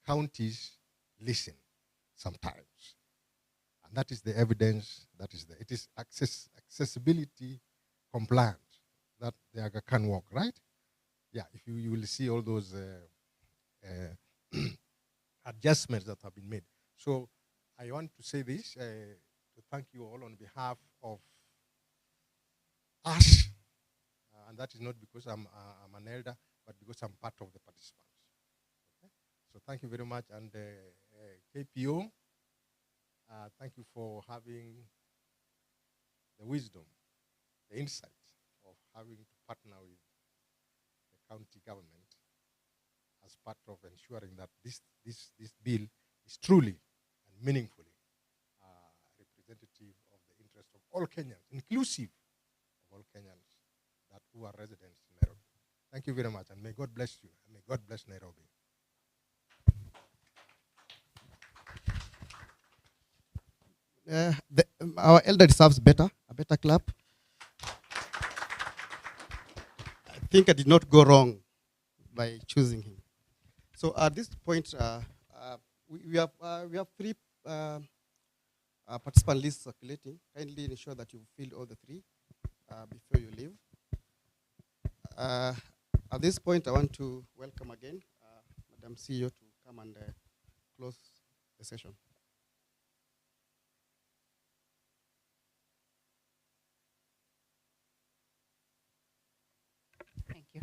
counties listen sometimes. And that is the evidence, it is accessibility compliant, that the Aga Khan Walk, right? Yeah, if you will see all those adjustments that have been made. So I want to say this, to thank you all on behalf of us, and that is not because I'm an elder, but because I'm part of the participants. Okay? So thank you very much, and KPO, thank you for having the wisdom, the insight of having to partner with the county government as part of ensuring that this bill is truly and meaningfully representative of the interest of all Kenyans, inclusive of all Kenyans who are residents in Nairobi. Thank you very much, and may God bless you, and may God bless Nairobi. Our elder deserves a better clap. I think I did not go wrong by choosing him. So at this point, we have 3 participant lists circulating. Kindly ensure that you fill all the 3 before you leave. At this point, I want to welcome again Madam CEO to come and close the session. Thank you.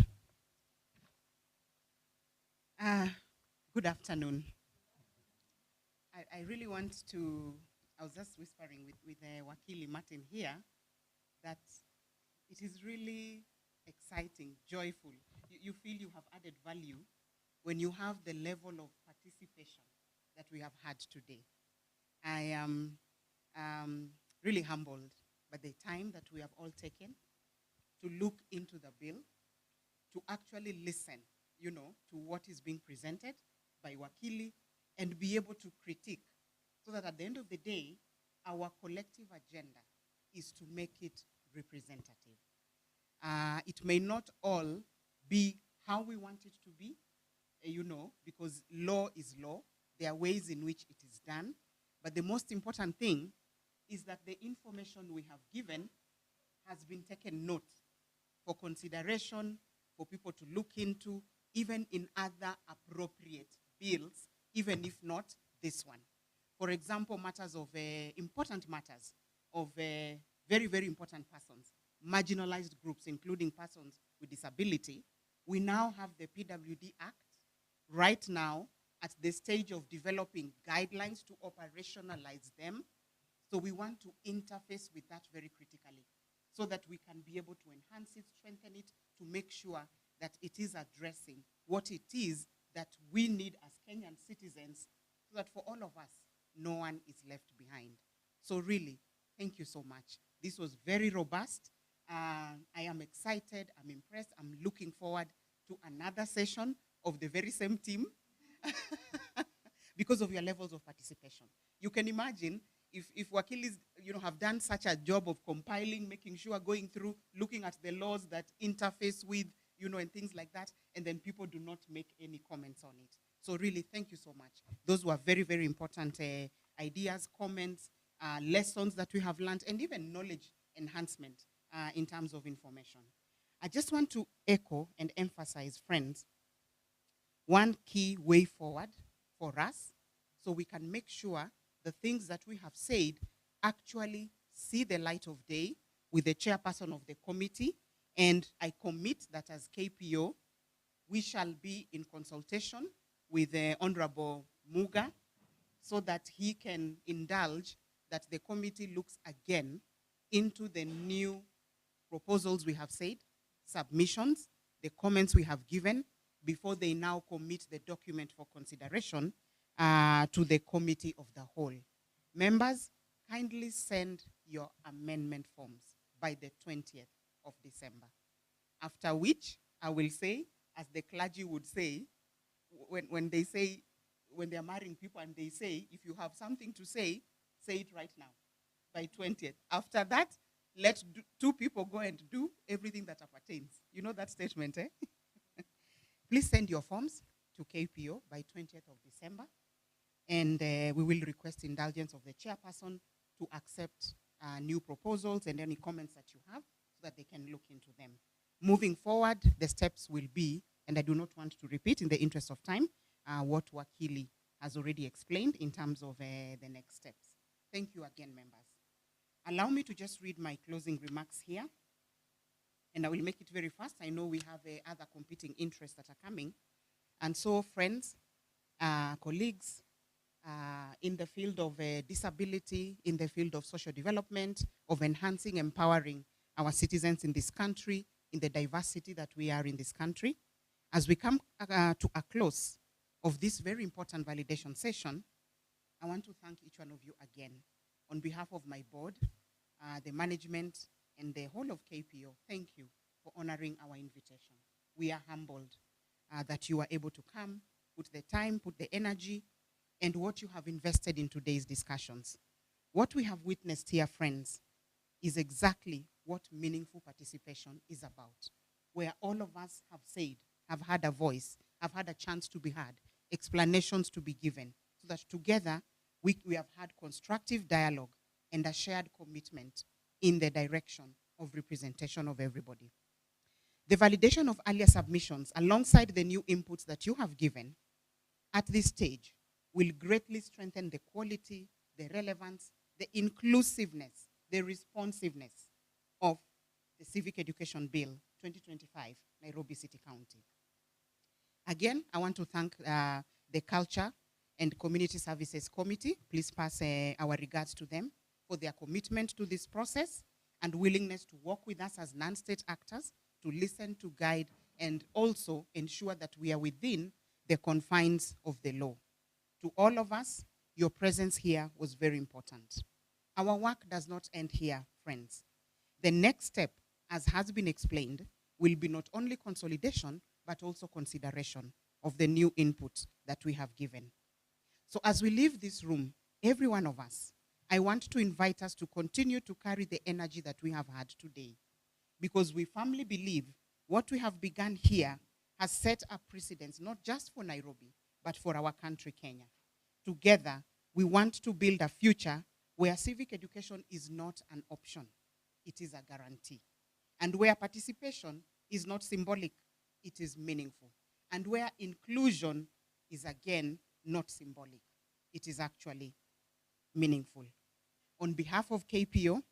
Good afternoon. I really want to, I was just whispering with Wakili Martin here that it is really exciting, joyful. You feel you have added value when you have the level of participation that we have had today. I am really humbled by the time that we have all taken to look into the bill, to actually listen, to what is being presented by Wakili and be able to critique, so that at the end of the day, our collective agenda is to make it representative. It may not all be how we want it to be, because law is law. There are ways in which it is done. But the most important thing is that the information we have given has been taken note for consideration, for people to look into, even in other appropriate bills, even if not this one. For example, matters of important matters of very, very important persons, marginalized groups, including persons with disability. We now have the PWD Act right now at the stage of developing guidelines to operationalize them. So we want to interface with that very critically so that we can be able to enhance it, strengthen it, to make sure that it is addressing what it is that we need as Kenyan citizens, so that for all of us, no one is left behind. So really, thank you so much. This was very robust. I am excited, I'm impressed, I'm looking forward to another session of the very same team because of your levels of participation. You can imagine if Wakilis have done such a job of compiling, making sure, going through, looking at the laws that interface with, and things like that, and then people do not make any comments on it. So really, thank you so much. Those were very, very important ideas, comments, lessons that we have learned, and even knowledge enhancement in terms of information. I just want to echo and emphasize, friends, one key way forward for us so we can make sure the things that we have said actually see the light of day with the chairperson of the committee. And I commit that as KPO, we shall be in consultation with the Honorable Muga so that he can indulge that the committee looks again into the new proposals we have said, submissions, the comments we have given, before they now commit the document for consideration to the committee of the whole. Members, kindly send your amendment forms by the 20th of December. After which, I will say, as the clergy would say, when they say, when they're marrying people and they say, if you have something to say it right now, by 20th. After that, let two people go and do everything that appertains. You know that statement, eh? Please send your forms to KPO by 20th of December. And we will request indulgence of the chairperson to accept new proposals and any comments that you have so that they can look into them. Moving forward, the steps will be, and I do not want to repeat in the interest of time, what Wakili has already explained in terms of the next steps. Thank you again, members. Allow me to just read my closing remarks here, and I will make it very fast. I know we have other competing interests that are coming. And so, friends, colleagues, in the field of disability, in the field of social development, of enhancing, empowering our citizens in this country, in the diversity that we are in this country, as we come to a close of this very important validation session, I want to thank each one of you again. On behalf of my board, the management, and the whole of KPO, thank you for honoring our invitation. We are humbled that you are able to come, put the time, put the energy, and what you have invested in today's discussions. What we have witnessed here, friends, is exactly what meaningful participation is about, where all of us have said, have had a voice, have had a chance to be heard, explanations to be given, so that together we have had constructive dialogue and a shared commitment in the direction of representation of everybody. The validation of earlier submissions, alongside the new inputs that you have given at this stage, will greatly strengthen the quality, the relevance, the inclusiveness, the responsiveness of the Civic Education Bill 2025, Nairobi City County. Again, I want to thank the Culture and Community Services Committee. Please pass our regards to them for their commitment to this process and willingness to work with us as non-state actors to listen, to guide, and also ensure that we are within the confines of the law. To all of us, your presence here was very important. Our work does not end here, friends. The next step, as has been explained, will be not only consolidation, but also consideration of the new input that we have given. So as we leave this room, every one of us, I want to invite us to continue to carry the energy that we have had today, because we firmly believe what we have begun here has set a precedent, not just for Nairobi, but for our country, Kenya. Together, we want to build a future where civic education is not an option, it is a guarantee. And where participation is not symbolic, it is meaningful. And where inclusion is again not symbolic, it is actually meaningful. On behalf of KPO,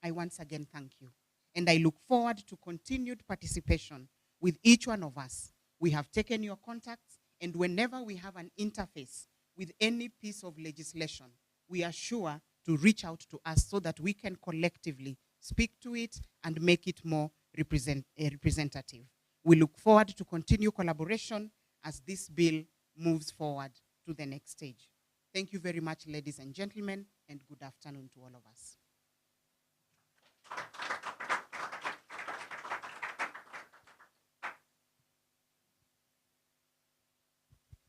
I once again thank you. And I look forward to continued participation with each one of us. We have taken your contacts, and whenever we have an interface with any piece of legislation, we are sure to reach out to us so that we can collectively speak to it and make it more representative. We look forward to continue collaboration as this bill moves forward to the next stage. Thank you very much, ladies and gentlemen, and good afternoon to all of us.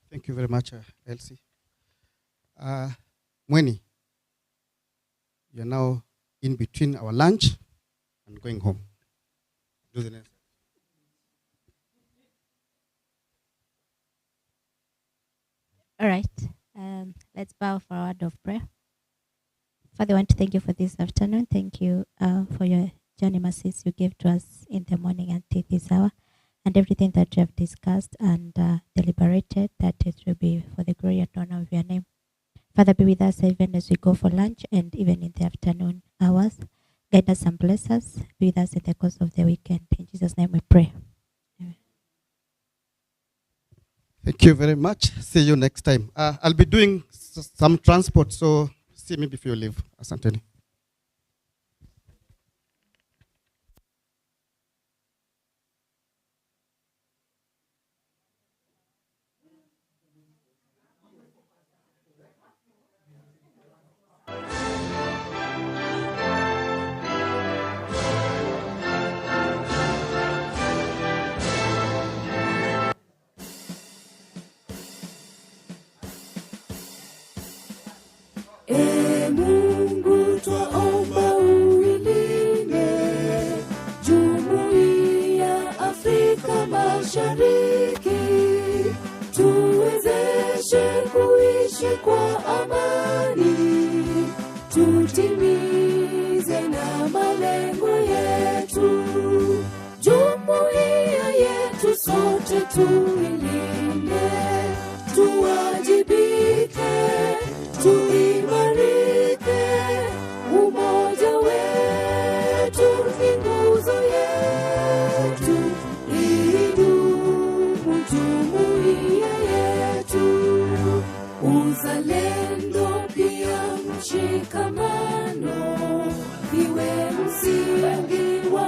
Thank you very much, Elsie. Mweni, you're now in between our lunch and going home. Do the next. All right. Let's bow for a word of prayer. Father, I want to thank you for this afternoon. Thank you for your journey mercies you gave to us in the morning until this hour. and everything that you have discussed and deliberated, that it will be for the glory and honor of your name. Father, be with us even as we go for lunch and even in the afternoon hours. Guide us and bless us. Be with us in the course of the weekend. In Jesus' name we pray. Thank you very much. See you next time. I'll be doing some transport, so see me before you leave. Asanteni. Ee Mungu twaomba uilinde Jumuiya Afrika Mashariki, tuwezeshe kuishi kwa amani, tutimize na malengo yetu. Jumuiya yetu sote tuilinde, tuwajibike, tuimarike, umoja wetu ni nguzo yetu, idumu jumuiya yetu. Uzalendo pia mshikamano, iwe msingi wa